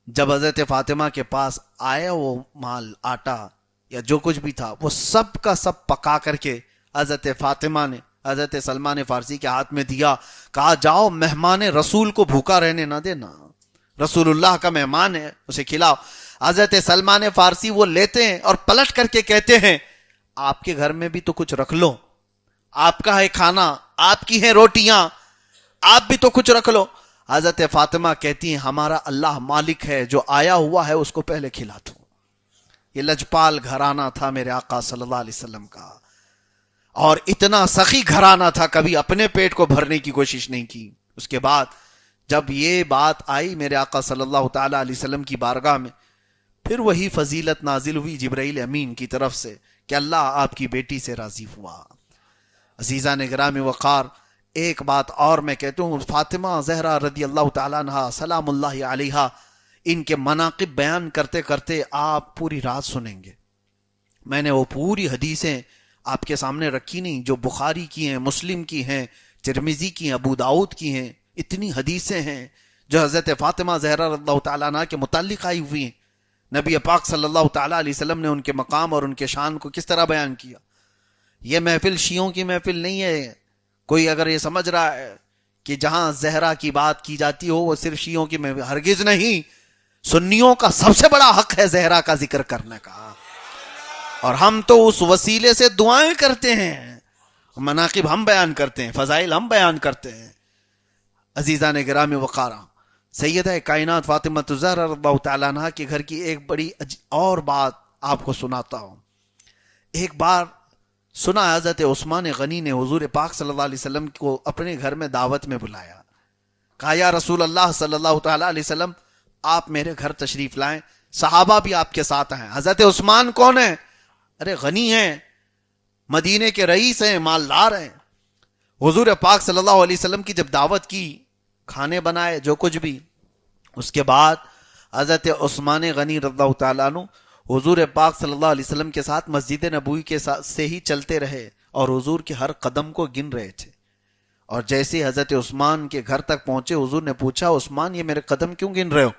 جب حضرت فاطمہ کے پاس آیا وہ مال، آٹا یا جو کچھ بھی تھا، وہ سب کا سب پکا کر کے حضرت فاطمہ نے حضرت سلمان فارسی کے ہاتھ میں دیا، کہا جاؤ مہمان رسول کو بھوکا رہنے نہ دینا، رسول اللہ کا مہمان ہے اسے کھلاؤ۔ حضرت سلمان فارسی وہ لیتے ہیں اور پلٹ کر کے کہتے ہیں آپ کے گھر میں بھی تو کچھ رکھ لو، آپ کا ہے کھانا، آپ کی ہیں روٹیاں، آپ بھی تو کچھ رکھ لو۔ حضرت فاطمہ کہتی ہیں ہمارا اللہ مالک ہے، جو آیا ہوا ہے اس کو پہلے کھلا دو۔ یہ لجپال گھرانہ تھا میرے آقا صلی اللہ علیہ وسلم کا، اور اتنا سخی گھرانہ تھا، کبھی اپنے پیٹ کو بھرنے کی کوشش نہیں کی۔ اس کے بعد جب یہ بات آئی میرے آقا صلی اللہ تعالی علیہ وسلم کی بارگاہ میں، پھر وہی فضیلت نازل ہوئی جبرائیل امین کی طرف سے کہ اللہ آپ کی بیٹی سے راضی ہوا۔ عزیزان گرامی وقار، ایک بات اور میں کہتا ہوں، فاطمہ زہرا رضی اللہ تعالیٰ عنہا سلام اللہ علیہا، ان کے مناقب بیان کرتے کرتے آپ پوری رات سنیں گے۔ میں نے وہ پوری حدیثیں آپ کے سامنے رکھی نہیں جو بخاری کی ہیں، مسلم کی ہیں، ترمذی کی ہیں، ابو داؤد کی ہیں. اتنی حدیثیں ہیں جو حضرت فاطمہ زہرا رضی اللہ تعالیٰ عنہ کے متعلق آئی ہوئی ہیں. نبی پاک صلی اللہ تعالیٰ علیہ وسلم نے ان کے مقام اور ان کے شان کو کس طرح بیان کیا. یہ محفل شیعوں کی محفل نہیں ہے. کوئی اگر یہ سمجھ رہا ہے کہ جہاں زہرا کی بات کی جاتی ہو وہ صرف شیعوں کی محفل، ہرگز نہیں. سنیوں کا سب سے بڑا حق ہے زہرا کا ذکر کرنے کا، اور ہم تو اس وسیلے سے دعائیں کرتے ہیں، مناقب ہم بیان کرتے ہیں، فضائل ہم بیان کرتے ہیں. عزیزان گرامی وقارہ، سیدہ کائنات فاطمہ الزہرا رضی اللہ تعالیٰ عنہ کے گھر کی ایک بڑی اور بات آپ کو سناتا ہوں. ایک بار سنا حضرت عثمان غنی نے حضور پاک صلی اللہ علیہ وسلم کو اپنے گھر میں دعوت میں بلایا. کہا یا رسول اللہ صلی اللہ تعالیٰ علیہ وسلم آپ میرے گھر تشریف لائیں، صحابہ بھی آپ کے ساتھ ہیں. حضرت عثمان کون ہیں؟ ارے غنی ہیں، مدینے کے رئیس ہیں، مالدار ہیں. حضور پاک صلی اللہ علیہ وسلم کی جب دعوت کی، کھانے بنائے جو کچھ بھی، اس کے بعد حضرت عثمان غنی رضی اللہ تعالیٰ عنہ حضور پاک صلی اللہ علیہ وسلم کے ساتھ مسجد نبوی کے ساتھ سے ہی چلتے رہے اور حضور کے ہر قدم کو گن رہے تھے. اور جیسے حضرت عثمان کے گھر تک پہنچے، حضور نے پوچھا عثمان یہ میرے قدم کیوں گن رہے ہو؟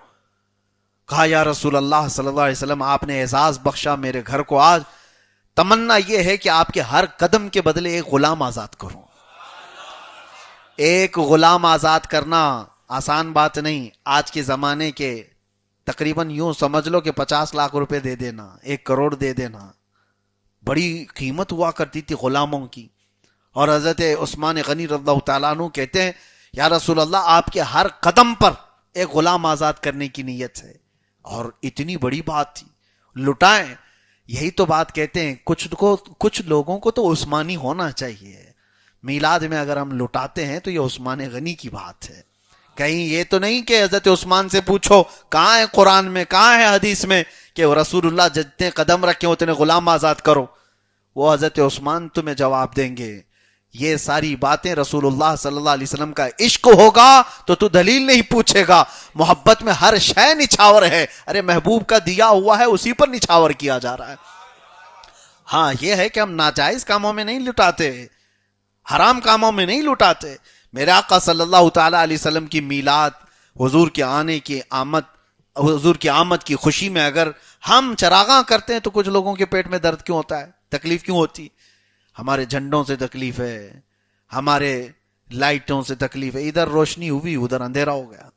کہا یا رسول اللہ صلی اللہ علیہ وسلم آپ نے اعزاز بخشا میرے گھر کو، آج تمنا یہ ہے کہ آپ کے ہر قدم کے بدلے ایک غلام آزاد کروں. ایک غلام آزاد کرنا آسان بات نہیں. آج کے زمانے کے تقریباً یوں سمجھ لو کہ 50 لاکھ روپے دے دینا، 1 کروڑ دے دینا، بڑی قیمت ہوا کرتی تھی غلاموں کی. اور حضرت عثمان غنی رضی اللہ تعالیٰ عنہ کہتے ہیں یا رسول اللہ آپ کے ہر قدم پر ایک غلام آزاد کرنے کی نیت ہے. اور اتنی بڑی بات تھی، لٹائیں. یہی تو بات کہتے ہیں کچھ لوگوں کو تو عثمانی ہونا چاہیے. میلاد میں اگر ہم لٹاتے ہیں تو یہ عثمان غنی کی بات ہے. کہیں یہ تو نہیں کہ حضرت عثمان سے پوچھو کہاں ہے قرآن میں، کہاں ہے حدیث میں کہ رسول اللہ جتنے قدم رکھے اتنے غلام آزاد کرو. وہ حضرت عثمان تمہیں جواب دیں گے. یہ ساری باتیں رسول اللہ صلی اللہ علیہ وسلم کا عشق ہوگا تو دلیل نہیں پوچھے گا. محبت میں ہر شے نچھاور ہے. ارے محبوب کا دیا ہوا ہے اسی پر نچھاور کیا جا رہا ہے. ہاں یہ ہے کہ ہم ناجائز کاموں میں نہیں لٹاتے، حرام کاموں میں نہیں لٹاتے. میرے آقا صلی اللہ تعالی علیہ وسلم کی میلاد، حضور کے آنے کی حضور کی آمد کی خوشی میں اگر ہم چراغاں کرتے ہیں تو کچھ لوگوں کے پیٹ میں درد کیوں ہوتا ہے، تکلیف کیوں ہوتی؟ ہمارے جھنڈوں سے تکلیف ہے، ہمارے لائٹوں سے تکلیف ہے. ادھر روشنی ہوئی ادھر اندھیرا ہو گیا.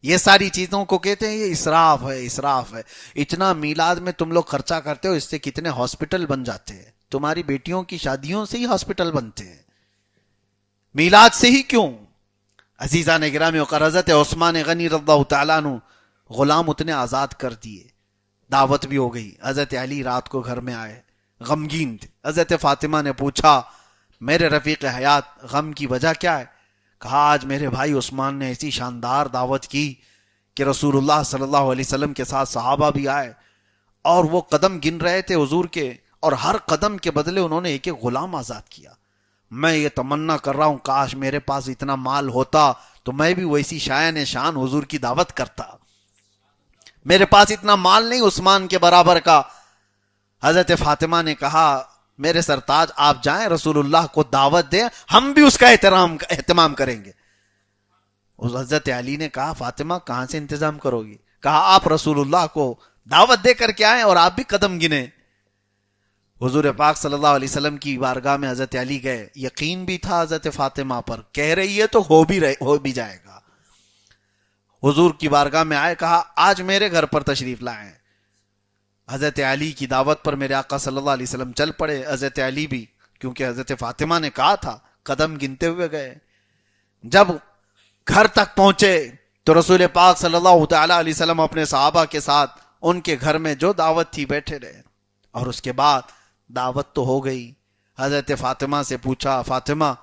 یہ ساری چیزوں کو کہتے ہیں یہ اسراف ہے، اسراف ہے. اتنا میلاد میں تم لوگ خرچہ کرتے ہو، اس سے کتنے ہاسپٹل بن جاتے ہیں. تمہاری بیٹیوں کی شادیوں سے ہی ہاسپٹل بنتے ہیں، میلاد سے ہی کیوں؟ عزیزان گرامی وقار، حضرت عثمان غنی رضی اللہ تعالیٰ عنہ غلام اتنے آزاد کر دیے، دعوت بھی ہو گئی. حضرت علی رات کو گھر میں آئے، غمگین تھے. حضرت فاطمہ نے پوچھا میرے رفیق حیات غم کی وجہ کیا ہے؟ کہا آج میرے بھائی عثمان نے ایسی شاندار دعوت کی کہ رسول اللہ صلی اللہ علیہ وسلم کے ساتھ صحابہ بھی آئے اور وہ قدم گن رہے تھے حضور کے، اور ہر قدم کے بدلے انہوں نے ایک ایک غلام آزاد کیا. میں یہ تمنا کر رہا ہوں کاش میرے پاس اتنا مال ہوتا تو میں بھی ویسی شایان شان حضور کی دعوت کرتا. میرے پاس اتنا مال نہیں عثمان کے برابر کا. حضرت فاطمہ نے کہا میرے سرتاج آپ جائیں رسول اللہ کو دعوت دیں، ہم بھی اس کا اہتمام کریں گے. حضرت علی نے کہا فاطمہ کہاں سے انتظام کرو گی؟ کہا آپ رسول اللہ کو دعوت دے کر کے آئیں اور آپ بھی قدم گنیں. حضور پاک صلی اللہ علیہ وسلم کی بارگاہ میں حضرت علی گئے. یقین بھی تھا حضرت فاطمہ پر، کہہ رہی ہے تو ہو بھی جائے گا. حضور کی بارگاہ میں آئے، کہا آج میرے گھر پر تشریف لائیں. حضرت علی کی دعوت پر میرے آقا صلی اللہ علیہ وسلم چل پڑے. حضرت علی بھی کیونکہ حضرت فاطمہ نے کہا تھا قدم گنتے ہوئے گئے. جب گھر تک پہنچے تو رسول پاک صلی اللہ تعالی علیہ وسلم اپنے صحابہ کے ساتھ ان کے گھر میں جو دعوت تھی بیٹھے رہے. اور اس کے بعد دعوت تو ہو گئی. حضرت فاطمہ سے پوچھا فاطمہ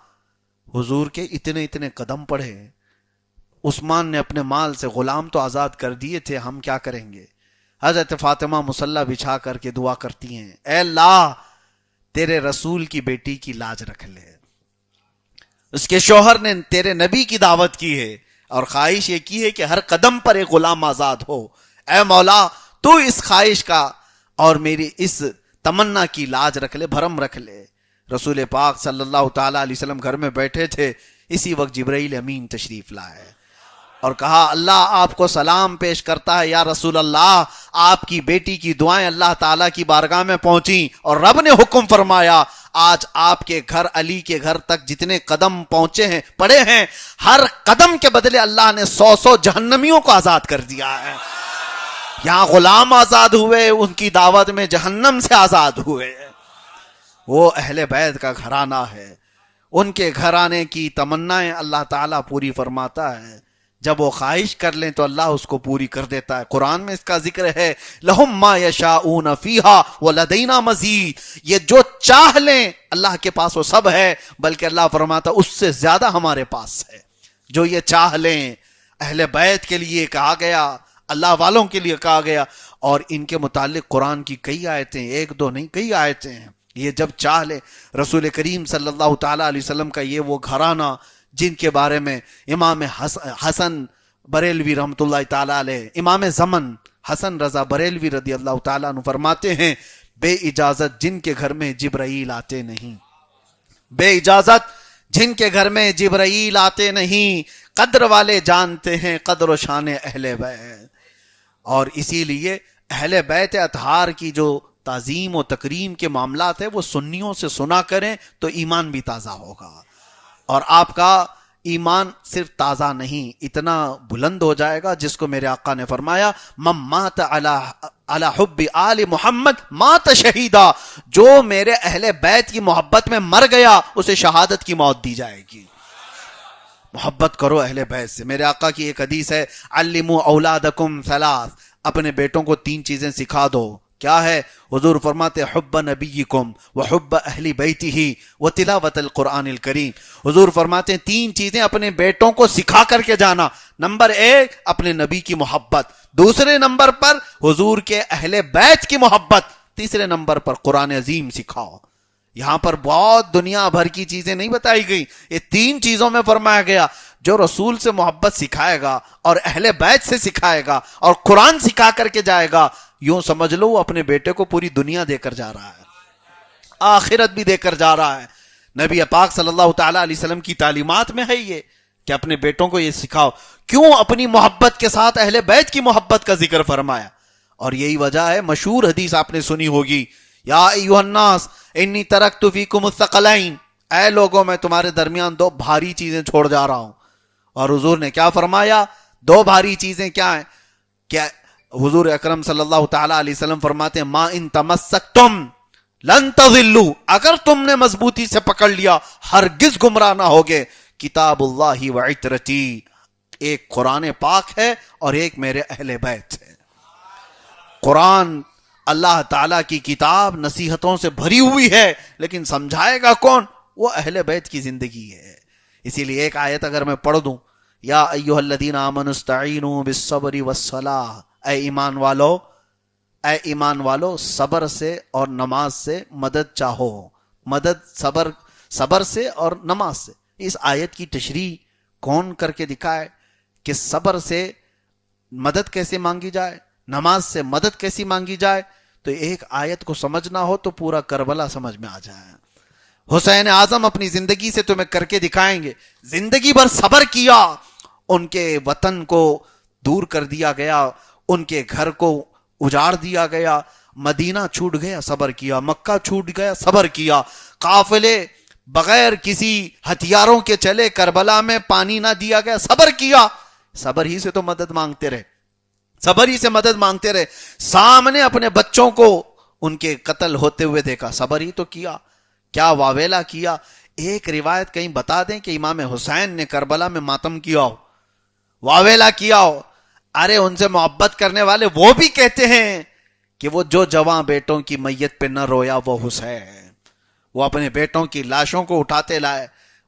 حضور کے اتنے اتنے قدم پڑھے، عثمان نے اپنے مال سے غلام تو آزاد کر دیے تھے، ہم کیا کریں گے؟ حضرت فاطمہ مصلی بچھا کر کے دعا کرتی ہیں اے اللہ تیرے رسول کی بیٹی کی لاج رکھ لے. اس کے شوہر نے تیرے نبی کی دعوت کی ہے اور خواہش یہ کی ہے کہ ہر قدم پر ایک غلام آزاد ہو. اے مولا تو اس خواہش کا اور میری اس تمنا کی لاج رکھ لے، بھرم رکھ لے۔ رسول پاک صلی اللہ تعالی علیہ وسلم گھر میں بیٹھے تھے، اسی وقت جبرائیل امین تشریف لائے اور کہا اللہ آپ کو سلام پیش کرتا ہے یا رسول اللہ، آپ کی بیٹی کی دعائیں اللہ تعالیٰ کی بارگاہ میں پہنچی اور رب نے حکم فرمایا آج آپ کے گھر، علی کے گھر تک جتنے قدم پہنچے ہیں، پڑے ہیں، ہر قدم کے بدلے اللہ نے 100 جہنمیوں کو آزاد کر دیا ہے۔ یہاں غلام آزاد ہوئے، ان کی دعوت میں جہنم سے آزاد ہوئے۔ وہ اہل بیت کا گھرانہ ہے، ان کے گھرانے کی تمنائیں اللہ تعالیٰ پوری فرماتا ہے۔ جب وہ خواہش کر لیں تو اللہ اس کو پوری کر دیتا ہے۔ قرآن میں اس کا ذکر ہے لہم ما یشاؤون فیہا ولدینا مزید، یہ جو چاہ لیں اللہ کے پاس وہ سب ہے، بلکہ اللہ فرماتا اس سے زیادہ ہمارے پاس ہے۔ جو یہ چاہ لیں، اہل بیت کے لیے کہا گیا، اللہ والوں کے لیے کہا گیا، اور ان کے متعلق قرآن کی کئی آیتیں، ایک دو نہیں کئی آیتیں ہیں۔ یہ جب چاہ لے، رسول کریم صلی اللہ تعالی علیہ وسلم کا یہ وہ گھرانہ جن کے بارے میں امام حسن بریلوی رحمۃ اللہ تعالی علیہ، امام زمن حسن رضا بریلوی رضی اللہ تعالیٰ عنہ فرماتے ہیں بے اجازت جن کے گھر میں جبرائیل آتے نہیں، بے اجازت جن کے گھر میں جبرائیل آتے نہیں، قدر والے جانتے ہیں قدر و شان اہل بیت۔ اور اسی لیے اہل بیت اطہار کی جو تعظیم و تکریم کے معاملات ہیں وہ سنیوں سے سنا کریں تو ایمان بھی تازہ ہوگا، اور آپ کا ایمان صرف تازہ نہیں اتنا بلند ہو جائے گا جس کو میرے آقا نے فرمایا من مات علی حب آل محمد مات شہیدا، جو میرے اہل بیت کی محبت میں مر گیا اسے شہادت کی موت دی جائے گی۔ محبت کرو اہل بیت سے۔ میرے آقا کی ایک حدیث ہے علموا اولادکم ثلاث، اپنے بیٹوں کو 3 چیزیں سکھا دو۔ کیا ہے؟ حضور فرماتے حب نبیکم وحب اہل بیتہ وتلاوت القرآن الکریم۔ حضور فرماتے ہیں 3 چیزیں اپنے بیٹوں کو سکھا کر کے جانا۔ نمبر 1 اپنے نبی کی محبت، دوسرے نمبر پر حضور کے اہل بیت کی محبت، تیسرے نمبر پر قرآن عظیم سکھاؤ۔ یہاں پر بہت دنیا بھر کی چیزیں نہیں بتائی گئی، یہ 3 چیزوں میں فرمایا گیا۔ جو رسول سے محبت سکھائے گا اور اہل بیت سے سکھائے گا اور قرآن سکھا کر کے جائے گا، یوں سمجھ لو وہ اپنے بیٹے کو پوری دنیا دے کر جا رہا ہے، آخرت بھی دے کر جا رہا ہے۔ نبی پاک صلی اللہ تعالی علیہ وسلم کی تعلیمات میں ہے یہ کہ اپنے بیٹوں کو یہ سکھاؤ۔ کیوں؟ اپنی محبت کے ساتھ اہل بیت کی محبت کا ذکر فرمایا، اور یہی وجہ ہے مشہور حدیث آپ نے سنی ہوگی یا ایھا الناس انی ترکت فیکم الثقلین، اے لوگوں میں تمہارے درمیان 2 بھاری چیزیں چھوڑ جا رہا ہوں۔ اور حضور نے کیا فرمایا؟ 2 بھاری چیزیں کیا ہیں؟ کیا حضور اکرم صلی اللہ تعالی علیہ وسلم فرماتے ہیں ما ان تمسکتم لن تضلوا، اگر تم نے مضبوطی سے پکڑ لیا ہرگز گمراہ نہ ہوگے، کتاب اللہ و عترتی، ایک قرآن پاک ہے اور ایک میرے اہل بیت ہے۔ قرآن اللہ تعالیٰ کی کتاب نصیحتوں سے بھری ہوئی ہے، لیکن سمجھائے گا کون؟ وہ اہل بیت کی زندگی ہے۔ اسی لیے ایک آیت اگر میں پڑھ دوں، یا ایھا الذین آمنوا استعینوا بالصبر والصلاۃ، اے ایمان والو صبر سے اور نماز سے مدد چاہو، مدد صبر سے اور نماز سے۔ اس آیت کی تشریح کون کر کے دکھائے کہ صبر سے مدد کیسے مانگی جائے، نماز سے مدد کیسی مانگی جائے؟ تو ایک آیت کو سمجھنا ہو تو پورا کربلا سمجھ میں آ جائے۔ حسین اعظم اپنی زندگی سے تمہیں کر کے دکھائیں گے، زندگی بھر صبر کیا، ان کے وطن کو دور کر دیا گیا، ان کے گھر کو اجاڑ دیا گیا، مدینہ چھوٹ گیا صبر کیا، مکہ چھوٹ گیا صبر کیا، قافلے بغیر کسی ہتھیاروں کے چلے، کربلا میں پانی نہ دیا گیا صبر کیا۔ صبر ہی سے تو مدد مانگتے رہے، صبر ہی سے مدد مانگتے رہے۔ سامنے اپنے بچوں کو ان کے قتل ہوتے ہوئے دیکھا، صبر ہی تو کیا، کیا واویلا کیا۔ ایک روایت کہیں بتا دیں کہ امام حسین نے کربلا میں ماتم کیا ہو، واویلا کیا ہو۔ ارے ان سے محبت کرنے والے وہ بھی کہتے ہیں کہ وہ جو جواں بیٹوں کی میت پہ نہ رویا وہ حسین، وہ اپنے بیٹوں کی لاشوں کو اٹھاتے لائے۔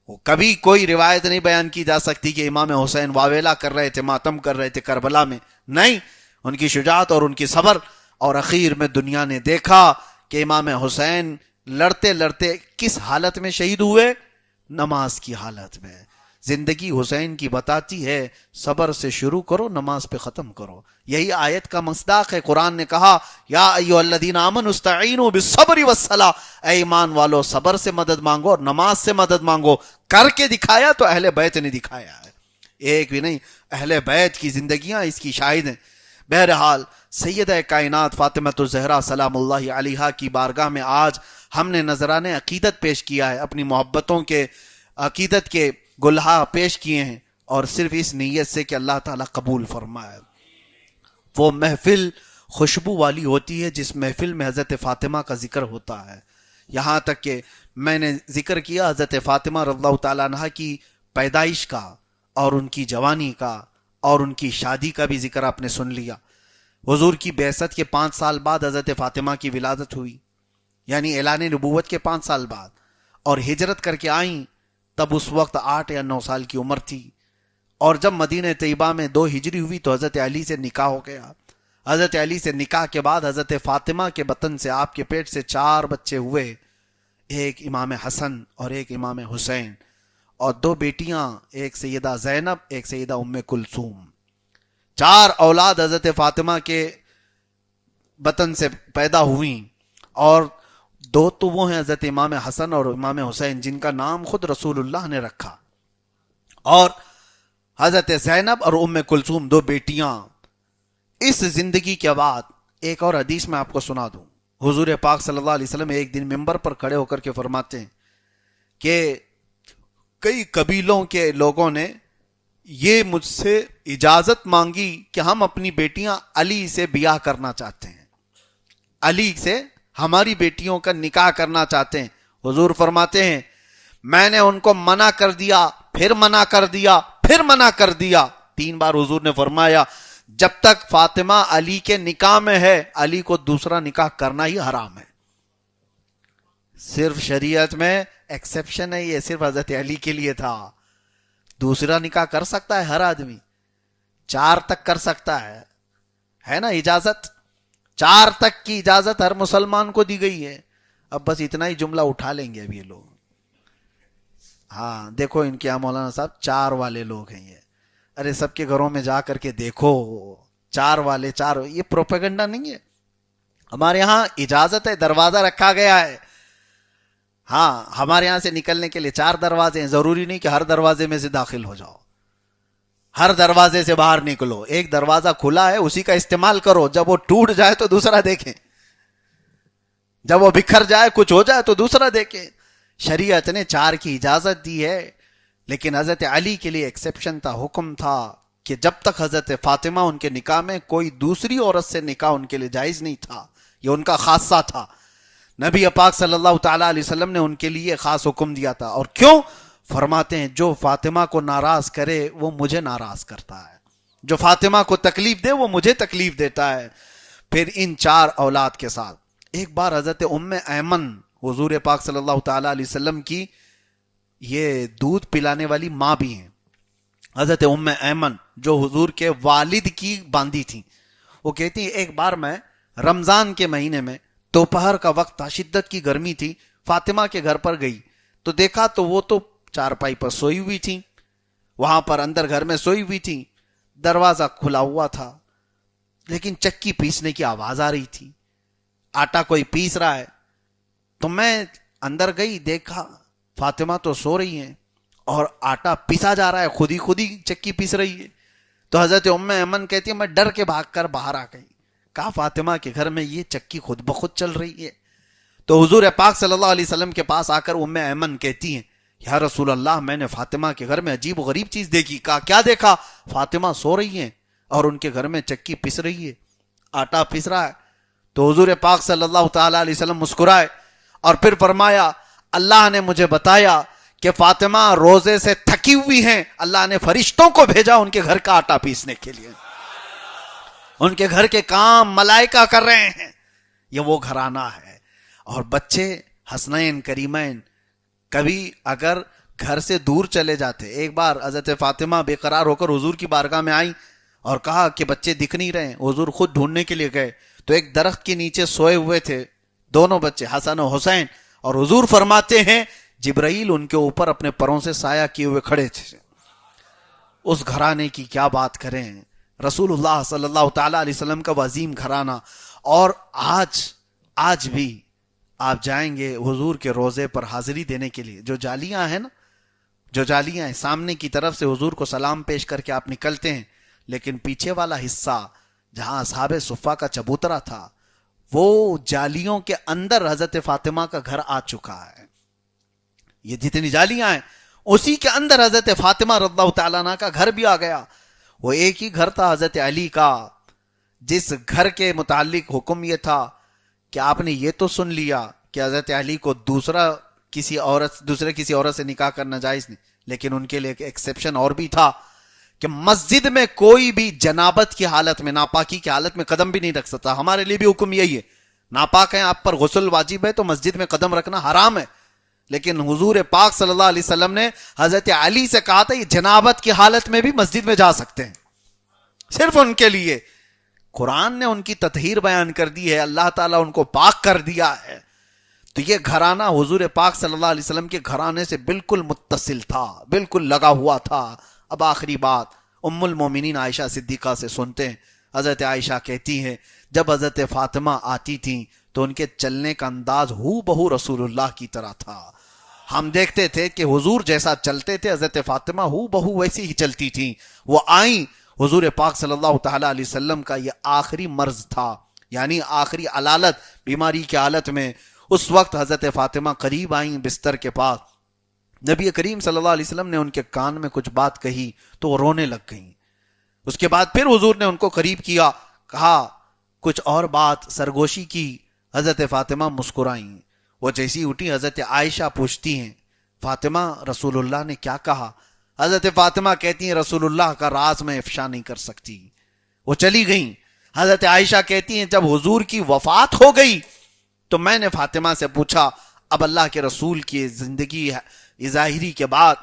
وہ کبھی کوئی روایت نہیں بیان کی جا سکتی کہ امام حسین واویلا کر رہے تھے، ماتم کر رہے تھے کربلا میں، نہیں، ان کی شجاعت اور ان کی صبر۔ اور اخیر میں دنیا نے دیکھا کہ امام حسین لڑتے لڑتے کس حالت میں شہید ہوئے؟ نماز کی حالت میں۔ زندگی حسین کی بتاتی ہے صبر سے شروع کرو، نماز پہ ختم کرو. یہی آیت کا مصداق ہے. قرآن نے کہا یا ایھا الذین آمنوا استعینوا بالصبر والصلاۃ، اے ایمان والو صبر سے مدد مانگو اور نماز سے مدد مانگو. کر کے دکھایا تو اہل بیت نے دکھایا ہے، ایک بھی نہیں، اہل بیت کی زندگیاں اس کی شاہد ہیں. بہرحال سیدہ کائنات فاطمہ الزہرا سلام اللہ علیہا کی بارگاہ میں آج ہم نے نذرانِ عقیدت پیش کیا ہے، اپنی محبتوں کے عقیدت کے گلہا پیش کیے ہیں، اور صرف اس نیت سے کہ اللہ تعالیٰ قبول فرمائے. وہ محفل خوشبو والی ہوتی ہے جس محفل میں حضرت فاطمہ کا ذکر ہوتا ہے. یہاں تک کہ میں نے ذکر کیا حضرت فاطمہ رضی اللہ تعالیٰ عنہ کی پیدائش کا اور ان کی جوانی کا اور ان کی شادی کا بھی ذکر آپ نے سن لیا. حضور کی بعثت کے 5 سال بعد حضرت فاطمہ کی ولادت ہوئی، یعنی اعلان نبوت کے 5 سال بعد، اور ہجرت کر کے آئیں تب اس وقت 8 یا 9 سال کی عمر تھی. اور جب مدینہ طیبہ میں 2 ہجری ہوئی تو حضرت علی سے نکاح ہو گیا. حضرت علی سے نکاح کے بعد حضرت فاطمہ کے بطن سے، آپ کے پیٹ سے 4 بچے ہوئے، ایک امام حسن اور ایک امام حسین، اور 2 بیٹیاں، ایک سیدہ زینب ایک سیدہ ام کلثوم. 4 اولاد حضرت فاطمہ کے بطن سے پیدا ہوئیں، اور 2 تو وہ ہیں حضرت امام حسن اور امام حسین جن کا نام خود رسول اللہ نے رکھا، اور حضرت زینب اور ام کلثوم 2 بیٹیاں. اس زندگی کے بعد ایک اور حدیث میں آپ کو سنا دوں. حضور پاک صلی اللہ علیہ وسلم ایک دن ممبر پر کھڑے ہو کر کے فرماتے ہیں کہ کئی قبیلوں کے لوگوں نے یہ مجھ سے اجازت مانگی کہ ہم اپنی بیٹیاں علی سے بیاہ کرنا چاہتے ہیں، علی سے ہماری بیٹیوں کا نکاح کرنا چاہتے ہیں. حضور فرماتے ہیں میں نے ان کو منع کر دیا، پھر منع کر دیا، پھر منع کر دیا. 3 بار حضور نے فرمایا جب تک فاطمہ علی کے نکاح میں ہے علی کو دوسرا نکاح کرنا ہی حرام ہے. صرف شریعت میں ایکسیپشن ہے، یہ صرف حضرت علی کے لیے تھا. دوسرا نکاح کر سکتا ہے ہر آدمی، 4 تک کر سکتا ہے نا اجازت. 4 تک کی اجازت ہر مسلمان کو دی گئی ہے. اب بس اتنا ہی جملہ اٹھا لیں گے اب یہ لوگ. ہاں دیکھو ان کے یہاں مولانا صاحب 4 والے لوگ ہیں یہ. ارے سب کے گھروں میں جا کر کے دیکھو 4 والے 4، یہ پروپیگنڈا نہیں ہے. ہمارے ہاں اجازت ہے، دروازہ رکھا گیا ہے. ہاں ہمارے یہاں سے نکلنے کے لیے 4 دروازے ہیں، ضروری نہیں کہ ہر دروازے میں سے داخل ہو جاؤ، ہر دروازے سے باہر نکلو. ایک دروازہ کھلا ہے اسی کا استعمال کرو، جب وہ ٹوٹ جائے تو دوسرا دیکھیں، جب وہ بکھر جائے کچھ ہو جائے تو دوسرا دیکھیں. شریعت نے 4 کی اجازت دی ہے، لیکن حضرت علی کے لیے ایکسیپشن تھا، حکم تھا کہ جب تک حضرت فاطمہ ان کے نکاح میں کوئی دوسری عورت سے نکاح ان کے لیے جائز نہیں تھا. یہ ان کا خاصہ تھا. نبی پاک صلی اللہ تعالیٰ علیہ وسلم نے ان کے لیے خاص حکم دیا تھا. اور کیوں؟ فرماتے ہیں جو فاطمہ کو ناراض کرے وہ مجھے ناراض کرتا ہے، جو فاطمہ کو تکلیف دے وہ مجھے تکلیف دیتا ہے. پھر ان 4 اولاد کے ساتھ ایک بار حضرت ام ایمن حضور پاک صلی اللہ تعالیٰ علیہ وسلم کی یہ دودھ پلانے والی ماں بھی ہیں، حضرت ام ایمن جو حضور کے والد کی باندی تھی. وہ کہتی ہیں ایک بار میں رمضان کے مہینے میں دوپہر کا وقت تھا، شدت کی گرمی تھی، فاطمہ کے گھر پر گئی تو دیکھا تو وہ تو چارپائی پر سوئی ہوئی تھی، وہاں پر اندر گھر میں سوئی ہوئی تھی. دروازہ کھلا ہوا تھا لیکن چکی پیسنے کی آواز آ رہی تھی، آٹا کوئی پیس رہا ہے. تو میں اندر گئی، دیکھا فاطمہ تو سو رہی ہیں اور آٹا پیسا جا رہا ہے، خود ہی چکی پیس رہی ہے. تو حضرت ام ایمن کہتی ہے میں ڈر کے بھاگ کر باہر آ گئی. کہا فاطمہ کے گھر میں یہ چکی خود بخود چل رہی ہے. تو حضور پاک صلی اللہ علیہ وسلم کے پاس آ کر ام ایمن کہتی ہیں یا رسول اللہ میں نے فاطمہ کے گھر میں عجیب و غریب چیز دیکھی. کہا کیا دیکھا؟ فاطمہ سو رہی ہیں اور ان کے گھر میں چکی پس رہی ہے، آٹا پس رہا ہے. تو حضور پاک صلی اللہ تعالیٰ علیہ وسلم مسکرائے اور پھر فرمایا اللہ نے مجھے بتایا کہ فاطمہ روزے سے تھکی ہوئی ہیں، اللہ نے فرشتوں کو بھیجا ان کے گھر کا آٹا پیسنے کے لیے. ان کے گھر کے کام ملائکہ کر رہے ہیں. یہ وہ گھرانہ ہے. اور بچے حسنین کریمین کبھی اگر گھر سے دور چلے جاتے. ایک بار حضرت فاطمہ بے قرار ہو کر حضور کی بارگاہ میں آئی اور کہا کہ بچے دکھ نہیں رہے. حضور خود ڈھونڈنے کے لیے گئے تو ایک درخت کے نیچے سوئے ہوئے تھے 2 بچے حسن و حسین. اور حضور فرماتے ہیں جبرائیل ان کے اوپر اپنے پروں سے سایہ کیے ہوئے کھڑے تھے. اس گھرانے کی کیا بات کریں، رسول اللہ صلی اللہ تعالی علیہ وسلم کا عظیم گھرانہ. اور آج بھی آپ جائیں گے حضور کے روزے پر حاضری دینے کے لیے، جو جالیاں ہیں نا، جو جالیاں ہیں سامنے کی طرف سے حضور کو سلام پیش کر کے آپ نکلتے ہیں، لیکن پیچھے والا حصہ جہاں اصحاب صفہ کا چبوترا تھا، وہ جالیوں کے اندر حضرت فاطمہ کا گھر آ چکا ہے. یہ جتنی جالیاں ہیں اسی کے اندر حضرت فاطمہ رضی اللہ تعالیٰ عنہ کا گھر بھی آ گیا. وہ ایک ہی گھر تھا حضرت علی کا، جس گھر کے متعلق حکم یہ تھا کہ آپ نے یہ تو سن لیا کہ حضرت علی کو دوسرے کسی عورت سے نکاح کرنا جائز نہیں، لیکن ان کے لیے ایک ایکسیپشن اور بھی تھا کہ مسجد میں کوئی بھی جنابت کی حالت میں، ناپاکی کی حالت میں قدم بھی نہیں رکھ سکتا. ہمارے لیے بھی حکم یہی ہے، ناپاک ہیں آپ پر غسل واجب ہے تو مسجد میں قدم رکھنا حرام ہے، لیکن حضور پاک صلی اللہ علیہ وسلم نے حضرت علی سے کہا تھا یہ جنابت کی حالت میں بھی مسجد میں جا سکتے ہیں، صرف ان کے لیے. قرآن نے ان کی تطہیر بیان کر دی ہے، اللہ تعالیٰ ان کو پاک کر دیا ہے. تو یہ گھرانہ حضور پاک صلی اللہ علیہ وسلم کے گھرانے سے بالکل متصل تھا، بالکل لگا ہوا تھا. اب آخری بات ام المومنین عائشہ صدیقہ سے سنتے ہیں. حضرت عائشہ کہتی ہیں جب حضرت فاطمہ آتی تھیں تو ان کے چلنے کا انداز ہو بہو رسول اللہ کی طرح تھا. ہم دیکھتے تھے کہ حضور جیسا چلتے تھے حضرت فاطمہ ہو بہو ویسی ہی چلتی تھیں. وہ آئیں، حضور پاک صلی اللہ تعالی علیہ وسلم کا یہ آخری مرض تھا، یعنی آخری علالت بیماری کی حالت میں. اس وقت حضرت فاطمہ قریب آئیں بستر کے پاس. نبی کریم صلی اللہ علیہ وسلم نے ان کے کان میں کچھ بات کہی تو وہ رونے لگ گئیں. اس کے بعد پھر حضور نے ان کو قریب کیا، کہا کچھ اور بات، سرگوشی کی. حضرت فاطمہ مسکرائیں. وہ جیسی اٹھی حضرت عائشہ پوچھتی ہیں فاطمہ رسول اللہ نے کیا کہا؟ حضرت فاطمہ کہتی ہیں رسول اللہ کا راز میں افشا نہیں کر سکتی. وہ چلی گئیں. حضرت عائشہ کہتی ہیں جب حضور کی وفات ہو گئی تو میں نے فاطمہ سے پوچھا اب اللہ کے رسول کی زندگی ظاہری کے بعد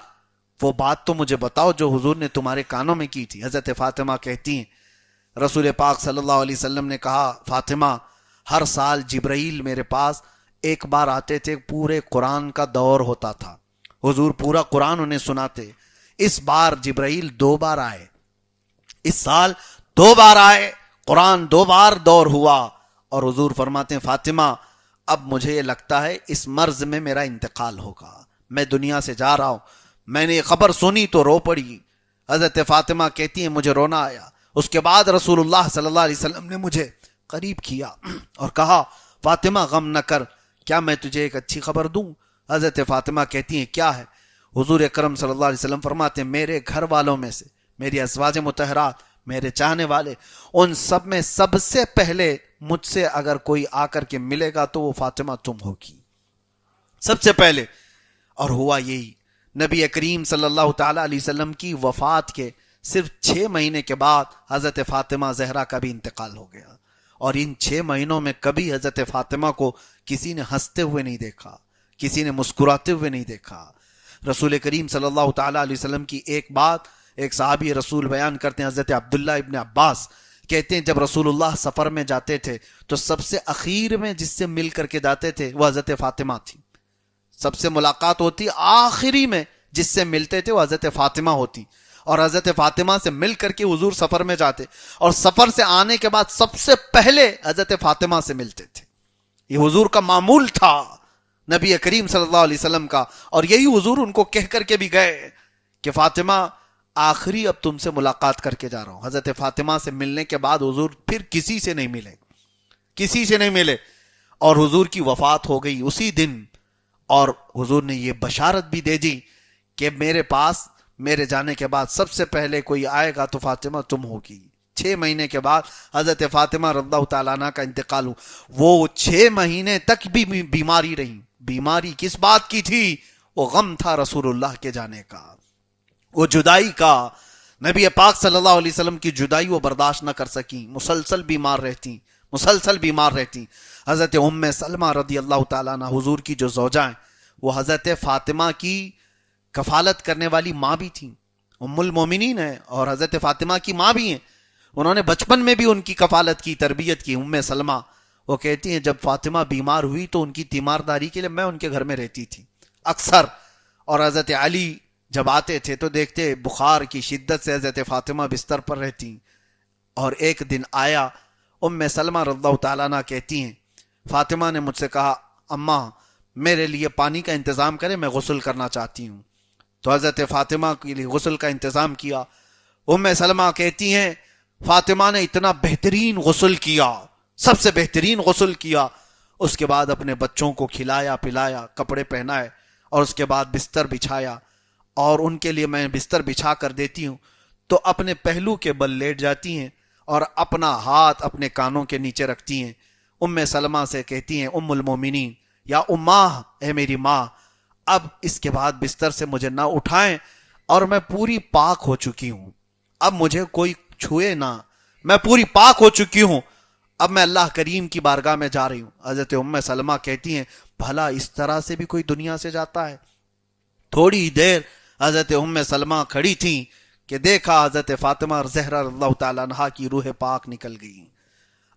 وہ بات تو مجھے بتاؤ جو حضور نے تمہارے کانوں میں کی تھی. حضرت فاطمہ کہتی ہیں رسول پاک صلی اللہ علیہ وسلم نے کہا فاطمہ ہر سال جبرائیل میرے پاس ایک بار آتے تھے، پورے قرآن کا دور ہوتا تھا، حضور پورا قرآن انہیں سناتے. اس بار جبرائیل 2 بار آئے، اس سال 2 بار آئے، قرآن 2 بار دور ہوا. اور حضور فرماتے ہیں فاطمہ اب مجھے یہ لگتا ہے اس مرض میں میرا انتقال ہوگا، میں دنیا سے جا رہا ہوں. میں نے یہ خبر سنی تو رو پڑی. حضرت فاطمہ کہتی ہیں مجھے رونا آیا. اس کے بعد رسول اللہ صلی اللہ علیہ وسلم نے مجھے قریب کیا اور کہا فاطمہ غم نہ کر، کیا میں تجھے ایک اچھی خبر دوں؟ حضرت فاطمہ کہتی ہیں کیا ہے؟ حضور اکرم صلی اللہ علیہ وسلم فرماتے ہیں میرے گھر والوں میں سے، میری ازواج مطہرات، میرے چاہنے والے، ان سب میں سب سے پہلے مجھ سے اگر کوئی آ کر کے ملے گا تو وہ فاطمہ تم ہوگی سب سے پہلے. اور ہوا یہی. نبی کریم صلی اللہ تعالی علیہ وسلم کی وفات کے صرف 6 مہینے کے بعد حضرت فاطمہ زہرا کا بھی انتقال ہو گیا. اور ان 6 مہینوں میں کبھی حضرت فاطمہ کو کسی نے ہنستے ہوئے نہیں دیکھا، کسی نے مسکراتے ہوئے نہیں دیکھا. رسول کریم صلی اللہ تعالی علیہ وسلم کی ایک بات ایک صحابی رسول بیان کرتے ہیں، حضرت عبداللہ ابن عباس کہتے ہیں جب رسول اللہ سفر میں جاتے تھے تو سب سے اخیر میں جس سے مل کر کے جاتے تھے وہ حضرت فاطمہ تھی. سب سے ملاقات ہوتی آخری میں جس سے ملتے تھے وہ حضرت فاطمہ ہوتی. اور حضرت فاطمہ سے مل کر کے حضور سفر میں جاتے اور سفر سے آنے کے بعد سب سے پہلے حضرت فاطمہ سے ملتے تھے. یہ حضور کا معمول تھا نبی کریم صلی اللہ علیہ وسلم کا. اور یہی حضور ان کو کہہ کر کے بھی گئے کہ فاطمہ آخری اب تم سے ملاقات کر کے جا رہا ہوں. حضرت فاطمہ سے ملنے کے بعد حضور پھر کسی سے نہیں ملے، کسی سے نہیں ملے. اور حضور کی وفات ہو گئی اسی دن. اور حضور نے یہ بشارت بھی دے دی کہ میرے پاس میرے جانے کے بعد سب سے پہلے کوئی آئے گا تو فاطمہ تم ہوگی. 6 مہینے کے بعد حضرت فاطمہ رضی اللہ تعالیٰ عنہ کا انتقال ہوا. وہ 6 مہینے تک بھی بیماری رہی. بیماری کس بات کی تھی؟ وہ غم تھا رسول اللہ کے جانے کا، وہ جدائی کا. نبی پاک صلی اللہ علیہ وسلم کی جدائی وہ برداشت نہ کر سکیں، مسلسل بیمار رہتی، مسلسل بیمار رہتی. حضرت ام سلمہ رضی اللہ تعالیٰ عنہ حضور کی جو زوجہ ہیں وہ حضرت فاطمہ کی کفالت کرنے والی ماں بھی تھیں، ام المومنین ہیں اور حضرت فاطمہ کی ماں بھی ہیں. انہوں نے بچپن میں بھی ان کی کفالت کی، تربیت کی. ام سلمہ وہ کہتی ہیں جب فاطمہ بیمار ہوئی تو ان کی تیمارداری کے لیے میں ان کے گھر میں رہتی تھی اکثر. اور حضرت علی جب آتے تھے تو دیکھتے بخار کی شدت سے حضرت فاطمہ بستر پر رہتی، اور ایک دن آیا، ام سلمہ رضی اللہ تعالیٰ عنہ کہتی ہیں فاطمہ نے مجھ سے کہا اماں میرے لیے پانی کا انتظام کرے، میں غسل کرنا چاہتی ہوں۔ تو حضرت فاطمہ کے لیے غسل کا انتظام کیا۔ ام سلمہ کہتی ہیں فاطمہ نے اتنا بہترین غسل کیا، سب سے بہترین غسل کیا، اس کے بعد اپنے بچوں کو کھلایا پلایا، کپڑے پہنائے، اور اس کے بعد بستر بچھایا، اور ان کے لیے میں بستر بچھا کر دیتی ہوں تو اپنے پہلو کے بل لیٹ جاتی ہیں اور اپنا ہاتھ اپنے کانوں کے نیچے رکھتی ہیں۔ ام سلمہ سے کہتی ہیں ام المومنین یا اماں، اے میری ماں، اب اس کے بعد بستر سے مجھے نہ اٹھائیں، اور میں پوری پاک ہو چکی ہوں، اب مجھے کوئی چھوئے نہ، میں پوری پاک ہو چکی ہوں، اب میں اللہ کریم کی بارگاہ میں جا رہی ہوں۔ حضرت ام سلمہ کہتی ہیں بھلا اس طرح سے بھی کوئی دنیا سے جاتا ہے؟ تھوڑی دیر حضرت ام سلمہ کھڑی تھیں کہ دیکھا حضرت فاطمہ زہرا رضی اللہ تعالیٰ عنہا کی روح پاک نکل گئی،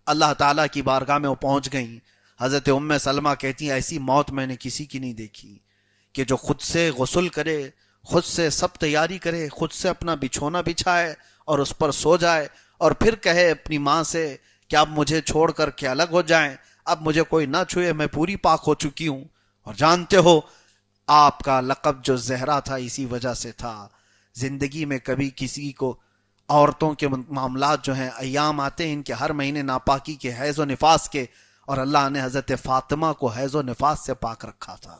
اللہ تعالیٰ کی بارگاہ میں وہ پہنچ گئیں۔ حضرت ام سلمہ کہتی ہیں ایسی موت میں نے کسی کی نہیں دیکھی کہ جو خود سے غسل کرے، خود سے سب تیاری کرے، خود سے اپنا بچھونا بچھائے اور اس پر سو جائے، اور پھر کہے اپنی ماں سے کہ اب مجھے چھوڑ کر کے الگ ہو جائیں، اب مجھے کوئی نہ چھوئے، میں پوری پاک ہو چکی ہوں۔ اور جانتے ہو آپ کا لقب جو زہرا تھا اسی وجہ سے تھا۔ زندگی میں کبھی کسی کو عورتوں کے معاملات جو ہیں ایام آتے ہیں ان کے ہر مہینے ناپاکی کے، حیض و نفاس کے، اور اللہ نے حضرت فاطمہ کو حیض و نفاس سے پاک رکھا تھا،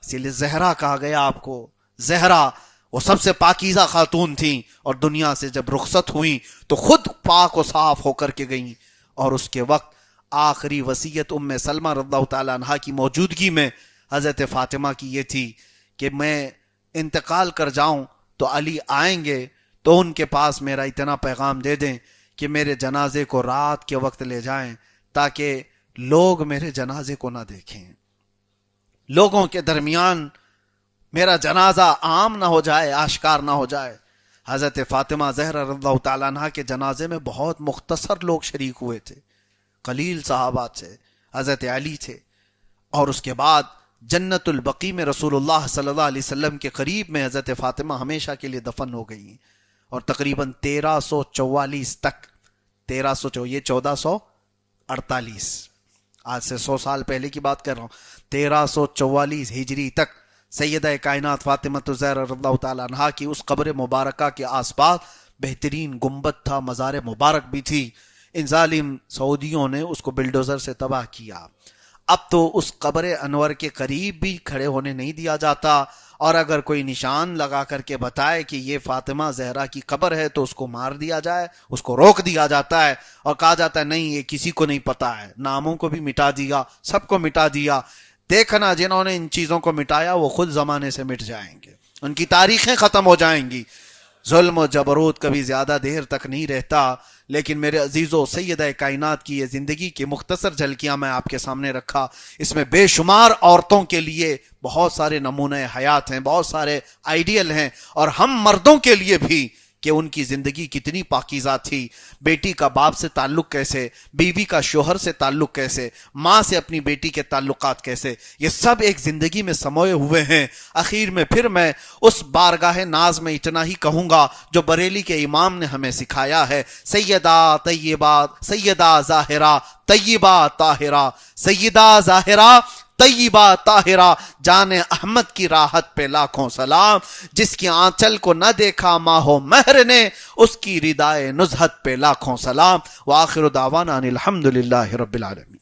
اسی لیے زہرا کہا گیا آپ کو۔ زہرا وہ سب سے پاکیزہ خاتون تھیں، اور دنیا سے جب رخصت ہوئیں تو خود پاک و صاف ہو کر کے گئیں، اور اس کے وقت آخری وصیت ام سلمہ رضی اللہ تعالیٰ عنہا کی موجودگی میں حضرت فاطمہ کی یہ تھی کہ میں انتقال کر جاؤں تو علی آئیں گے تو ان کے پاس میرا اتنا پیغام دے دیں کہ میرے جنازے کو رات کے وقت لے جائیں تاکہ لوگ میرے جنازے کو نہ دیکھیں، لوگوں کے درمیان میرا جنازہ عام نہ ہو جائے، آشکار نہ ہو جائے۔ حضرت فاطمہ زہرا رضی اللہ تعالیٰ عنہ کے جنازے میں بہت مختصر لوگ شریک ہوئے تھے، قلیل صحابہ تھے، حضرت علی تھے، اور اس کے بعد جنت البقیع میں رسول اللہ صلی اللہ علیہ وسلم کے قریب میں حضرت فاطمہ ہمیشہ کے لیے دفن ہو گئی، اور تقریباً 1344 تک، 1300 یہ 1448، آج سے 100 سال پہلے کی بات کر رہا ہوں، 1344 ہجری تک سیدہ کائنات فاطمہ الزہرا رضی اللہ تعالیٰ عنہا کی اس قبر مبارکہ کے آس پاس بہترین گنبد تھا، مزار مبارک بھی تھی۔ ان ظالم سعودیوں نے اس کو بلڈوزر سے تباہ کیا۔ اب تو اس قبر انور کے قریب بھی کھڑے ہونے نہیں دیا جاتا، اور اگر کوئی نشان لگا کر کے بتائے کہ یہ فاطمہ زہرا کی قبر ہے تو اس کو مار دیا جائے، اس کو روک دیا جاتا ہے، اور کہا جاتا ہے نہیں یہ کسی کو نہیں پتا ہے، ناموں کو بھی مٹا دیا، سب کو مٹا دیا۔ دیکھنا جنہوں نے ان چیزوں کو مٹایا وہ خود زمانے سے مٹ جائیں گے، ان کی تاریخیں ختم ہو جائیں گی۔ ظلم و جبروت کبھی زیادہ دیر تک نہیں رہتا، لیکن میرے عزیزو سیدہ کائنات کی یہ زندگی کی مختصر جھلکیاں میں آپ کے سامنے رکھا، اس میں بے شمار عورتوں کے لیے بہت سارے نمونے حیات ہیں، بہت سارے آئیڈیل ہیں، اور ہم مردوں کے لیے بھی کہ ان کی زندگی کتنی پاکیزہ تھی، بیٹی کا باپ سے تعلق کیسے، بیوی کا شوہر سے تعلق کیسے، ماں سے اپنی بیٹی کے تعلقات کیسے، یہ سب ایک زندگی میں سموئے ہوئے ہیں۔ اخیر میں پھر میں اس بارگاہ ناز میں اتنا ہی کہوں گا جو بریلی کے امام نے ہمیں سکھایا ہے، سیدہ طیبہ، سیدہ ظاہرہ طیبہ طاہرہ، سیدہ ظاہرہ طیبہ طاہرہ، جان احمد کی راحت پہ لاکھوں سلام، جس کی آنچل کو نہ دیکھا ماہ و مہر نے، اس کی ردائے نزہت پہ لاکھوں سلام۔ وآخر دعوانا ان الحمدللہ رب العالمین۔